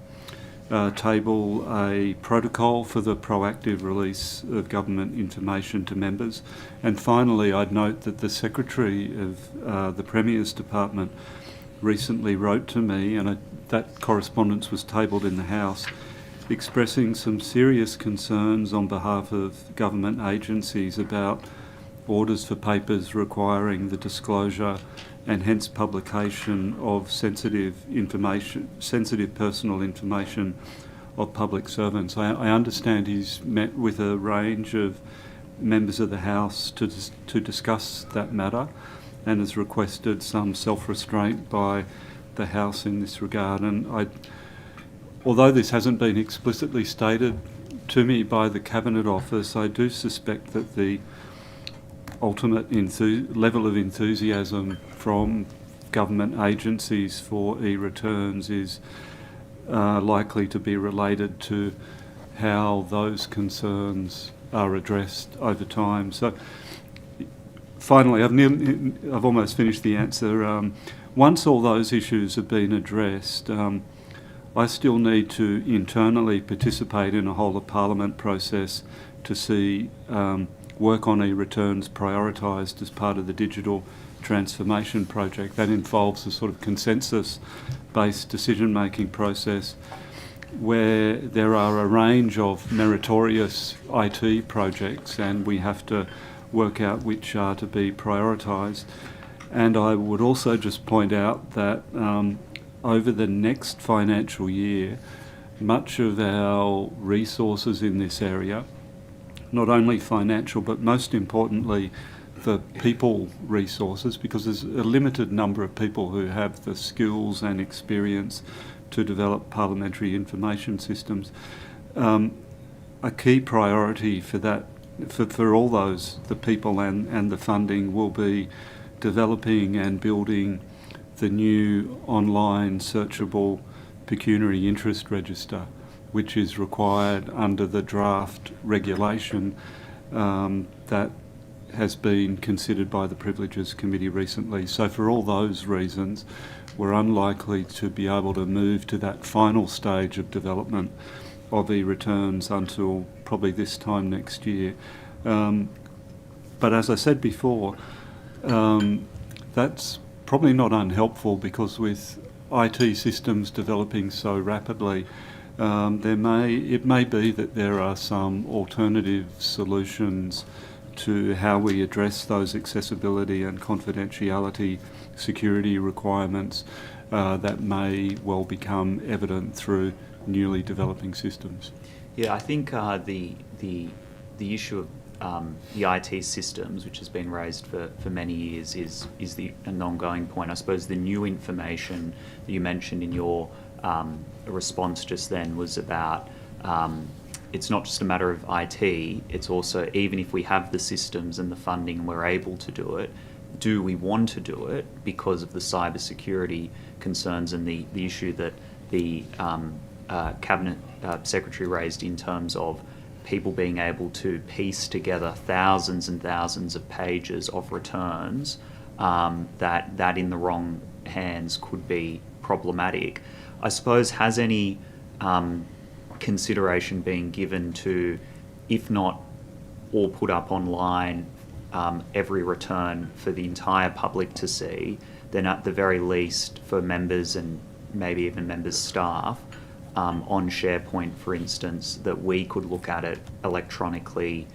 table a protocol for the proactive release of government information to members. And finally, I'd note that the Secretary of the Premier's Department recently wrote to me, and that correspondence was tabled in the House, expressing some serious concerns on behalf of government agencies about orders for papers requiring the disclosure and hence publication of sensitive personal information of public servants. I understand he's met with a range of members of the House to discuss that matter and has requested some self-restraint by the House in this regard. And although this hasn't been explicitly stated to me by the Cabinet Office, I do suspect that the ultimate level of enthusiasm from government agencies for e-returns is likely to be related to how those concerns are addressed over time. So finally, I've almost finished the answer. Once all those issues have been addressed, I still need to internally participate in a whole of Parliament process to see work on e-returns prioritised as part of the digital transformation project. That involves a sort of consensus-based decision-making process where there are a range of meritorious IT projects and we have to work out which are to be prioritised. And I would also just point out that over the next financial year, much of our resources in this area, not only financial, but most importantly, the people resources, because there's a limited number of people who have the skills and experience to develop parliamentary information systems. A key priority for that, for all those, the people and the funding, will be developing and building the new online searchable pecuniary interest register, which is required under the draft regulation that has been considered by the Privileges Committee recently. So for all those reasons, we're unlikely to be able to move to that final stage of development of e-returns until probably this time next year. But as I said before, that's probably not unhelpful, because with IT systems developing so rapidly, it may be that there are some alternative solutions to how we address those accessibility and confidentiality security requirements that may well become evident through newly developing systems. Yeah, I think the issue of the IT systems, which has been raised for many years, is an ongoing point. I suppose the new information that you mentioned in your response just then was about it's not just a matter of IT, it's also, even if we have the systems and the funding and we're able to do it, do we want to do it because of the cybersecurity concerns and the issue that the Cabinet Secretary raised in terms of people being able to piece together thousands and thousands of pages of returns that in the wrong hands could be problematic. I suppose, has any consideration being given to, if not all put up online, every return for the entire public to see, then at the very least for members and maybe even members' staff, on SharePoint, for instance, that we could look at it electronically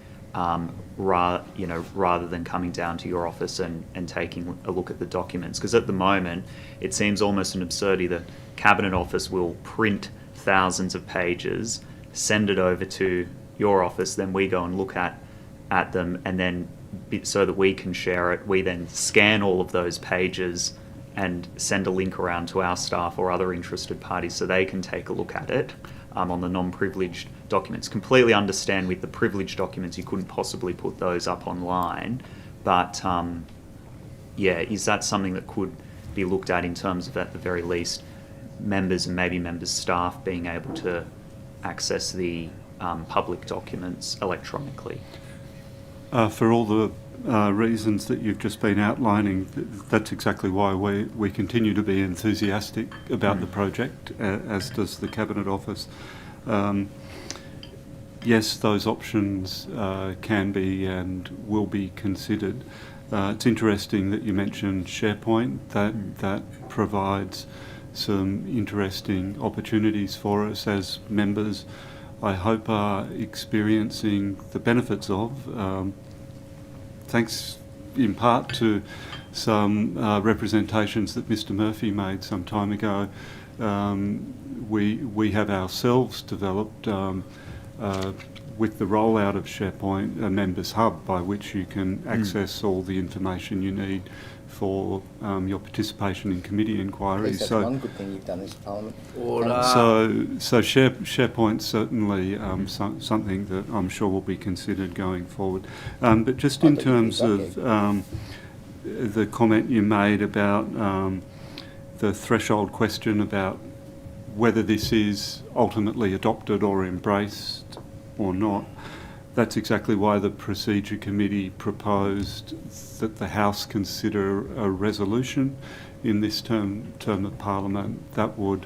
rather than coming down to your office and taking a look at the documents. Because at the moment, it seems almost an absurdity that Cabinet Office will print thousands of pages, send it over to your office, then we go and look at them, and then so that we can share it, we then scan all of those pages and send a link around to our staff or other interested parties so they can take a look at it on the non-privileged documents. Completely understand with the privileged documents you couldn't possibly put those up online, but is that something that could be looked at in terms of, at the very least, members and maybe members' staff being able to access the public documents electronically? For all the reasons that you've just been outlining, that's exactly why we continue to be enthusiastic about the project, as does the Cabinet Office. Yes, those options can be and will be considered. It's interesting that you mentioned SharePoint. That provides some interesting opportunities for us as members, I hope, are experiencing the benefits of. Thanks in part to some representations that Mr. Murphy made some time ago, we have ourselves developed with the rollout of SharePoint a members hub by which you can access all the information you need for your participation in committee inquiries. That's one good thing you've done this Parliament. So SharePoint's certainly something that I'm sure will be considered going forward. But just in terms of the comment you made about the threshold question about whether this is ultimately adopted or embraced or not, that's exactly why the Procedure Committee proposed that the House consider a resolution in this term of Parliament that would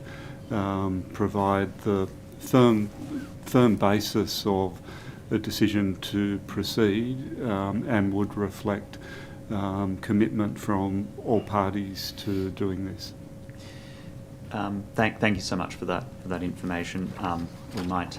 provide the firm basis of a decision to proceed and would reflect commitment from all parties to doing this. Thank you so much for that information. We might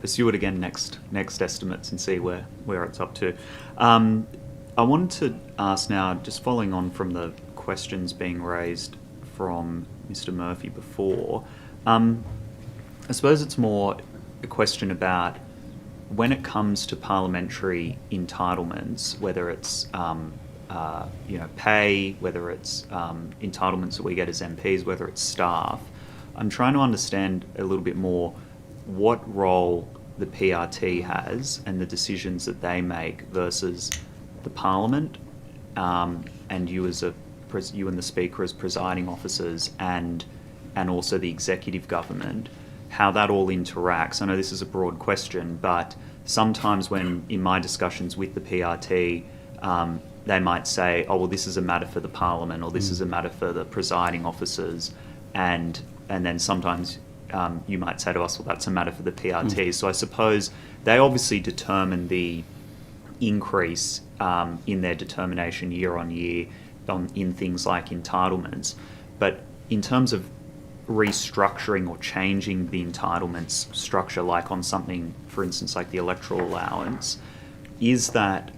pursue it again next estimates and see where it's up to. I wanted to ask now, just following on from the questions being raised from Mr. Murphy before, I suppose it's more a question about when it comes to parliamentary entitlements, whether it's pay, whether it's entitlements that we get as MPs, whether it's staff. I'm trying to understand a little bit more what role the PRT has and the decisions that they make versus the Parliament and you and the Speaker as presiding officers and also the executive government, how that all interacts. I know this is a broad question, but sometimes when in my discussions with the PRT, they might say, oh, well, this is a matter for the Parliament or this is a matter for the presiding officers, and then sometimes you might say to us, well, that's a matter for the PRT. So I suppose they obviously determine the increase in their determination year on year in things like entitlements. But in terms of restructuring or changing the entitlements structure, like on something, for instance, like the electoral allowance, is that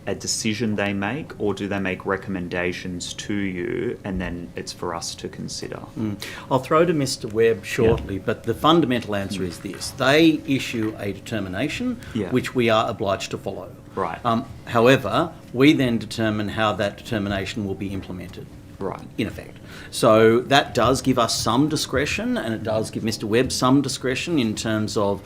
a decision they make, or do they make recommendations to you and then it's for us to consider? I'll throw to Mr. Webb shortly, but the fundamental answer is this. They issue a determination which we are obliged to follow. Right. However, we then determine how that determination will be implemented. Right. In effect. So that does give us some discretion, and it does give Mr. Webb some discretion in terms of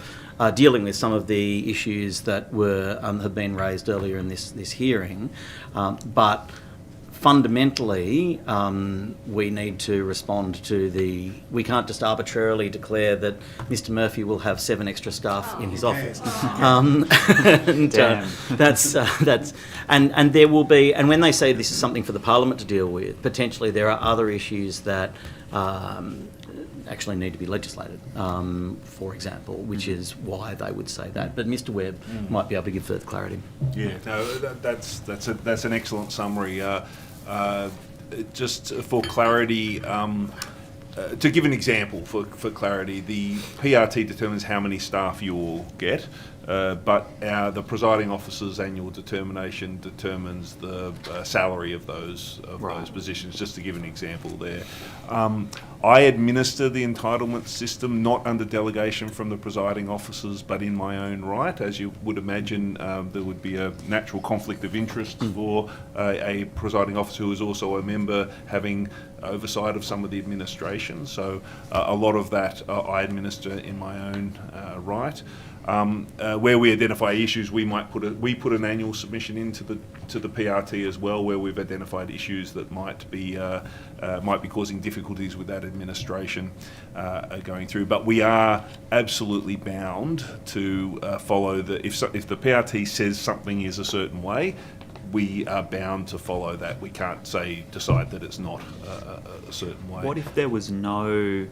dealing with some of the issues that were have been raised earlier in this hearing. But fundamentally, we need to respond to we can't just arbitrarily declare that Mr. Murphy will have 7 extra staff in his office. And there will be, and when they say this is something for the Parliament to deal with, potentially there are other issues that actually need to be legislated, for example, which is why they would say that. But Mr. Webb might be able to give further clarity. Yeah, no, that's an excellent summary. Just for clarity, to give an example for clarity, the PRT determines how many staff you will get, but the presiding officer's annual determination determines the salary of those positions, just to give an example there. I administer the entitlement system not under delegation from the presiding officers, but in my own right. As you would imagine, there would be a natural conflict of interest for a presiding officer who is also a member having oversight of some of the administration. So a lot of that I administer in my own right. Where we identify issues, we put an annual submission into the PRT as well, where we've identified issues that might be causing difficulties with that administration going through. But we are absolutely bound to follow if the PRT says something is a certain way, we are bound to follow that. We can't decide that it's not a certain way. What if there was no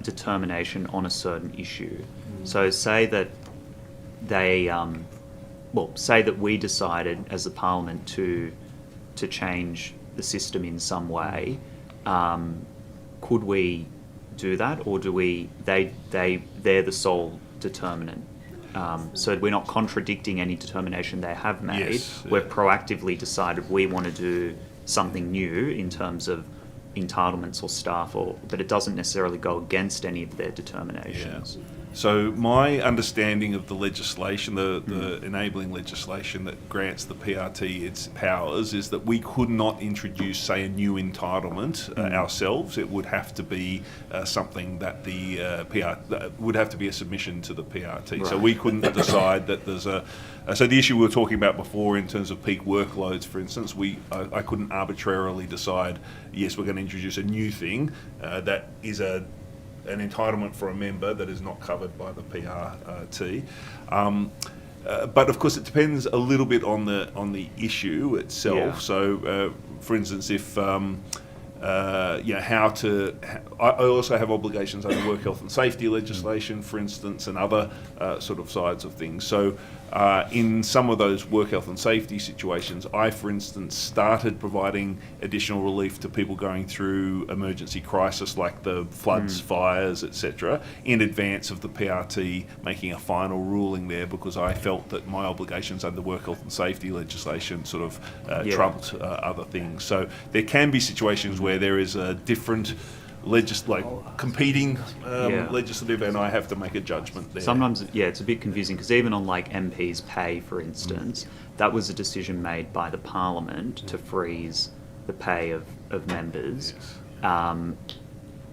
determination on a certain issue? So say that say that we decided as a parliament to change the system in some way. Could we do that, or they're the sole determinant? So we're not contradicting any determination they have made. Yes, We've proactively decided we want to do something new in terms of entitlements or staff, but it doesn't necessarily go against any of their determinations. Yeah. So my understanding of the legislation, the enabling legislation that grants the PRT its powers, is that we could not introduce, say, a new entitlement ourselves. It would have to be something that would have to be a submission to the PRT. Right. So we couldn't decide that there's so the issue we were talking about before in terms of peak workloads, for instance, I couldn't arbitrarily decide, yes, we're going to introduce a new thing that is an entitlement for a member that is not covered by the PRT. But of course, it depends a little bit on the issue itself. Yeah. So, for instance, if I also have obligations under work health and safety legislation, for instance, and other sort of sides of things. So in some of those work health and safety situations, I, for instance, started providing additional relief to people going through emergency crisis like the floods, fires, etc., in advance of the PRT making a final ruling there, because I felt that my obligations under work health and safety legislation sort of trumped other things. So there can be situations where there is a different competing legislative, and I have to make a judgment there. Sometimes, it's a bit confusing, because even on like MPs' pay, for instance, that was a decision made by the Parliament to freeze the pay of members. Yes.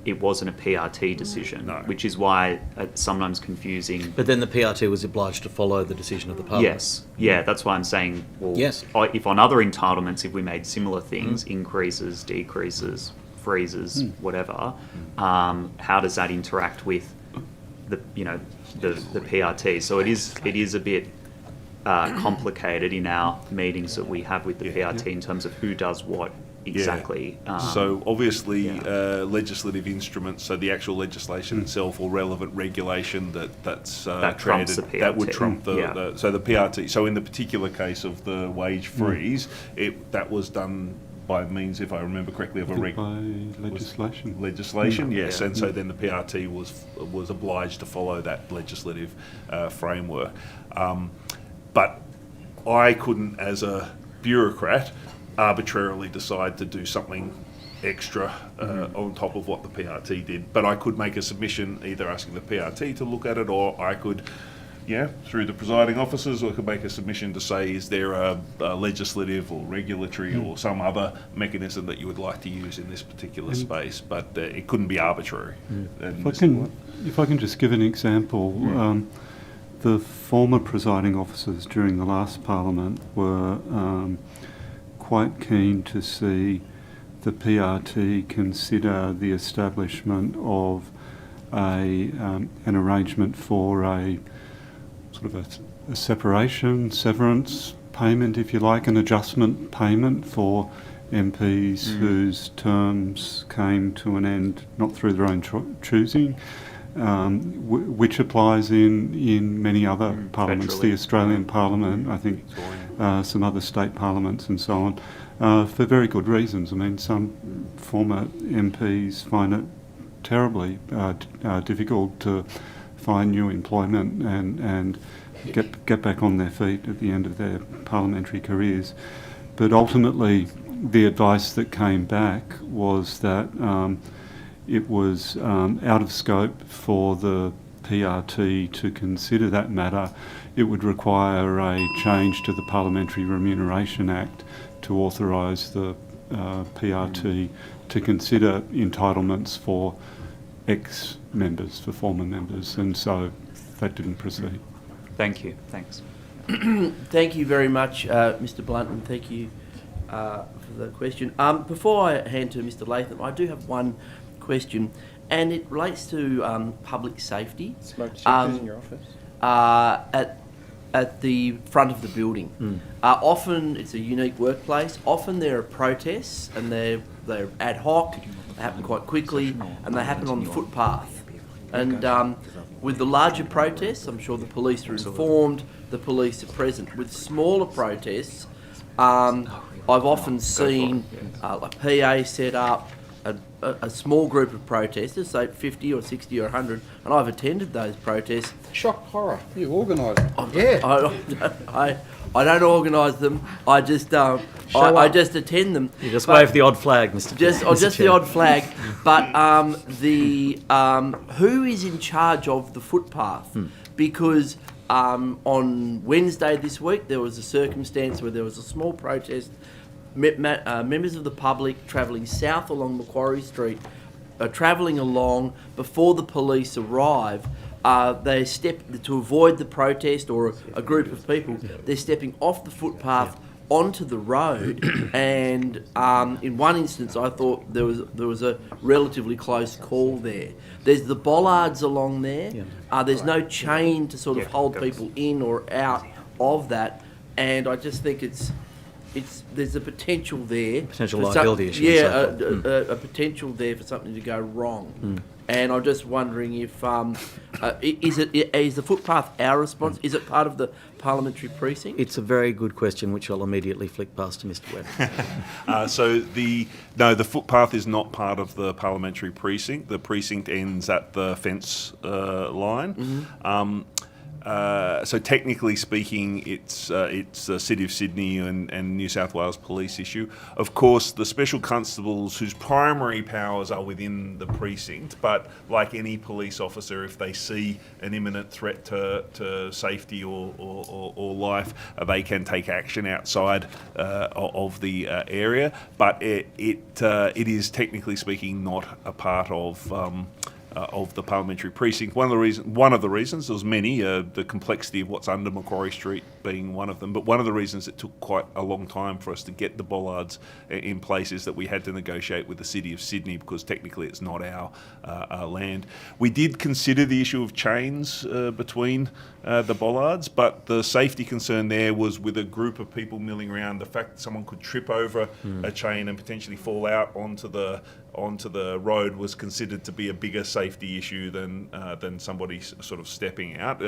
It wasn't a PRT decision, which is why it's sometimes confusing. But then the PRT was obliged to follow the decision of the Parliament. Yes, that's why I'm saying, well, yes. If on other entitlements, if we made similar things, increases, decreases, freezes, whatever, how does that interact with the PRT? So it is a bit complicated in our meetings that we have with the PRT in terms of who does what exactly. So obviously legislative instruments, so the actual legislation itself or relevant regulation that trumps the PRT. That would trump the PRT. So in the particular case of the wage freeze, that was done by means, if I remember correctly, of legislation. Yes, and so then the PRT was obliged to follow that legislative framework. But I couldn't, as a bureaucrat, arbitrarily decide to do something extra on top of what the PRT did. But I could make a submission, either asking the PRT to look at it, or I could, through the presiding officers, or I could make a submission to say, is there a legislative or regulatory or some other mechanism that you would like to use in this particular space? But it couldn't be arbitrary. If I can just give an example, the former presiding officers during the last Parliament were quite keen to see the PRT consider the establishment of an arrangement for a sort of a severance payment, if you like, an adjustment payment for MPs whose terms came to an end not through their own choosing, which applies in many other parliaments, Federally. the Australian Parliament, I think some other state parliaments and so on, for very good reasons. I mean, some former MPs find it terribly difficult to find new employment and get back on their feet at the end of their parliamentary careers. But ultimately, the advice that came back was that it was out of scope for the PRT to consider that matter. It would require a change to the Parliamentary Remuneration Act to authorise the PRT to consider entitlements for ex-members, for former members, and so that didn't proceed. Thank you. Thanks. Thank you very much, Mr. Blunt, and thank you for the question. Before I hand to Mr. Latham, I do have one question, and it relates to public safety. Smoke detectors in your office? At the front of the building. Often it's a unique workplace. Often there are protests, and they're ad hoc. They happen quite quickly, and they happen on the footpath. And with the larger protests, I'm sure the police are informed. The police are present. With smaller protests, I've often seen a PA set up, a small group of protesters, say 50 or 60 or 100, and I've attended those protests. Shock horror. You organise it. I don't organise them. I just I just attend them. You just wave the odd flag, Mr. Just the odd flag. But who is in charge of the footpath? Because on Wednesday this week there was a circumstance where there was a small protest. Members of the public travelling south along Macquarie Street are travelling along before the police arrive. They step to avoid the protest, or a group of people. They're stepping off the footpath onto the road, and in one instance, I thought there was a relatively close call there. There's the bollards along there. There's no chain to sort of hold people in or out of that, and I just think there's a potential there. Potential liability issue. A potential there for something to go wrong. And I'm just wondering if is the footpath our response? Is it part of the parliamentary precinct? It's a very good question, which I'll immediately flick past to Mr. Webb. The footpath is not part of the parliamentary precinct. The precinct ends at the fence line. So technically speaking, it's a City of Sydney and New South Wales police issue. Of course, the special constables whose primary powers are within the precinct, but like any police officer, if they see an imminent threat to safety or life, they can take action outside of the area. But it is technically speaking not a part of the parliamentary precinct. One of the reasons, there's many, the complexity of what's under Macquarie Street being one of them, but one of the reasons it took quite a long time for us to get the bollards in place is that we had to negotiate with the City of Sydney, because technically it's not our land. We did consider the issue of chains between the bollards, but the safety concern there was with a group of people milling around, the fact that someone could trip over a chain and potentially fall out onto the road was considered to be a bigger safety issue than somebody sort of stepping out.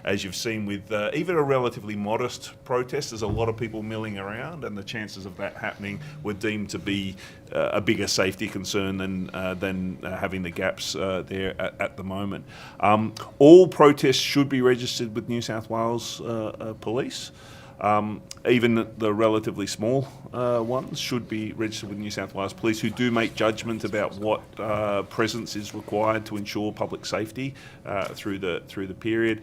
As you've seen with even a relatively modest protest, there's a lot of people milling around, and the chances of that happening were deemed to be a bigger safety concern than having the gaps there at the moment. All protests should be registered with New South Wales Police. Even the relatively small ones should be registered with New South Wales Police, who do make judgment about what presence is required to ensure public safety through the period.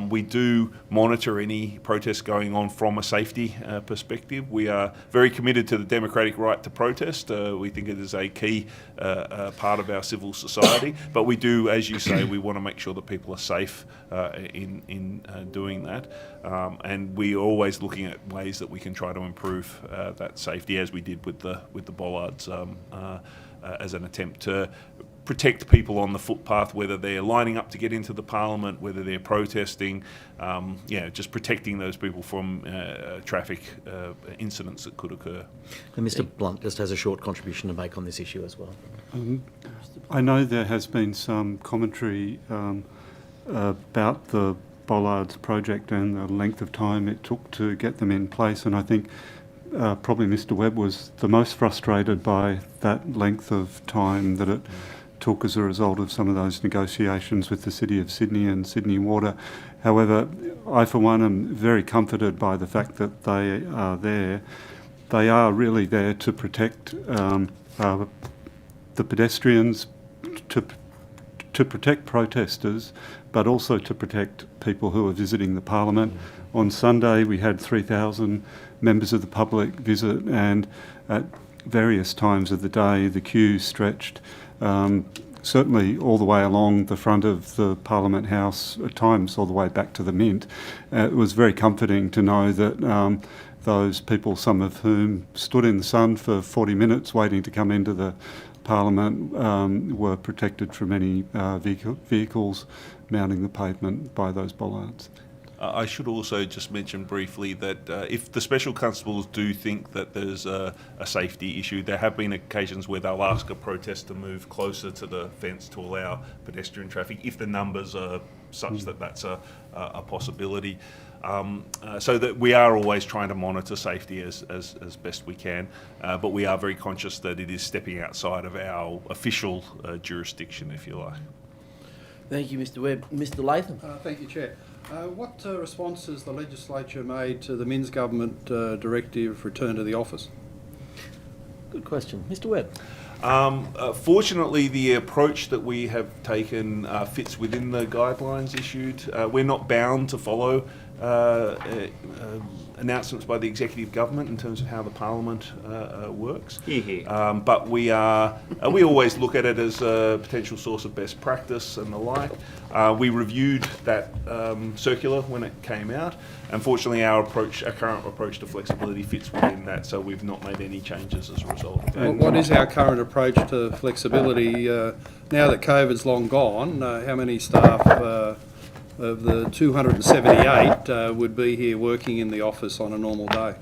We do monitor any protests going on from a safety perspective. We are very committed to the democratic right to protest. We think it is a key part of our civil society, but we do, as you say, we want to make sure that people are safe in doing that, and we are always looking at ways that we can try to improve that safety, as we did with the bollards, as an attempt to protect people on the footpath, whether they're lining up to get into the parliament, whether they're protesting, just protecting those people from traffic incidents that could occur. And Mr. Blunt just has a short contribution to make on this issue as well. I know there has been some commentary about the bollards project and the length of time it took to get them in place, and I think probably Mr. Webb was the most frustrated by that length of time that it took as a result of some of those negotiations with the City of Sydney and Sydney Water. However, I for one am very comforted by the fact that they are there. They are really there to protect the pedestrians, to protect protesters, but also to protect people who are visiting the Parliament. On Sunday we had 3,000 members of the public visit, and at various times of the day the queue stretched certainly all the way along the front of the Parliament House, at times all the way back to the Mint. It was very comforting to know that those people, some of whom stood in the sun for 40 minutes waiting to come into the Parliament, were protected from any vehicles mounting the pavement by those bollards. I should also just mention briefly that if the special constables do think that there's a safety issue, there have been occasions where they'll ask a protester to move closer to the fence to allow pedestrian traffic, if the numbers are such that that's a possibility. So that we are always trying to monitor safety as best we can, but we are very conscious that it is stepping outside of our official jurisdiction, if you like. Thank you, Mr Webb. Mr Latham. Thank you, Chair. What response has the Legislature made to the Minns Government directive return to the office? Good question. Mr Webb. Fortunately, the approach that we have taken fits within the guidelines issued. We're not bound to follow announcements by the executive government in terms of how the Parliament works. But we always look at it as a potential source of best practice and the like. We reviewed that circular when it came out. Unfortunately, our current approach to flexibility fits within that, so we've not made any changes as a result of that. What is our current approach to flexibility? Now that COVID's long gone, how many staff of the 278 would be here working in the office on a normal day?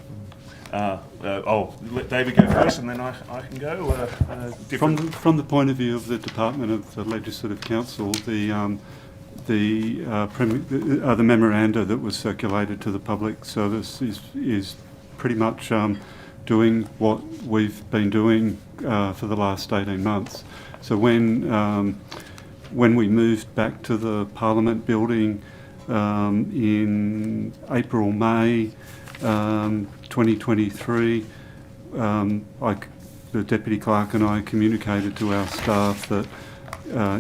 Let David go first, and then I can go. From the point of view of the Department of the Legislative Council, the memoranda that was circulated to the public service is pretty much doing what we've been doing for the last 18 months. So when we moved back to the Parliament building in April, May 2023, the Deputy Clerk and I communicated to our staff that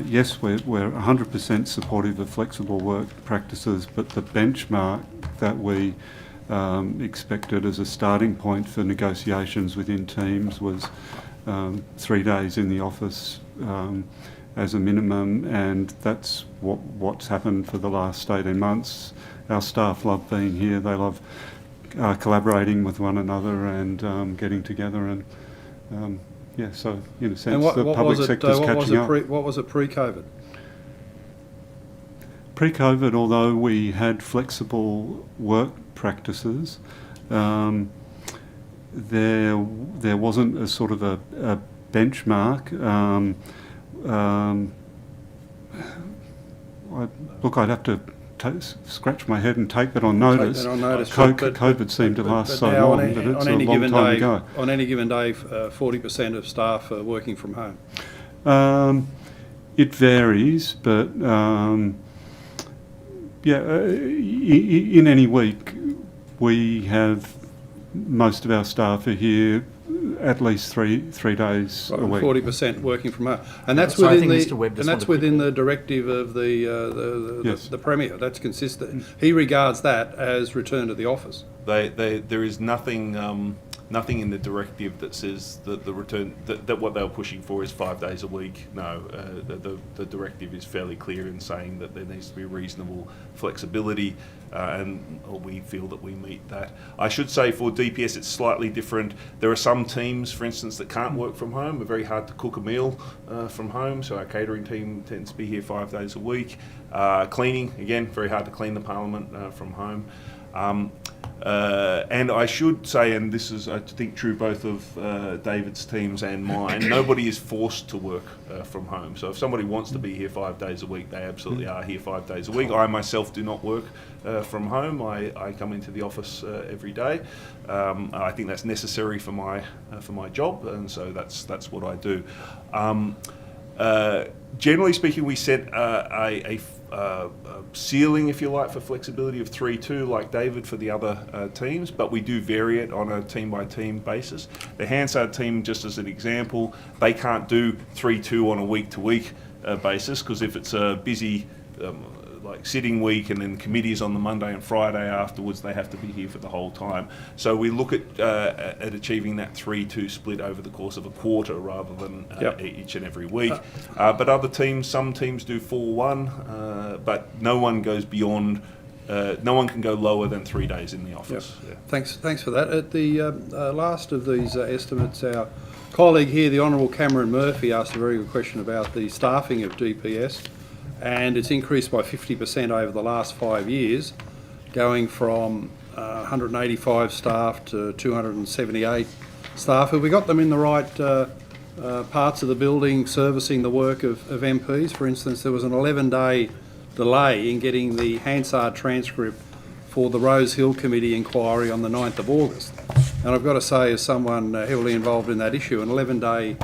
yes, we're 100% supportive of flexible work practices, but the benchmark that we expected as a starting point for negotiations within teams was 3 days in the office as a minimum, and that's what's happened for the last 18 months. Our staff love being here. They love collaborating with one another and getting together, and yeah, so in a sense the public sector's catching up. What was it pre-COVID? Pre-COVID, although we had flexible work practices, there wasn't a sort of a benchmark. I'd have to scratch my head and take that on notice. COVID seemed to last so long that it's a long time ago. On any given day, 40% of staff are working from home. It varies, but in any week we have most of our staff are here at least three days a week. 40% working from home, and that's within the directive of the Premier. That's consistent. He regards that as return to the office. There is nothing in the directive that says that the return that what they were pushing for is 5 days a week. No, the directive is fairly clear in saying that there needs to be reasonable flexibility, and we feel that we meet that. I should say for DPS it's slightly different. There are some teams, for instance, that can't work from home. It's very hard to cook a meal from home, so our catering team tends to be here 5 days a week. Cleaning, again, very hard to clean the Parliament from home. And I should say, and this is, I think, true both of David's teams and mine, nobody is forced to work from home. So if somebody wants to be here 5 days a week, they absolutely are here 5 days a week. I myself do not work from home. I come into the office every day. I think that's necessary for my job, and so that's what I do. Generally speaking, we set a ceiling, if you like, for flexibility of 3-2, like David for the other teams, but we do vary it on a team-by-team basis. The Hansard team, just as an example, they can't do 3-2 on a week-to-week basis, because if it's a busy like sitting week and then committees on the Monday and Friday afterwards, they have to be here for the whole time. So we look at achieving that 3-2 split over the course of a quarter rather than each and every week. But other teams, some teams do 4-1, but no one goes beyond, no one can go lower than 3 days in the office. Yep. Yeah. Thanks for that. At the last of these estimates, our colleague here, the Honourable Cameron Murphy, asked a very good question about the staffing of DPS. And it's increased by 50% over the last 5 years, going from 185 staff to 278 staff. Have we got them in the right parts of the building servicing the work of MPs? For instance, there was an 11-day delay in getting the Hansard transcript for the Rose Hill Committee inquiry on the 9th of August. And I've got to say, as someone heavily involved in that issue, an 11-day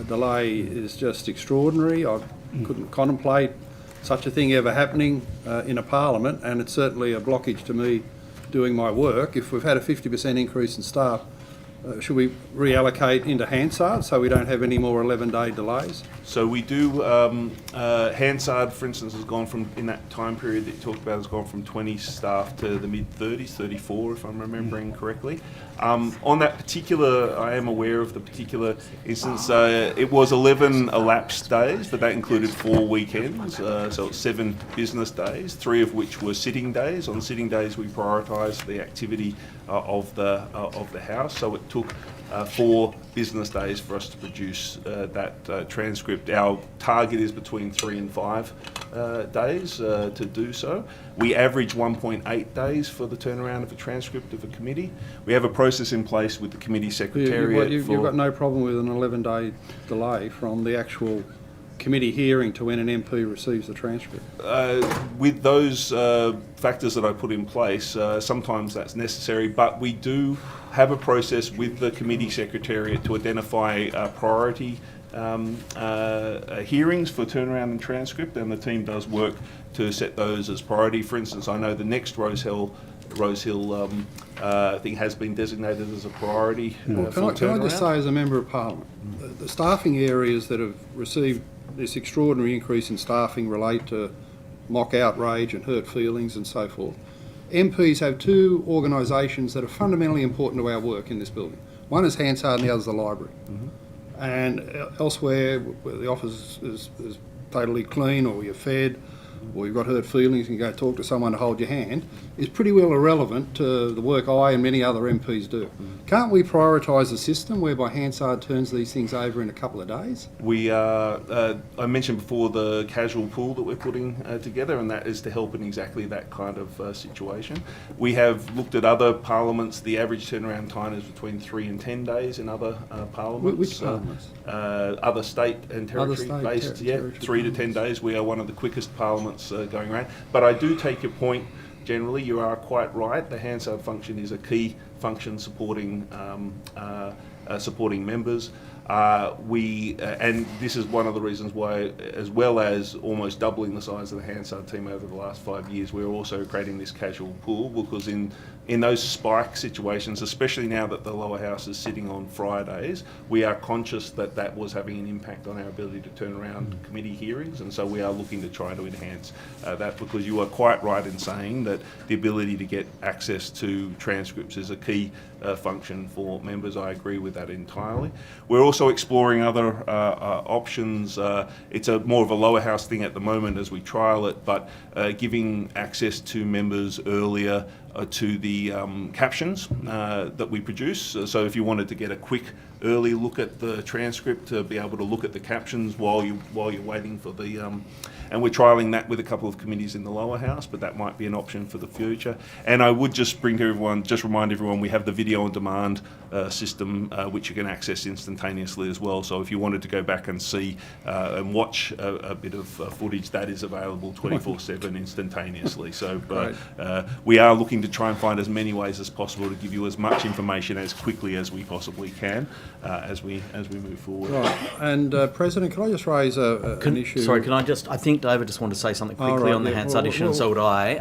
delay is just extraordinary. I couldn't contemplate such a thing ever happening in a parliament, and it's certainly a blockage to me doing my work. If we've had a 50% increase in staff, should we reallocate into Hansard so we don't have any more 11-day delays? So we do, Hansard, for instance, has gone from, in that time period that you talked about, has gone from 20 staff to the mid-30s, 34 if I'm remembering correctly. On that particular, I am aware of the particular instance, it was 11 elapsed days, but that included 4 weekends, so it's 7 business days, 3 of which were sitting days. On sitting days we prioritised the activity of the House, so it took 4 business days for us to produce that transcript. Our target is between 3 and 5 days to do so. We average 1.8 days for the turnaround of a transcript of a committee. We have a process in place with the committee secretariat. You've got no problem with an 11-day delay from the actual committee hearing to when an MP receives the transcript? With those factors that I put in place, sometimes that's necessary, but we do have a process with the committee secretariat to identify priority hearings for turnaround and transcript, and the team does work to set those as priority. For instance, I know the next Rose Hill thing has been designated as a priority. Can I just say, as a Member of Parliament, the staffing areas that have received this extraordinary increase in staffing relate to mock outrage and hurt feelings and so forth. MPs have 2 organisations that are fundamentally important to our work in this building. One is Hansard and the other is the library. Mm-hmm. And elsewhere, where the office is totally clean, or you're fed, or you've got hurt feelings and you go talk to someone to hold your hand, is pretty well irrelevant to the work I and many other MPs do. Can't we prioritise a system whereby Hansard turns these things over in a couple of days? We I mentioned before the casual pool that we're putting together, and that is to help in exactly that kind of situation. We have looked at other parliaments. The average turnaround time is between 3 and 10 days in other parliaments. Which parliaments? Other state and territory-based, 3 to 10 days. We are one of the quickest parliaments going around. But I do take your point. Generally, you are quite right. The Hansard function is a key function supporting members. And this is one of the reasons why, as well as almost doubling the size of the Hansard team over the last 5 years, we're also creating this casual pool, because in those spike situations, especially now that the lower house is sitting on Fridays, we are conscious that that was having an impact on our ability to turn around committee hearings, and so we are looking to try to enhance that, because you are quite right in saying that the ability to get access to transcripts is a key function for members. I agree with that entirely. We're also exploring other options. It's more of a lower house thing at the moment as we trial it, but giving access to members earlier to the captions that we produce. So if you wanted to get a quick early look at the transcript, to be able to look at the captions while you're waiting for the and we're trialling that with a couple of committees in the lower house, but that might be an option for the future. And I would just remind everyone, we have the video on demand system, which you can access instantaneously as well. So if you wanted to go back and see and watch a bit of footage, that is available 24/7 instantaneously. So we are looking to to try and find as many ways as possible to give you as much information as quickly as we possibly can as we move forward. Right. And President, can I just raise an issue? Sorry, can I just? I think David just wanted to say something quickly on the Hansard issue, and so would I.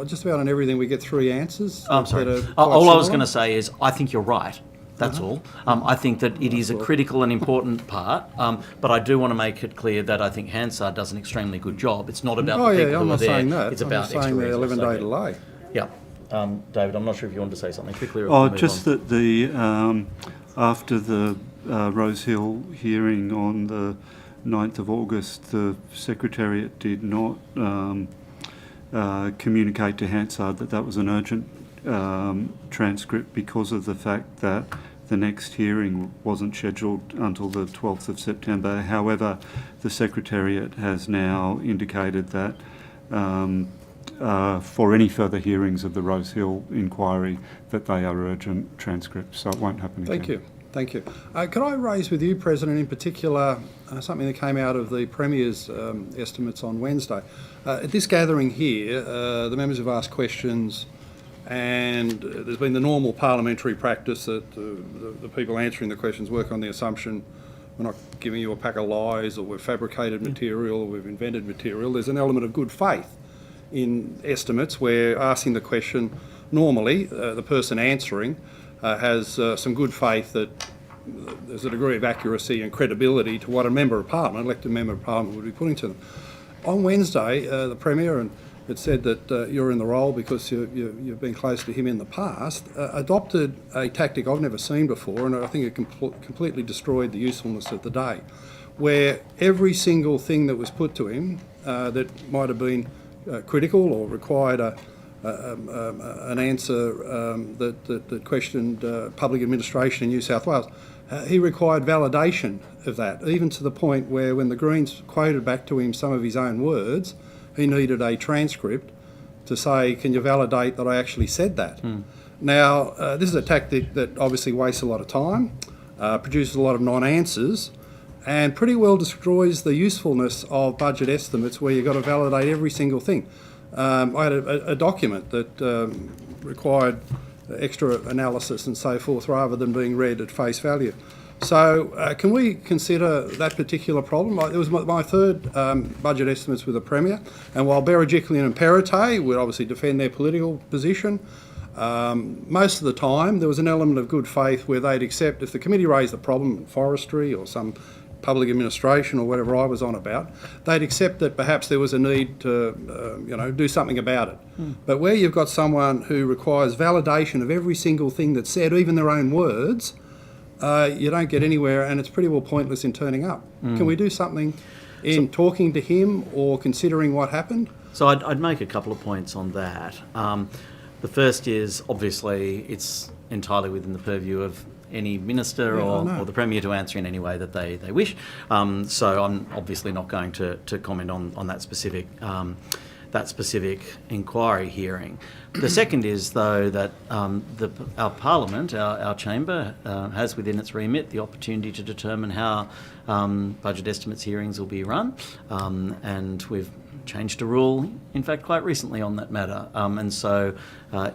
Just about on everything, we get 3 answers. I'm sorry. All I was going to say is, I think you're right. That's all. I think that it is a critical and important part, but I do want to make it clear that I think Hansard does an extremely good job. It's not about the people I'm who are not there. saying that. It's about I'm saying the 11-day delay. Yeah. David, I'm not sure if you want to say something quickly. That the after the Rose Hill hearing on the 9th of August, the Secretariat did not communicate to Hansard that was an urgent transcript because of the fact that the next hearing wasn't scheduled until the 12th of September. However, the Secretariat has now indicated that for any further hearings of the Rose Hill inquiry, that they are urgent transcripts, so it won't happen again. Thank you. Could I raise with you, President, in particular, something that came out of the Premier's estimates on Wednesday? At this gathering here, the members have asked questions, and there's been the normal parliamentary practice that the people answering the questions work on the assumption we're not giving you a pack of lies, or we've fabricated material, or we've invented material. There's an element of good faith in estimates where asking the question, normally the person answering has some good faith that there's a degree of accuracy and credibility to what a member of Parliament, elected member of Parliament, would be putting to them. On Wednesday, the Premier, it said that you're in the role because you've been close to him in the past, adopted a tactic I've never seen before, and I think it completely destroyed the usefulness of the day, where every single thing that was put to him that might have been critical or required an answer that questioned public administration in New South Wales, he required validation of that, even to the point where when the Greens quoted back to him some of his own words, he needed a transcript to say, can you validate that I actually said that? Now, this is a tactic that obviously wastes a lot of time, produces a lot of non-answers, and pretty well destroys the usefulness of budget estimates where you've got to validate every single thing. I had a document that required extra analysis and so forth rather than being read at face value. So can we consider that particular problem? It was my third budget estimates with the Premier, and while Berejiklian and Perrottet would obviously defend their political position, most of the time there was an element of good faith where they'd accept if the committee raised a problem in forestry or some public administration or whatever I was on about, they'd accept that perhaps there was a need to do something about it. But where you've got someone who requires validation of every single thing that's said, even their own words, you don't get anywhere, and it's pretty well pointless in turning up. Can we do something in talking to him or considering what happened? So I'd make a couple of points on that. The first is, obviously, it's entirely within the purview of any minister or the Premier to answer in any way that they wish. So I'm obviously not going to comment on that specific inquiry hearing. The second is, though, that our Parliament, our chamber, has within its remit the opportunity to determine how budget estimates hearings will be run, and we've changed a rule, in fact, quite recently on that matter. And so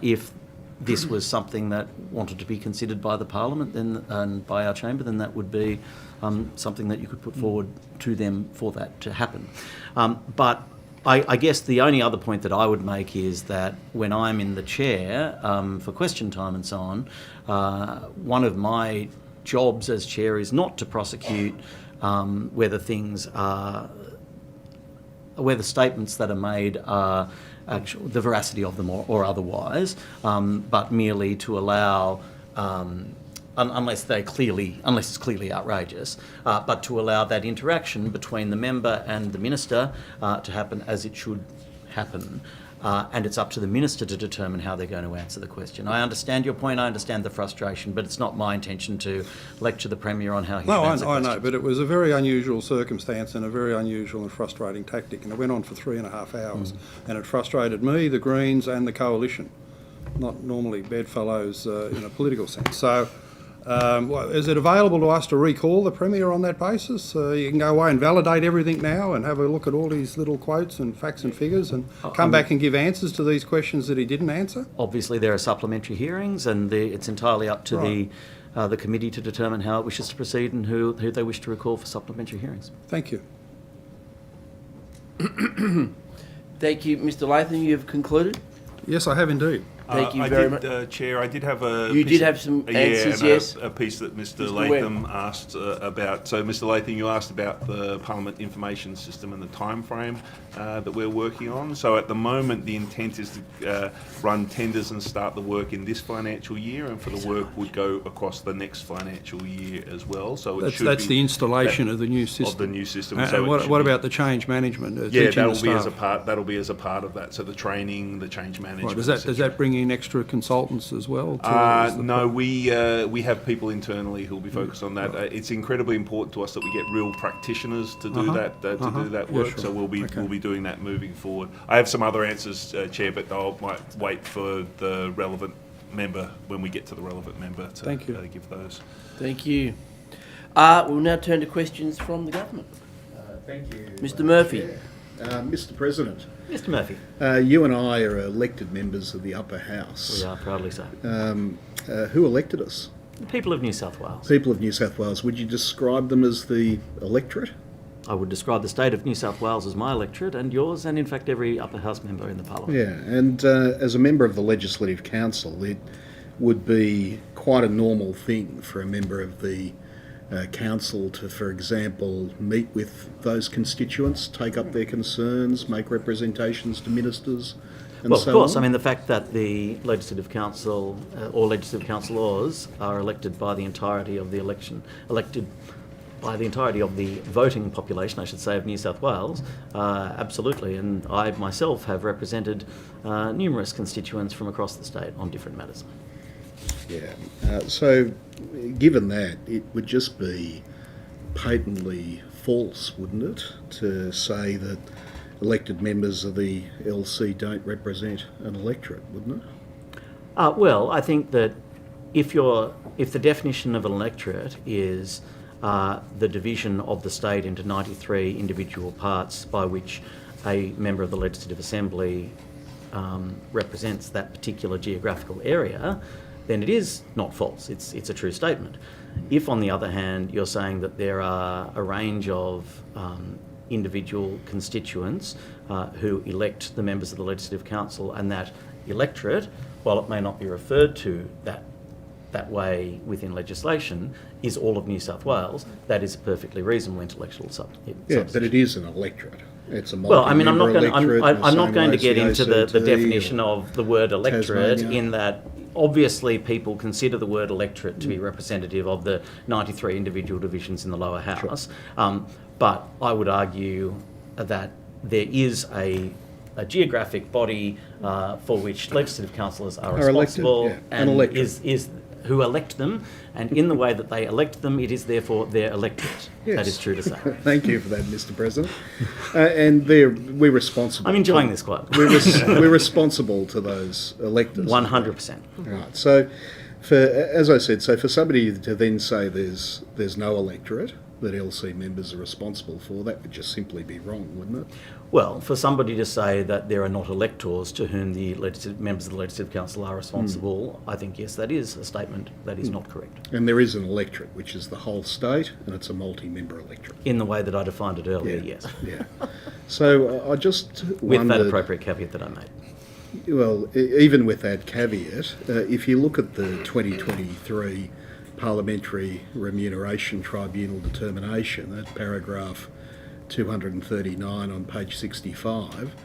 if this was something that wanted to be considered by the Parliament and by our chamber, then that would be something that you could put forward to them for that to happen. But I guess the only other point that I would make is that when I'm in the chair for question time and so on, one of my jobs as chair is not to prosecute whether statements that are made are the veracity of them or otherwise, but merely to allow, unless it's clearly outrageous, but to allow that interaction between the member and the minister to happen as it should happen. And it's up to the minister to determine how they're going to answer the question. I understand your point, I understand the frustration, but it's not my intention to lecture the Premier on how he should answer questions. I know, but it was a very unusual circumstance and a very unusual and frustrating tactic, and it went on for 3.5 hours, and it frustrated me, the Greens and the Coalition, not normally bedfellows in a political sense. So Is it available to us to recall the Premier on that basis? You can go away and validate everything now and have a look at all these little quotes and facts and figures and come back and give answers to these questions that he didn't answer? Obviously, there are supplementary hearings, and it's entirely up to the committee to determine how it wishes to proceed and who they wish to recall for supplementary hearings. Thank you. Thank you, Mr. Latham. You have concluded. Yes, I have indeed. Thank you very much. Chair, I did have a... You did have some answers, yes. A piece that Mr. Mr. Latham asked about. So, Mr. Latham, you asked about the Parliament information system and the time frame that we're working on. So, at the moment, the intent is to run tenders and start the work in this financial year, and for the work would go across the next financial year as well. So, that's the installation of the new system. Of the new system. And what about the change management? That'll be as a part of that. So, the training, the change management. Right. Does that bring in extra consultants as well? No, we have people internally who'll be focused on that. It's incredibly important to us that we get real practitioners to do that do that work. Yeah, sure. So we'll be doing that moving forward. I have some other answers, Chair, but I might wait for the relevant member when we get to the relevant member to give those. Thank you. We'll now turn to questions from the government. Thank you, Mr. Murphy. Mr. President. Mr. Murphy. You and I are elected members of the upper house. We are, proudly so. Who elected us? The people of New South Wales. People of New South Wales. Would you describe them as the electorate? I would describe the state of New South Wales as my electorate and yours, and in fact every upper house member in the Parliament. Yeah, and as a member of the Legislative Council, it would be quite a normal thing for a member of the council to, for example, meet with those constituents, take up their concerns, make representations to ministers, and well, so of course. on. I mean, the fact that the Legislative Council or Legislative Councillors are elected by the entirety of the voting population, I should say, of New South Wales, absolutely. And I myself have represented numerous constituents from across the state on different matters. Yeah. So, given that, it would just be patently false, wouldn't it, to say that elected members of the LC don't represent an electorate, wouldn't it? Well, I think that if the definition of an electorate is the division of the state into 93 individual parts by which a member of the Legislative Assembly represents that particular geographical area, then it is not false. It's a true statement. If, on the other hand, you're saying that there are a range of individual constituents who elect the members of the Legislative Council, and that electorate, while it may not be referred to that way within legislation, is all of New South Wales, that is a perfectly reasonable intellectual substitution. Yeah, but it is an electorate. It's a well, I mean, I'm not going to get way into the ACT definition of the word electorate, Tasmania. in that obviously people consider the word electorate to be representative of the 93 individual divisions in the lower house. Sure. But I would argue that there is a geographic body for which legislative councillors are responsible, elected, yeah. and is who elect them, and in the way that they elect them, it is therefore their electorate. Yes. That is true to say. Thank you for that, Mr. President. And we're responsible. I'm enjoying this quite. We're responsible to those electors. 100%. Right. So, as I said, for somebody to then say there's no electorate that LC members are responsible for, that would just simply be wrong, wouldn't it? Well, for somebody to say that there are not electors to whom the members of the Legislative Council are responsible, I think, yes, that is a statement that is not correct. And there is an electorate, which is the whole state, and it's a multi-member electorate. In the way that I defined it earlier, yes. Yeah. So I just with wondered, that appropriate caveat that I made. Well, even with that caveat, if you look at the 2023 Parliamentary Remuneration Tribunal determination, that paragraph 239 on page 65,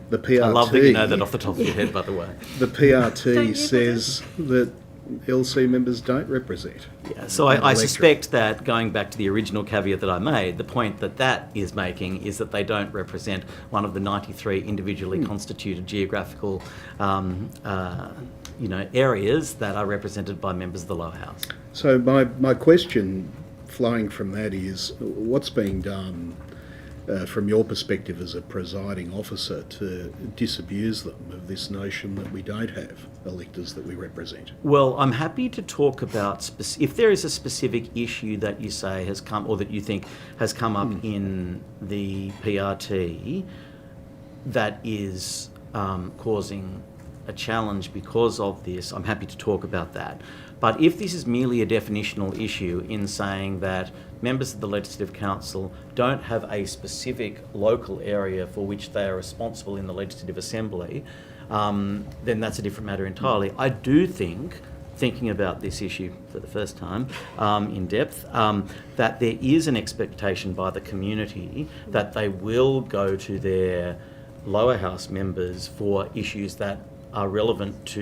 the PRT... I love that you know that off the top of your head, by the way. The PRT says that LC members don't represent. Yeah, so I suspect that, going back to the original caveat that I made, the point that is making is that they don't represent one of the 93 individually constituted geographical areas that are represented by members of the lower house. So my question flowing from that is, what's being done from your perspective as a presiding officer, to disabuse them of this notion that we don't have electors that we represent? Well, I'm happy to talk about if there is a specific issue that you say has come, or that you think has come up in the PRT that is causing a challenge because of this, I'm happy to talk about that. But if this is merely a definitional issue in saying that members of the Legislative Council don't have a specific local area for which they are responsible in the Legislative Assembly, then that's a different matter entirely. I do think, thinking about this issue for the first time in depth, that there is an expectation by the community that they will go to their lower house members for issues that are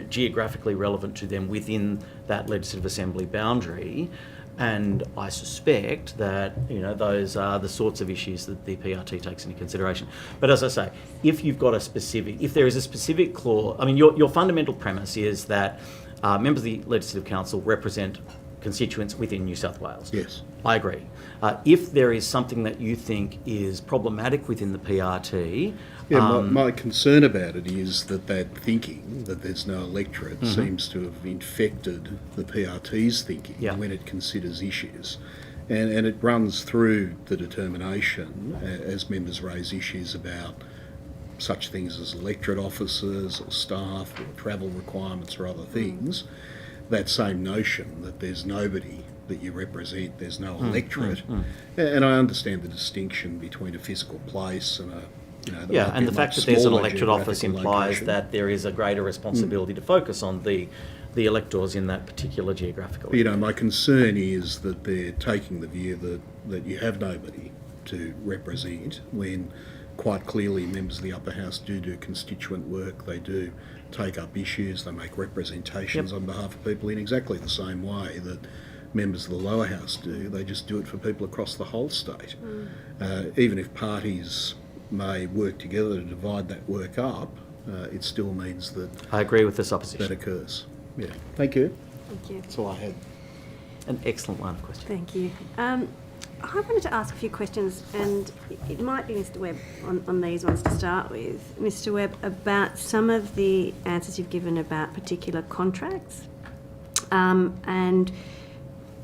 geographically relevant to them within that Legislative Assembly boundary. And I suspect that, those are the sorts of issues that the PRT takes into consideration. But as I say, if there is a specific clause, your fundamental premise is that members of the Legislative Council represent constituents within New South Wales. Yes. I agree. If there is something that you think is problematic within the PRT... my concern about it is that thinking that there's no electorate seems to have infected the PRT's thinking when it considers issues. And it runs through the determination as members raise issues about such things as electorate officers or staff or travel requirements or other things, that same notion that there's nobody that you represent, there's no electorate. And I understand the distinction between a physical place and and the fact that there's an electorate office implies that there is a greater responsibility to focus on the electors in that particular geographical area. My concern is that they're taking the view that you have nobody to represent, when quite clearly members of the upper house do constituent work, they do take up issues, they make representations on behalf of people in exactly the same way that members of the lower house do. They just do it for people across the whole state. Even if parties may work together to divide that work up, it still means that... I agree with this opposition. ...that occurs. Yeah. Thank you. Thank you. That's all I had. An excellent line of question. Thank you. I wanted to ask a few questions, and it might be Mr Webb on these ones to start with. Mr Webb, about some of the answers you've given about particular contracts. And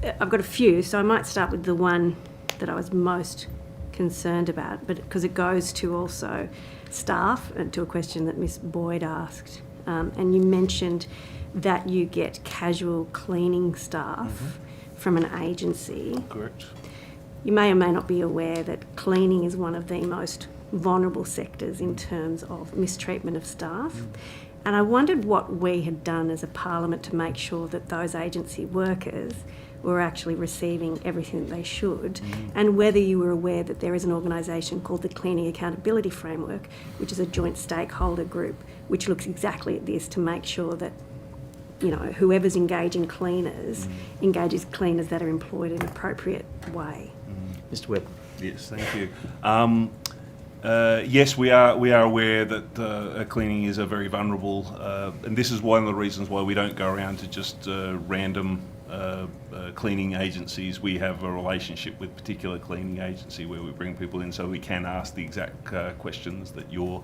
I've got a few, so I might start with the one that I was most concerned about, but because it goes to also staff, and to a question that Ms Boyd asked. And you mentioned that you get casual cleaning staff from an agency. Correct. You may or may not be aware that cleaning is one of the most vulnerable sectors in terms of mistreatment of staff. And I wondered what we had done as a parliament to make sure that those agency workers were actually receiving everything that they should, and whether you were aware that there is an organisation called the Cleaning Accountability Framework, which is a joint stakeholder group which looks exactly at this to make sure that whoever's engaging cleaners engages cleaners that are employed in an appropriate way. Mr Webb. Yes, thank you. Yes, we are aware that cleaning is a very vulnerable, and this is one of the reasons why we don't go around to just random cleaning agencies. We have a relationship with particular cleaning agency where we bring people in so we can ask the exact questions that you're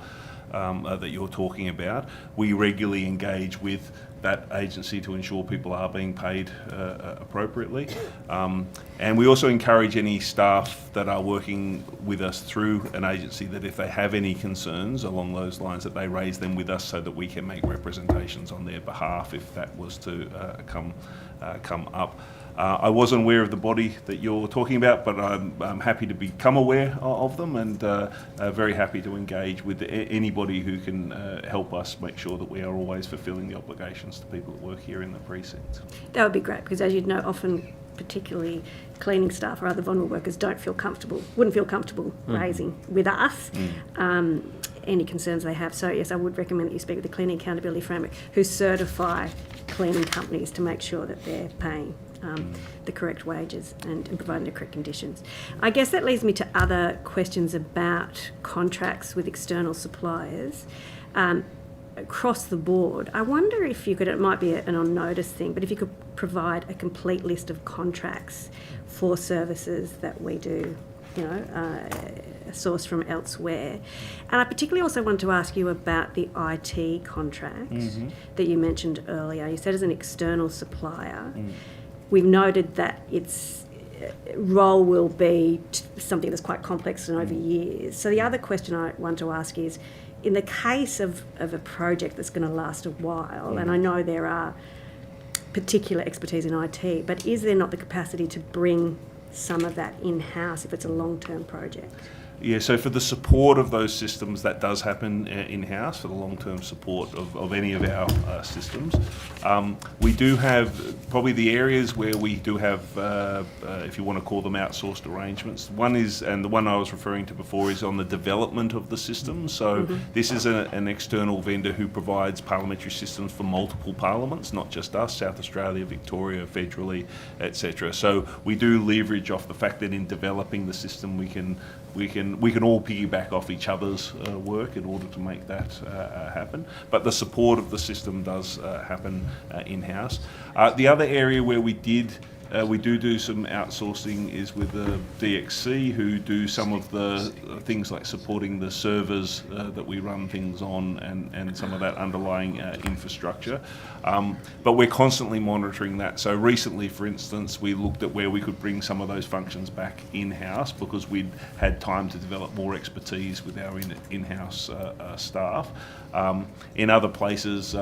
talking about. We regularly engage with that agency to ensure people are being paid appropriately. And we also encourage any staff that are working with us through an agency that if they have any concerns along those lines, that they raise them with us so that we can make representations on their behalf if that was to come up. I wasn't aware of the body that you're talking about, but I'm happy to become aware of them, and very happy to engage with anybody who can help us make sure that we are always fulfilling the obligations to people that work here in the precinct. That would be great, because as you know, often particularly cleaning staff or other vulnerable workers wouldn't feel comfortable raising with us any concerns they have. So yes, I would recommend that you speak with the Cleaning Accountability Framework, who certify cleaning companies to make sure that they're paying the correct wages and providing the correct conditions. I guess that leads me to other questions about contracts with external suppliers. across the board, I wonder if you could, it might be an on-notice thing, but if you could provide a complete list of contracts for services that we do, source from elsewhere. And I particularly also want to ask you about the IT contract that you mentioned earlier. You said as an external supplier, we've noted that its role will be something that's quite complex and over years. So the other question I want to ask is, in the case of a project that's going to last a while, and I know there are particular expertise in IT, but is there not the capacity to bring some of that in-house if it's a long-term project? Yeah, so for the support of those systems, that does happen in-house, for the long-term support of any of our systems. We do have probably the areas where we do have, if you want to call them outsourced arrangements. One is, and the one I was referring to before, is on the development of the systems. So this is an external vendor who provides parliamentary systems for multiple parliaments, not just us, South Australia, Victoria, federally, etc. So we do leverage off the fact that in developing the system, we can all piggyback off each other's work in order to make that happen. But the support of the system does happen in-house. The other area where we do some outsourcing is with the DXC, who do some of the things like supporting the servers that we run things on and some of that underlying infrastructure. But we're constantly monitoring that. So recently, for instance, we looked at where we could bring some of those functions back in-house because we'd had time to develop more expertise with our in-house staff. In other places,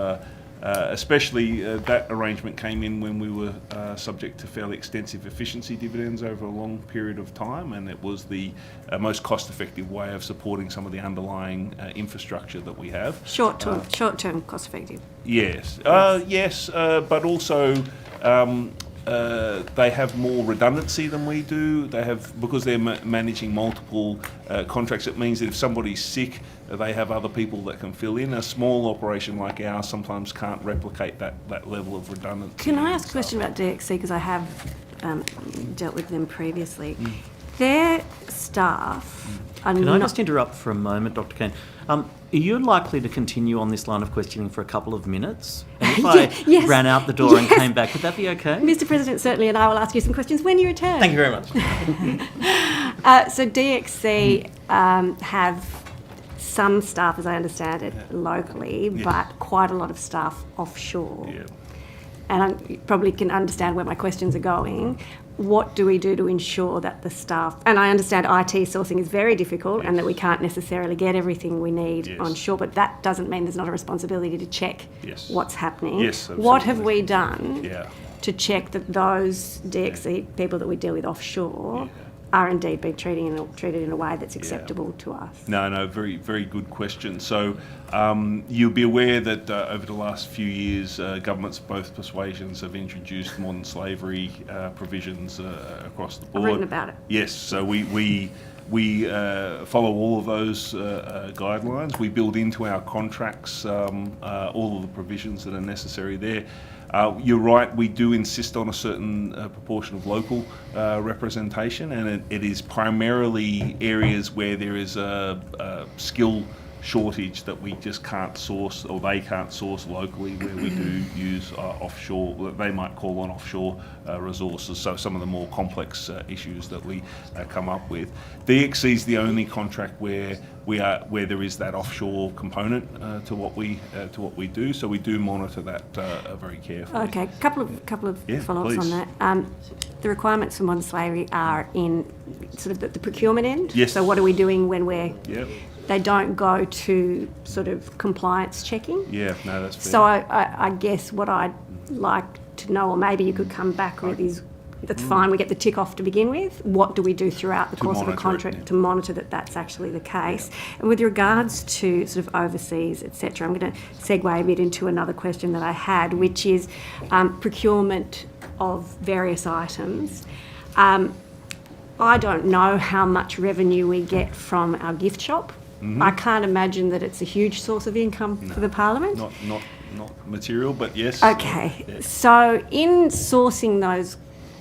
especially that arrangement came in when we were subject to fairly extensive efficiency dividends over a long period of time, and it was the most cost-effective way of supporting some of the underlying infrastructure that we have. Short-term cost-effective. Yes, yes, but also they have more redundancy than we do. They have, because they're managing multiple contracts, it means that if somebody's sick, they have other people that can fill in. A small operation like ours sometimes can't replicate that level of redundancy. Can I ask a question about DXC, because I have dealt with them previously. Their staff are Can I just interrupt for a moment, Dr. Kane? Are you likely to continue on this line of questioning for a couple of minutes? And if I ran out the door and came back, would that be okay? Mr. President, certainly, and I will ask you some questions when you return. Thank you very much. So DXC have some staff, as I understand it, locally, but quite a lot of staff offshore. Yeah. And I probably can understand where my questions are going. What do we do to ensure that the staff, and I understand IT sourcing is very difficult and that we can't necessarily get everything we need onshore, but that doesn't mean there's not a responsibility to check what's happening. Yes, absolutely. What have we done to check that those DXC people that we deal with offshore are indeed being treated in a way that's acceptable to us? No, very, very good question. So you'll be aware that over the last few years, governments of both persuasions have introduced modern slavery provisions across the board. I've written about it. Yes, so we follow all of those guidelines. We build into our contracts all of the provisions that are necessary there. You're right, we do insist on a certain proportion of local representation, and it is primarily areas where there is a skill shortage that we just can't source, or they can't source locally, where we do use offshore, what they might call on offshore resources, so some of the more complex issues that we come up with. DXC is the only contract where there is that offshore component to what we do, so we do monitor that very carefully. Okay, couple of follow-ups on that. The requirements for modern slavery are in sort of the procurement end. Yes. So what are we doing when they don't go to sort of compliance checking? Yeah, no, that's fair. So I guess what I'd like to know, or maybe you could come back with, is that's fine, we get the tick off to begin with. What do we do throughout the course of a contract to monitor that that's actually the case? And with regards to sort of overseas, etc., I'm going to segue a bit into another question that I had, which is procurement of various items. I don't know how much revenue we get from our gift shop. I can't imagine that it's a huge source of income for the Parliament. Not material, but yes. Okay, so in sourcing those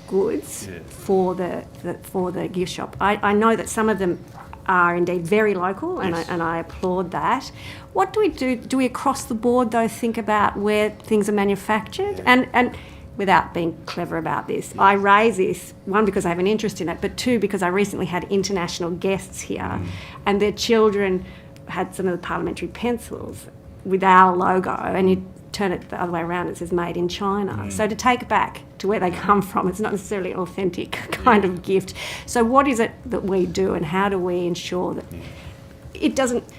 goods for the gift shop, I know that some of them are indeed very local, and, Yes. I applaud that. What do we do? Do we across the board, though, think about where things are manufactured? And without being clever about this, I raise this, one, because I have an interest in it, but two, because I recently had international guests here, and their children had some of the parliamentary pencils with our logo, and you turn it the other way around, it says made in China. So to take it back to where they come from, it's not necessarily an authentic kind of gift. So what is it that we do, and how do we ensure that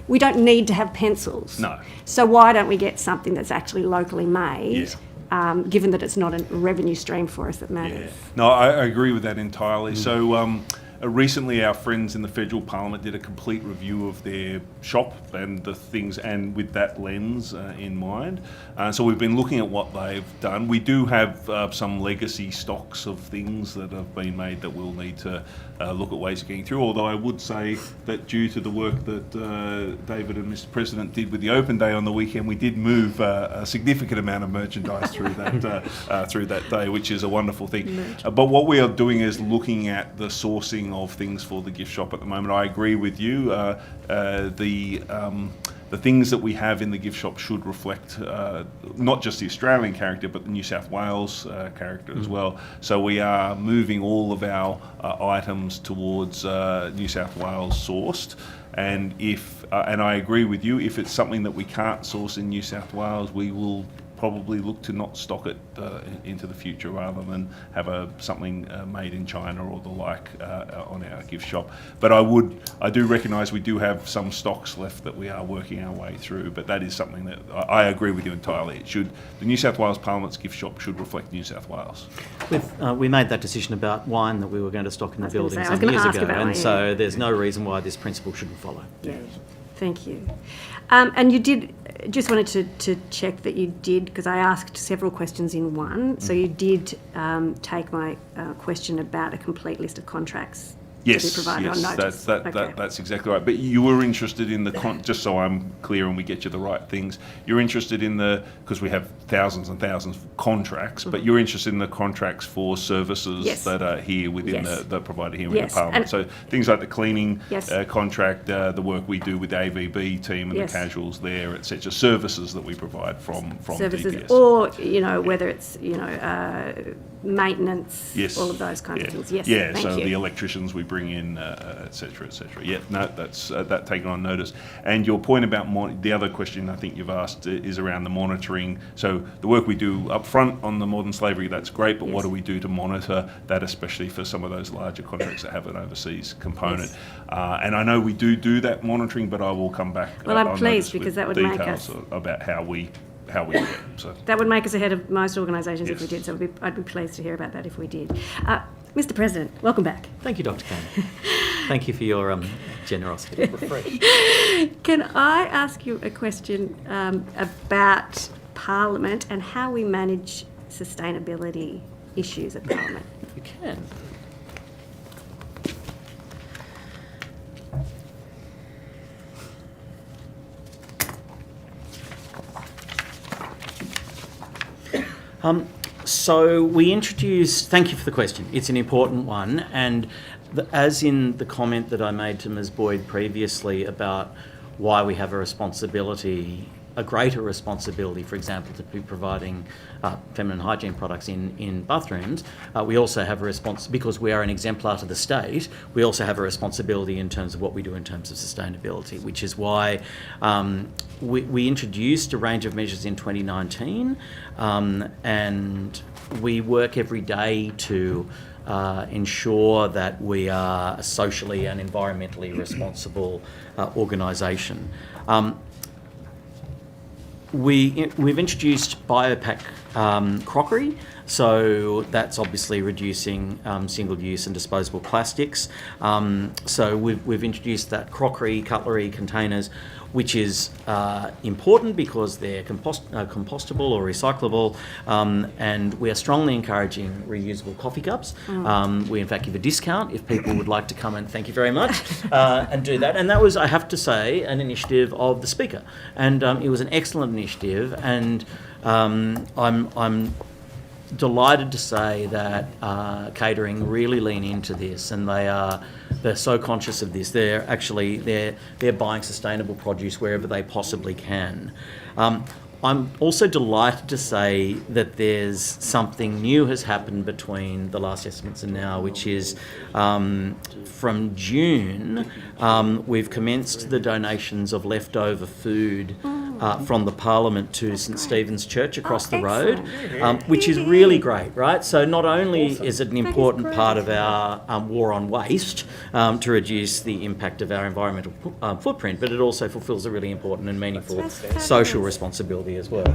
we don't need to have pencils? No. So why don't we get something that's actually locally made? Yeah. Given that it's not a revenue stream for us that matters. No, I agree with that entirely. So recently our friends in the federal parliament did a complete review of their shop and the things, and with that lens in mind. So we've been looking at what they've done. We do have some legacy stocks of things that have been made that we'll need to look at ways of getting through, although I would say that due to the work that David and Mr. President did with the open day on the weekend, we did move a significant amount of merchandise through that day, which is a wonderful thing. But what we are doing is looking at the sourcing of things for the gift shop at the moment. I agree with you. The things that we have in the gift shop should reflect not just the Australian character, but the New South Wales character as well. So we are moving all of our items towards New South Wales sourced. And and I agree with you, if it's something that we can't source in New South Wales, we will probably look to not stock it into the future, rather than have something made in China or the like on our gift shop. But I do recognise we do have some stocks left that we are working our way through. But that is something that I agree with you entirely. The New South Wales Parliament's gift shop should reflect New South Wales. We made that decision about wine that we were going to stock in the building some years ago, and so there's no reason why this principle shouldn't follow. Yeah. Thank you. And you did, just wanted to check that you did, because I asked several questions in one, so you did take my question about a complete list of contracts to be provided on notice. That's exactly right. But you were interested in just so I'm clear and we get you the right things, you're interested in because we have thousands and thousands of contracts, but you're interested in the contracts for services that are here within the provided here in the Parliament. So things like the cleaning contract, the work we do with the AVB team and the casuals there, etc. Services that we provide from services, DPS. or whether it's maintenance, all of those kinds of things. Yes. Yeah. Thank So you. the electricians we bring in, etc., etc. Yeah. No, that's that taken on notice. And your point about the other question I think you've asked is around the monitoring. So the work we do up front on the modern slavery, that's great. But what do we do to monitor that, especially for some of those larger contracts that have an overseas component? And I know we do that monitoring, but I will come back. Well, I'm pleased, because that would make us about how we do it. So that would make us ahead of most organisations if we did. So I'd be pleased to hear about that if we did. Mr. President, welcome back. Thank you, Dr. Kane. Thank you for your generosity. Can I ask you a question about Parliament and how we manage sustainability issues at Parliament? You can. So we introduced, thank you for the question, it's an important one, and as in the comment that I made to Ms. Boyd previously about why we have a greater responsibility, for example, to be providing feminine hygiene products in bathrooms, we also have a because we are an exemplar to the state, we also have a responsibility in terms of what we do in terms of sustainability, which is why we introduced a range of measures in 2019, and we work every day to ensure that we are a socially and environmentally responsible organisation. We've introduced biopack crockery, so that's obviously reducing single-use and disposable plastics. So we've introduced that crockery, cutlery, containers, which is important because they're compostable or recyclable, and we are strongly encouraging reusable coffee cups. We in fact give a discount if people would like to come and thank you very much and do that. And that was, I have to say, an initiative of the Speaker, and it was an excellent initiative. And I'm delighted to say that catering really lean into this, and they're so conscious of this. They're buying sustainable produce wherever they possibly can. I'm also delighted to say that there's something new has happened between the last estimates and now, which is from June, we've commenced the donations of leftover food from the Parliament to St Stephen's Church across the road, which is really great, right? So not only is it an important part of our war on waste to reduce the impact of our environmental footprint, but it also fulfills a really important and meaningful social responsibility as well.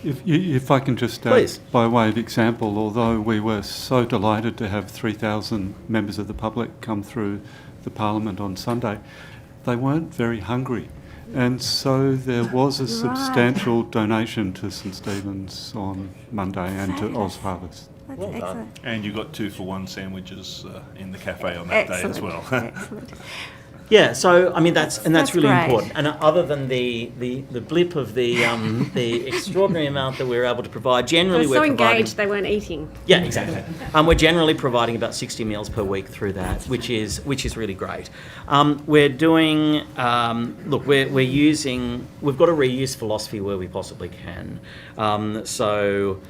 If I can just add, Please. by way of example, although we were so delighted to have 3,000 members of the public come through the Parliament on Sunday, they weren't very hungry. And so there was a substantial donation to St Stephen's on Monday and to Oz Harvest. That's excellent. And you got 2-for-1 sandwiches in the cafe on that day as well. Excellent. Yeah, so I mean that's really great. important. And other than the blip of the extraordinary amount that we're able to provide, generally They were we're so providing. engaged they weren't eating. Yeah, exactly. We're generally providing about 60 meals per week through that, which is really great. We're doing we're using, we've got a reuse philosophy where we possibly can. So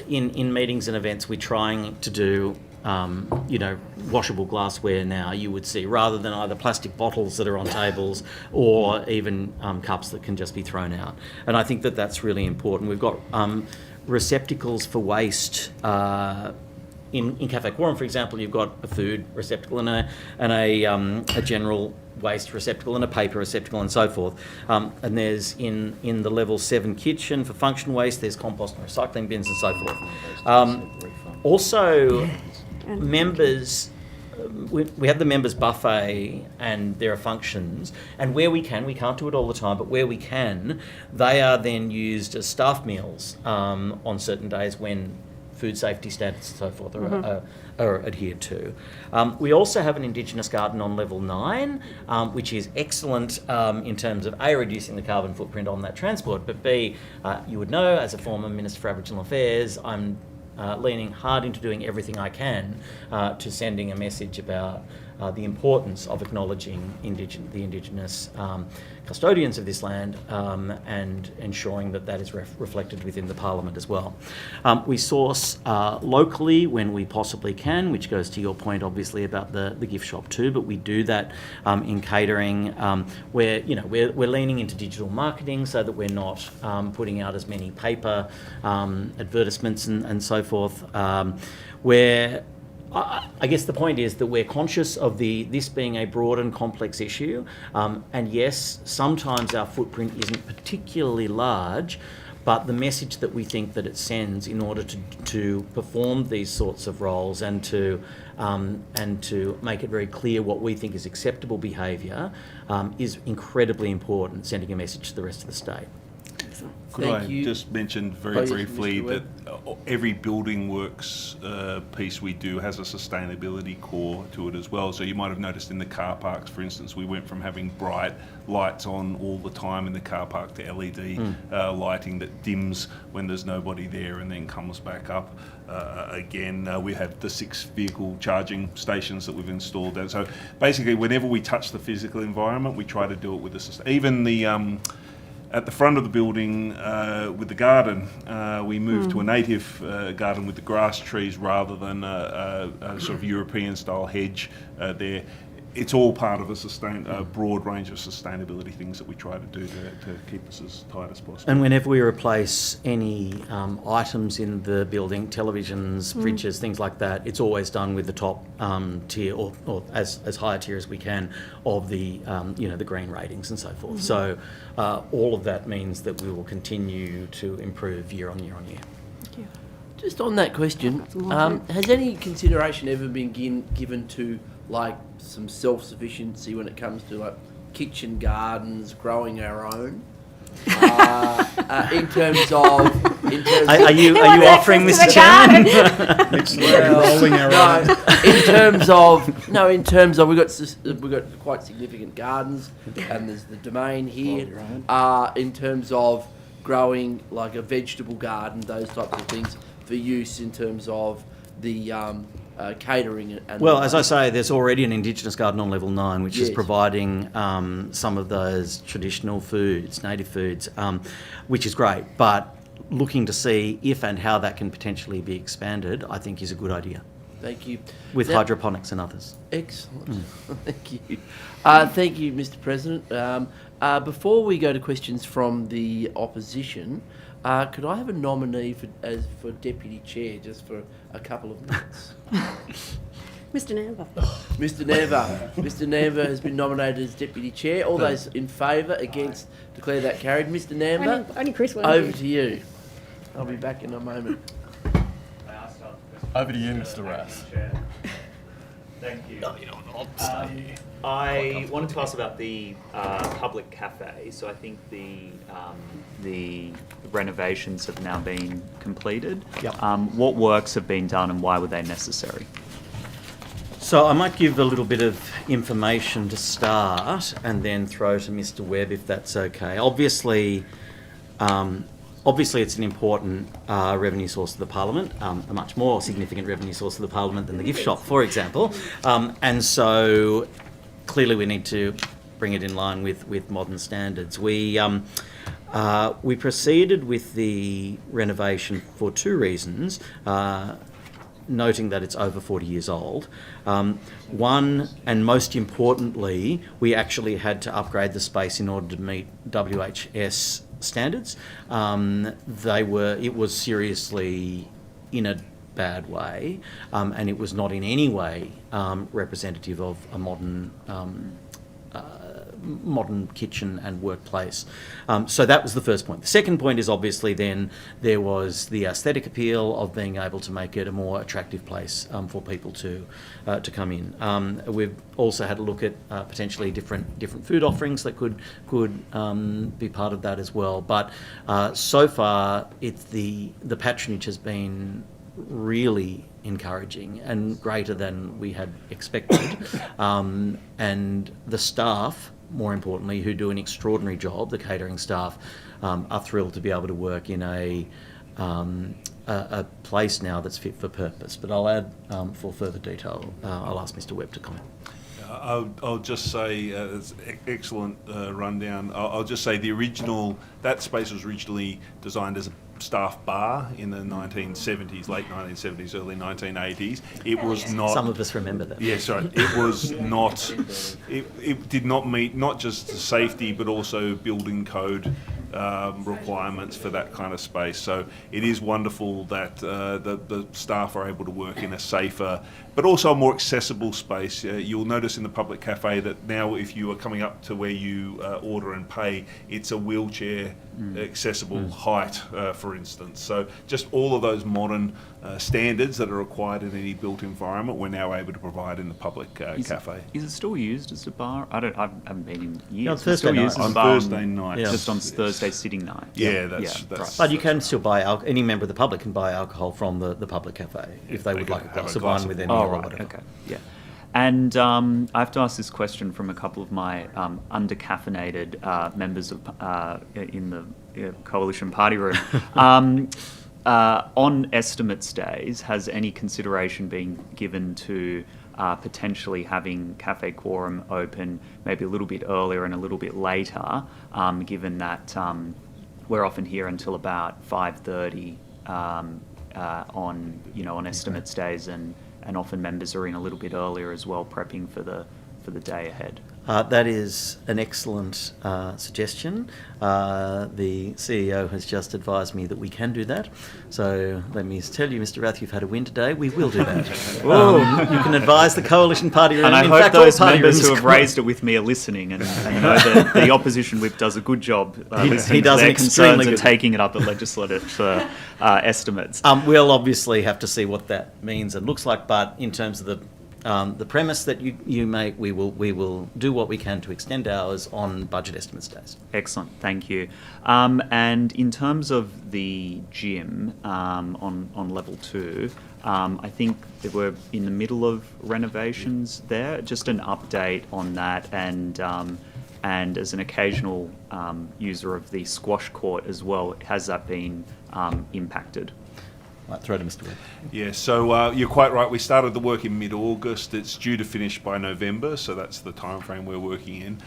in meetings and events, we're trying to do washable glassware now, you would see, rather than either plastic bottles that are on tables or even cups that can just be thrown out. And I think that that's really important. We've got receptacles for waste. In Café Quorum, for example, you've got a food receptacle and a general waste receptacle and a paper receptacle and so forth. And there's in the level 7 kitchen for function waste, there's compost and recycling bins and so forth. Also, members, we have the members buffet and there are functions, and where we can, we can't do it all the time, but where we can, they are then used as staff meals on certain days when food safety standards and so forth are adhered to. We also have an Indigenous garden on level 9, which is excellent in terms of A, reducing the carbon footprint on that transport, but B, you would know, as a former Minister for Aboriginal Affairs, I'm leaning hard into doing everything I can to sending a message about the importance of acknowledging the Indigenous custodians of this land and ensuring that is reflected within the Parliament as well. We source locally when we possibly can, which goes to your point obviously about the gift shop too, but we do that in catering where we're leaning into digital marketing so that we're not putting out as many paper advertisements and so forth, where I guess the point is that we're conscious of this being a broad and complex issue, and yes, sometimes our footprint isn't particularly large, but the message that we think that it sends in order to perform these sorts of roles and to make it very clear what we think is acceptable behaviour is incredibly important, sending a message to the rest of the state. Could I just mention very briefly that every building works piece we do has a sustainability core to it as well. So you might have noticed in the car parks, for instance, we went from having bright lights on all the time in the car park to LED lighting that dims when there's nobody there and then comes back up again. We have the 6 vehicle charging stations that we've installed. And so basically, whenever we touch the physical environment, we try to do it with even the at the front of the building with the garden, we moved to a native garden with the grass trees rather than a sort of European-style hedge there. It's all part of a broad range of sustainability things that we try to do to keep us as tight as possible. And whenever we replace any items in the building, televisions, fridges, things like that, it's always done with the top tier or as high a tier as we can of the the green ratings and so forth. So all of that means that we will continue to improve year on year on year. Thank you. Just on that question, has any consideration ever been given to like some self-sufficiency when it comes to like kitchen gardens, growing our own? In terms of, are you offering, Mr. Chairman? In terms of we've got quite significant gardens, and there's the domain here. In terms of growing like a vegetable garden, those types of things for use in terms of the catering and Well, as I say, there's already an Indigenous garden on level 9, which is Yes. providing some of those traditional foods, native foods, which is great. But looking to see if and how that can potentially be expanded, I think is a good idea. Thank you. With Now- hydroponics and others. Excellent. Thank you. Thank you, Mr. President. Before we go to questions from the opposition, could I have a nominee for Deputy Chair just for a couple of minutes? Mr. Namber. Mr. Neva. Mr. Neva has been nominated as Deputy Chair. All those in favour, against, declare that carried. Mr. Neva, Only Chris won't over be. to you. I'll be back in a moment. Over to you, Mr. Rass. Thank you. No, you know, I'll stay here. I wanted to ask about the public cafe. So I think the renovations have now been completed. Yep. What works have been done and why were they necessary? So I might give a little bit of information to start and then throw to Mr. Webb if that's okay. Obviously, it's an important revenue source of the Parliament, a much more significant revenue source of the Parliament than the gift shop, for example. And so clearly we need to bring it in line with modern standards. We proceeded with the renovation for two reasons. Noting that it's over 40 years old. One, and most importantly, we actually had to upgrade the space in order to meet WHS standards. It was seriously in a bad way, and it was not in any way representative of a modern kitchen and workplace. So that was the first point. The second point is obviously then there was the aesthetic appeal of being able to make it a more attractive place for people to come in. We've also had a look at potentially different food offerings that could be part of that as well. But so far, the patronage has been really encouraging and greater than we had expected. And the staff, more importantly, who do an extraordinary job, the catering staff, are thrilled to be able to work in a place now that's fit for purpose. But I'll add, for further detail, I'll ask Mr. Webb to comment. I'll just say, it's excellent rundown. I'll just say that space was originally designed as a staff bar in the 1970s, late 1970s, early 1980s. It was not... Some of us remember that. Yeah, sorry. It was not... It did not meet not just the safety, but also building code requirements for that kind of space. So it is wonderful that the staff are able to work in a safer, but also a more accessible space. You'll notice in the public cafe that now if you are coming up to where you order and pay, it's a wheelchair accessible height, for instance. So just all of those modern standards that are required in any built environment, we're now able to provide in the public cafe. Is it still used as a bar? I haven't been in years. Yeah, on Thursday night. On Thursday night. Yeah. Just on Thursday sitting night. Yeah, that's But you can still buy any member of the public can buy alcohol from the public cafe if they would like a glass of wine with any or whatever. Okay, yeah. And I have to ask this question from a couple of my under-caffeinated members of in the coalition party room. On estimates days, has any consideration been given to potentially having Café Quorum open maybe a little bit earlier and a little bit later, given that we're often here until about 5:30 on estimates days, and often members are in a little bit earlier as well, prepping for the day ahead. That is an excellent suggestion. The CEO has just advised me that we can do that. So let me tell you, Mr. Rath, you've had a win today. We will do that. You can advise the coalition party room. And I in hope fact, all those party members rooms who have raised it with me are listening and know that the opposition whip does a good job listening to their concerns and taking it up at legislative estimates. We'll obviously have to see what that means and looks like, but in terms of the premise that you make, we will do what we can to extend hours on budget estimates days. Excellent, thank you. And in terms of the gym on level 2, I think that we're in the middle of renovations there. Just an update on that, and as an occasional user of the squash court as well, has that been impacted? Right, throw to Mr. Webb. Yeah, so you're quite right. We started the work in mid-August. It's due to finish by November, so that's the time frame we're working in.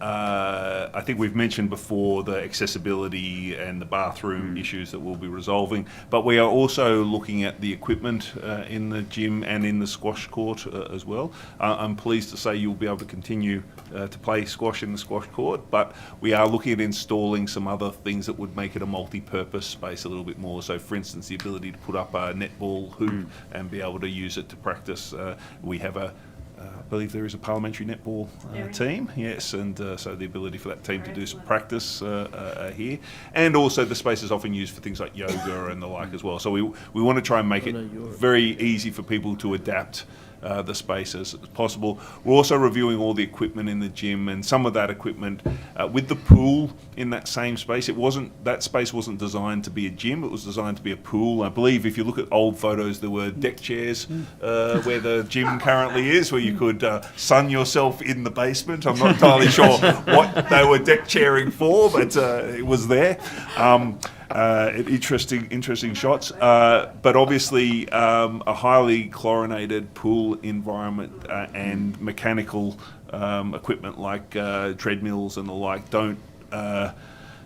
I think we've mentioned before the accessibility and the bathroom issues that we'll be resolving, but we are also looking at the equipment in the gym and in the squash court as well. I'm pleased to say you'll be able to continue to play squash in the squash court, but we are looking at installing some other things that would make it a multi-purpose space a little bit more. So, for instance, the ability to put up a netball hoop and be able to use it to practice. We have I believe there is a parliamentary netball team, yes, and so the ability for that team to do some practice here. And also the space is often used for things like yoga and the like as well. So we want to try and make it very easy for people to adapt the space as possible. We're also reviewing all the equipment in the gym, and some of that equipment with the pool in that same space. That space wasn't designed to be a gym, it was designed to be a pool. I believe if you look at old photos, there were deck chairs where the gym currently is, where you could sun yourself in the basement. I'm not entirely sure what they were deck chairing for, but it was there. Interesting shots, but obviously a highly chlorinated pool environment and mechanical equipment like treadmills and the like don't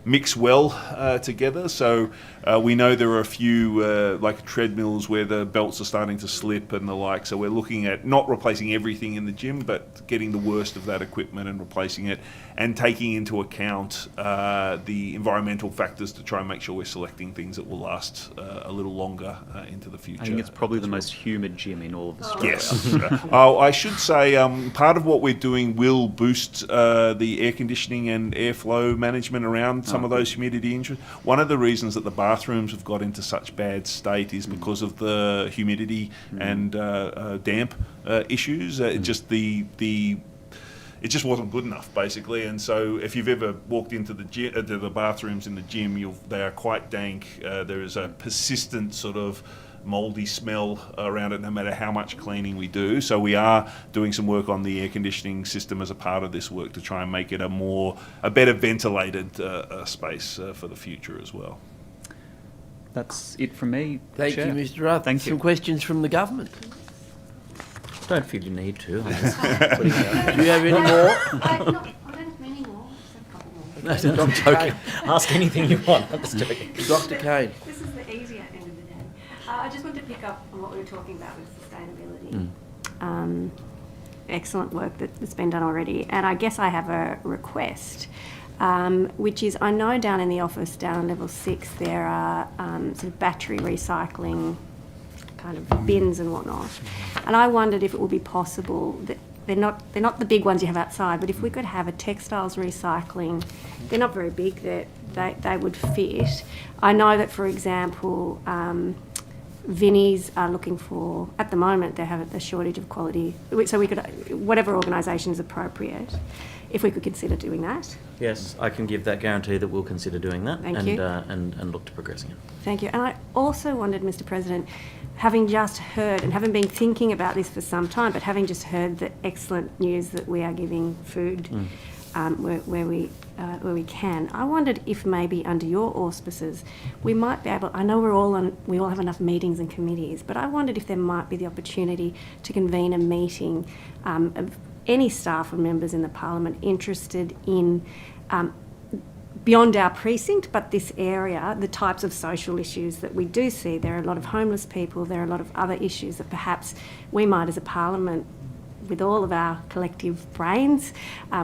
mix well together. So we know there are a few like treadmills where the belts are starting to slip and the like. So we're looking at not replacing everything in the gym, but getting the worst of that equipment and replacing it, and taking into account the environmental factors to try and make sure we're selecting things that will last a little longer into the future. I think it's probably the most humid gym in all of Australia. Yes. I should say part of what we're doing will boost the air conditioning and airflow management around some of those humidity issues. One of the reasons that the bathrooms have got into such bad state is because of the humidity and damp issues. It just wasn't good enough, basically. And so, if you've ever walked into the bathrooms in the gym, they are quite dank. There is a persistent sort of mouldy smell around it, no matter how much cleaning we do. So we are doing some work on the air conditioning system as a part of this work to try and make it a better ventilated space for the future as well. That's it from me. Thank Chair. you, Mr. Rudd. Thank you. Some questions from the government. Don't feel you need to. Do you have any more? I don't have many more. Just a couple more. No, I'm joking. Ask anything you want. I'm just joking. Dr. Kane. This is the easier end of the day. I just want to pick up on what we were talking about with sustainability. Excellent work that's been done already. And I guess I have a request, which is I know down in the office, down on level 6, there are sort of battery recycling kind of bins and whatnot. And I wondered if it would be possible that they're not the big ones you have outside, but if we could have a textiles recycling, they're not very big, they would fit. I know that, for example, Vinnies are looking for, at the moment, they have a shortage of quality. So we could, whatever organisation is appropriate, if we could consider doing that. Yes, I can give that guarantee that we'll consider doing that. Thank you. And look to progressing it. Thank you. And I also wondered, Mr. President, having just heard, and having been thinking about this for some time, but having just heard the excellent news that we are giving food where we can, I wondered if maybe under your auspices we might be able, I know we all have enough meetings and committees, but I wondered if there might be the opportunity to convene a meeting of any staff or members in the Parliament interested in beyond our precinct, but this area, the types of social issues that we do see. There are a lot of homeless people, there are a lot of other issues that perhaps we might as a Parliament, with all of our collective brains,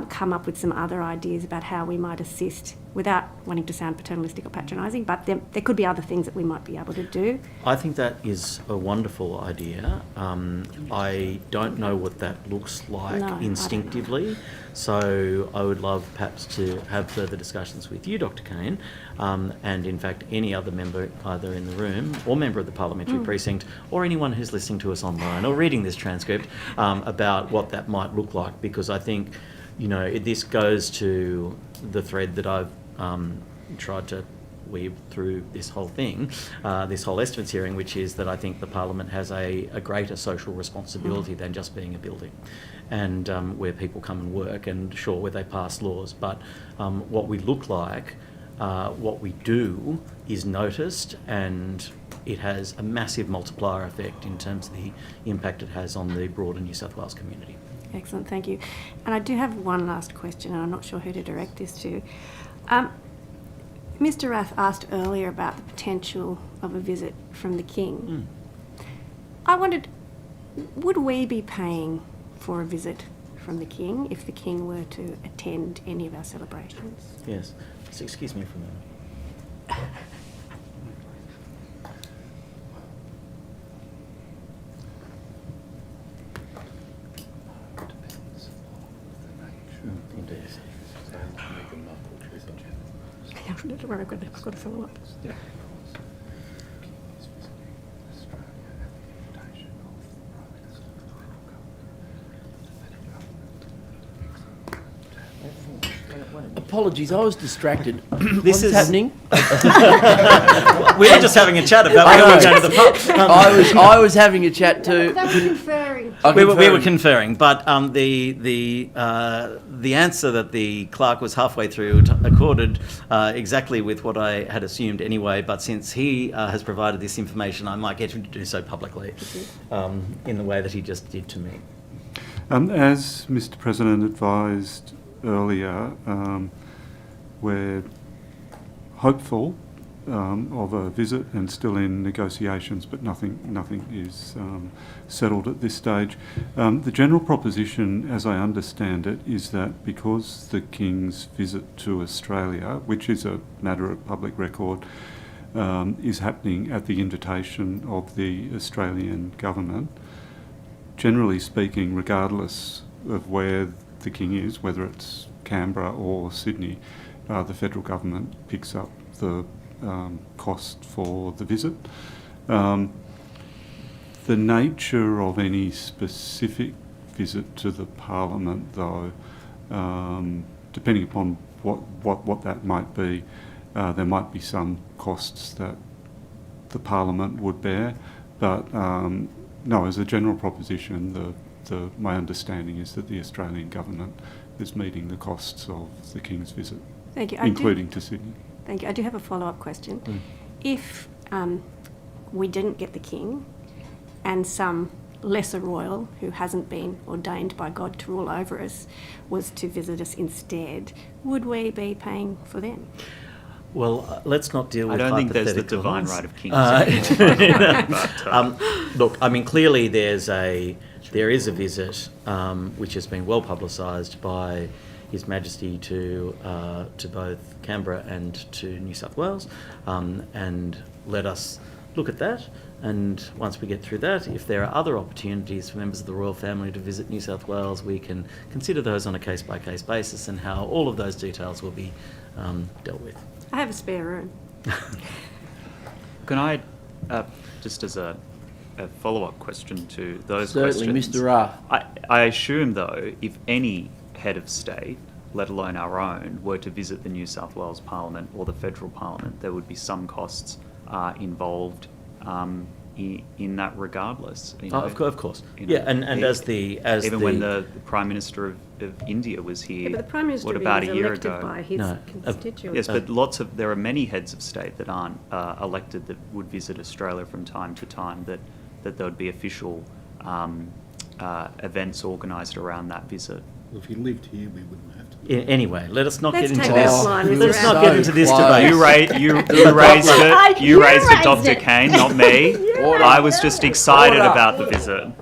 come up with some other ideas about how we might assist without wanting to sound paternalistic or patronising, but there could be other things that we might be able to do. I think that is a wonderful idea. I don't know what that looks like instinctively, so I would love perhaps to have further discussions with you, Dr. Kane, and in fact any other member either in the room or member of the Parliamentary Precinct or anyone who's listening to us online or reading this transcript about what that might look like, because I think, you know, this goes to the thread that I've tried to weave through this whole thing, this whole estimates hearing, which is that I think the Parliament has a greater social responsibility than just being a building, and where people come and work, and sure, where they pass laws, but what we look like, what we do is noticed, and it has a massive multiplier effect in terms of the impact it has on the broader New South Wales community. Excellent, thank you. And I do have one last question, and I'm not sure who to direct this to. Mr. Rath asked earlier about the potential of a visit from the King. I wondered, would we be paying for a visit from the King if the King were to attend any of our celebrations? Yes. So excuse me for a moment. Indeed. I've got to follow up. Apologies, I was distracted. This What's is happening? We were just having a chat about whether we were going to the pub. I was having a chat too. That was conferring. We were conferring, but the answer that the clerk was halfway through accorded exactly with what I had assumed anyway. But since he has provided this information, I might get him to do so publicly in the way that he just did to me. As Mr. President advised earlier, we're hopeful of a visit and still in negotiations, but nothing is settled at this stage. The general proposition, as I understand it, is that because the King's visit to Australia, which is a matter of public record, is happening at the invitation of the Australian government, generally speaking, regardless of where the King is, whether it's Canberra or Sydney, the federal government picks up the cost for the visit. The nature of any specific visit to the Parliament, though, depending upon what that might be, there might be some costs that the Parliament would bear, but no, as a general proposition, my understanding is that the Australian government is meeting the costs of the King's visit, Thank you. including to Sydney. Thank you. I do have a follow-up question. If we didn't get the King and some lesser royal who hasn't been ordained by God to rule over us was to visit us instead, would we be paying for them? Well, let's not deal with I don't think there's the hypotheticals. divine right of kings. Look, I mean, clearly there is a visit which has been well publicised by His Majesty to both Canberra and to New South Wales, and let us look at that. And once we get through that, if there are other opportunities for members of the royal family to visit New South Wales, we can consider those on a case-by-case basis and how all of those details will be dealt with. I have a spare room. Can I, just as a follow-up question to those Certainly, questions? Mr. Ra. I assume, though, if any head of state, let alone our own, were to visit the New South Wales Parliament or the federal Parliament, there would be some costs involved in that regardless. You know, Of course. you know, Yeah, and as when the Prime Minister of India was here, Yeah, but the Prime Minister what, about was a year elected ago? by his No. constituents. Yes, but there are many heads of state that aren't elected that would visit Australia from time to time, that there would be official events organised around that visit. Well, if you lived here, we wouldn't have to. Anyway, let us not Let's get into take this. that offline, Mr. Let's not Rath. get into this So debate. You raised it. You raised it, Dr. Kane, not me. I was just excited about the visit.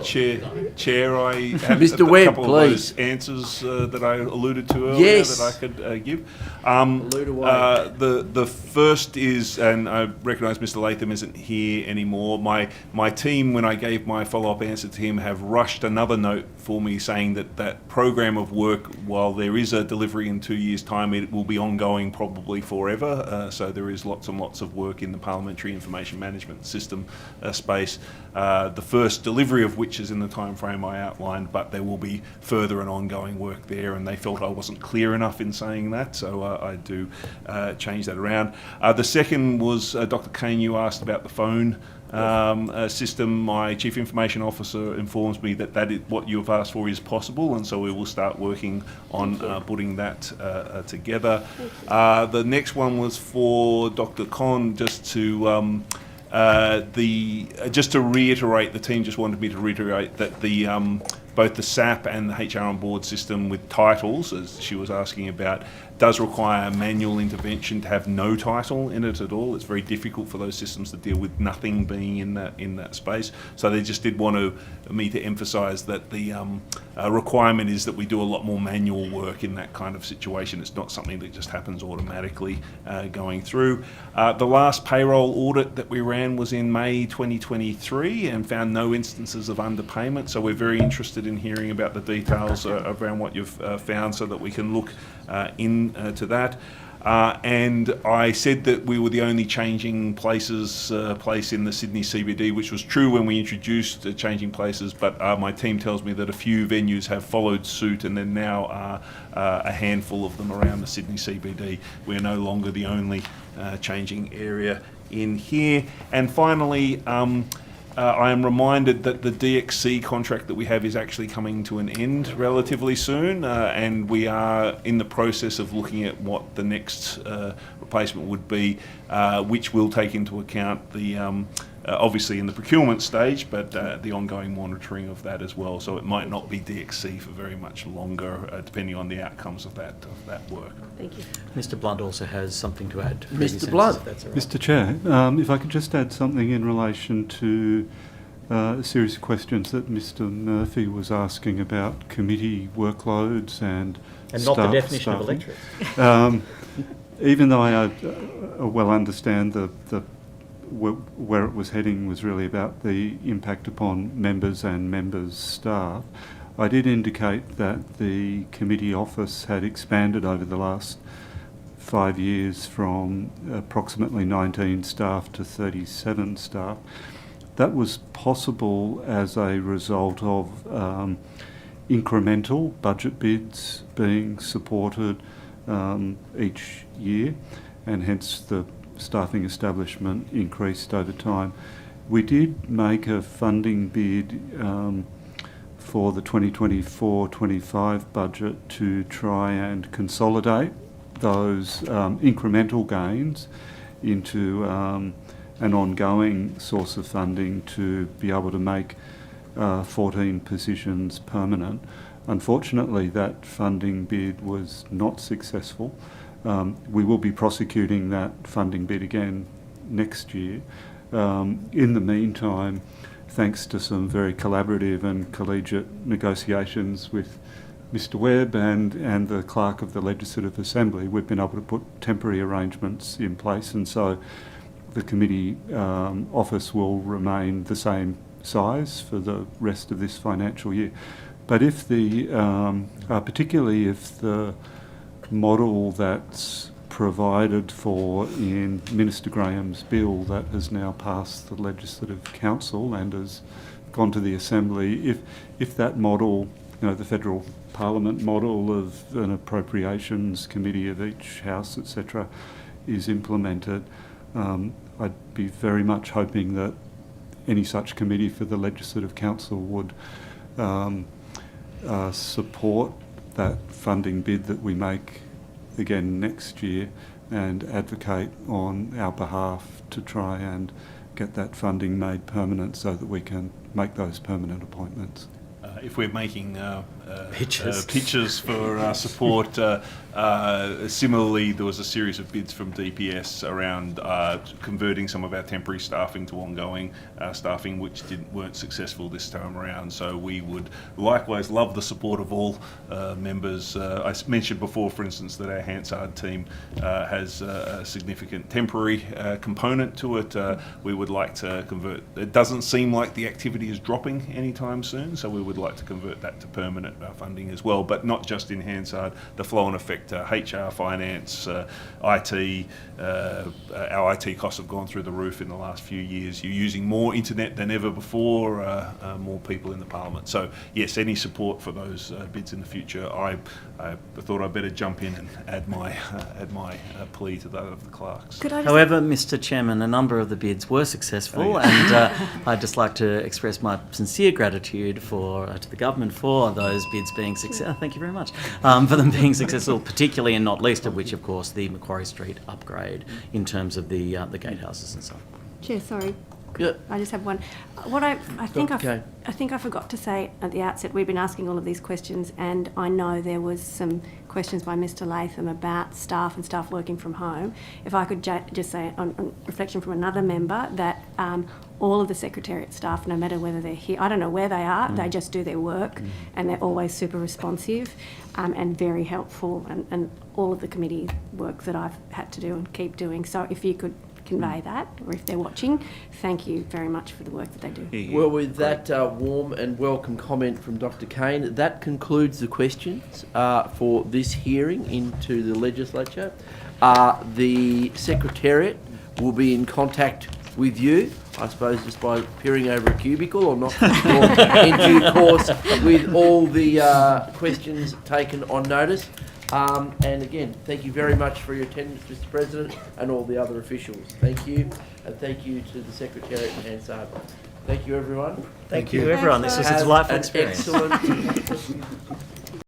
Chair, I have Mr. a Webb, couple of please. those answers that I alluded to earlier Yes. that I could give. Allude away. The first is, and I recognise Mr. Latham isn't here anymore. My team, when I gave my follow-up answer to him, have rushed another note for me saying that program of work, while there is a delivery in 2 years' time, it will be ongoing probably forever. So there is lots and lots of work in the Parliamentary Information Management System space. The first delivery delivery of which is in the time frame I outlined, but there will be further and ongoing work there, and they felt I wasn't clear enough in saying that, so I do change that around. The second was, Dr. Kane, you asked about the phone system. My Chief Information Officer informs me that is what you've asked for is possible, and so we will start working on putting that together. The next one was for Dr. Con, just to just to reiterate, the team just wanted me to reiterate that the both the SAP and the HR on board system with titles, as she was asking about, does require manual intervention to have no title in it at all. It's very difficult for those systems to deal with nothing being in that space. So they just did want me to emphasise that the requirement is that we do a lot more manual work in that kind of situation. It's not something that just happens automatically going through. The last payroll audit that we ran was in May 2023 and found no instances of underpayment. So we're very interested in hearing about the details around what you've found, so that we can look into that. And I said that we were the only changing places place in the Sydney CBD, which was true when we introduced changing places, but my team tells me that a few venues have followed suit, and there now are a handful of them around the Sydney CBD. We're no longer the only changing area in here. And finally, I am reminded that the DXC contract that we have is actually coming to an end relatively soon, and we are in the process of looking at what the next replacement would be, which will take into account the obviously in the procurement stage, but the ongoing monitoring of that as well. So it might not be DXC for very much longer, depending on the outcomes of that work. Thank you. Mr. Blunt also has something to add. Mr. Blunt. If that's all right. Mr. Chair, if I could just add something in relation to a series of questions that Mr. Murphy was asking about committee workloads and not the definition of staffing. electorates. Even though I well understand where it was heading was really about the impact upon members and members' staff, I did indicate that the committee office had expanded over the last 5 years from approximately 19 staff to 37 staff. That was possible as a result of incremental budget bids being supported each year, and hence the staffing establishment increased over time. We did make a funding bid for the 2024-25 budget to try and consolidate those incremental gains into an ongoing source of funding to be able to make 14 positions permanent. Unfortunately, that funding bid was not successful. We will be prosecuting that funding bid again next year. In the meantime, thanks to some very collaborative and collegiate negotiations with Mr. Webb and the Clerk of the Legislative Assembly, we've been able to put temporary arrangements in place, and so the committee office will remain the same size for the rest of this financial year. But if particularly if the model that's provided for in Minister Graham's bill that has now passed the Legislative Council and has gone to the Assembly, if that model, the Federal Parliament model of an appropriations committee of each House, etc., is implemented, I'd be very much hoping that any such committee for the Legislative Council would support that funding bid that we make again next year and advocate on our behalf to try and get that funding made permanent so that we can make those permanent appointments. If we're making pitches for support, similarly, there was a series of bids from DPS around converting some of our temporary staffing to ongoing staffing, which weren't successful this time around. So we would likewise love the support of all members. I mentioned before, for instance, that our Hansard team has a significant temporary component to it. We would like to convert. It doesn't seem like the activity is dropping anytime soon, so we would like to convert that to permanent funding as well, but not just in Hansard, the flow-on effect, HR, finance, IT. Our IT costs have gone through the roof in the last few years. You're using more internet than ever before, more people in the Parliament. So yes, any support for those bids in the future. I thought I'd better jump in and add my plea to that of the clerks. However, Mr. Chairman, a number of the bids were successful, and I'd just like to express my sincere gratitude to the government for those bids being successful. Thank you very much for them being successful, particularly and not least of which, of course, the Macquarie Street upgrade in terms of the gatehouses and so on. Chair, sorry. Yeah. I just have one. What I think I forgot to say at the outset, we've been asking all of these questions, and I know there was some questions by Mr. Latham about staff and staff working from home. If I could just say, on reflection from another member, that all of the Secretariat staff, no matter whether they're here, I don't know where they are, they just do their work, and they're always super responsive and very helpful, and all of the committee work that I've had to do and keep doing. So if you could convey that, or if they're watching, thank you very much for the work that they do. Well, with that warm and welcome comment from Dr. Kane, that concludes the questions for this hearing into the Legislature. The Secretariat will be in contact with you, I suppose, just by peering over a cubicle or not, or in due course, with all the questions taken on notice. And again, thank you very much for your attendance, Mr. President, and all the other officials. Thank you, and thank you to the Secretariat and Hansard. Thank you, everyone. Thank you, everyone. This was a delightful experience. Excellent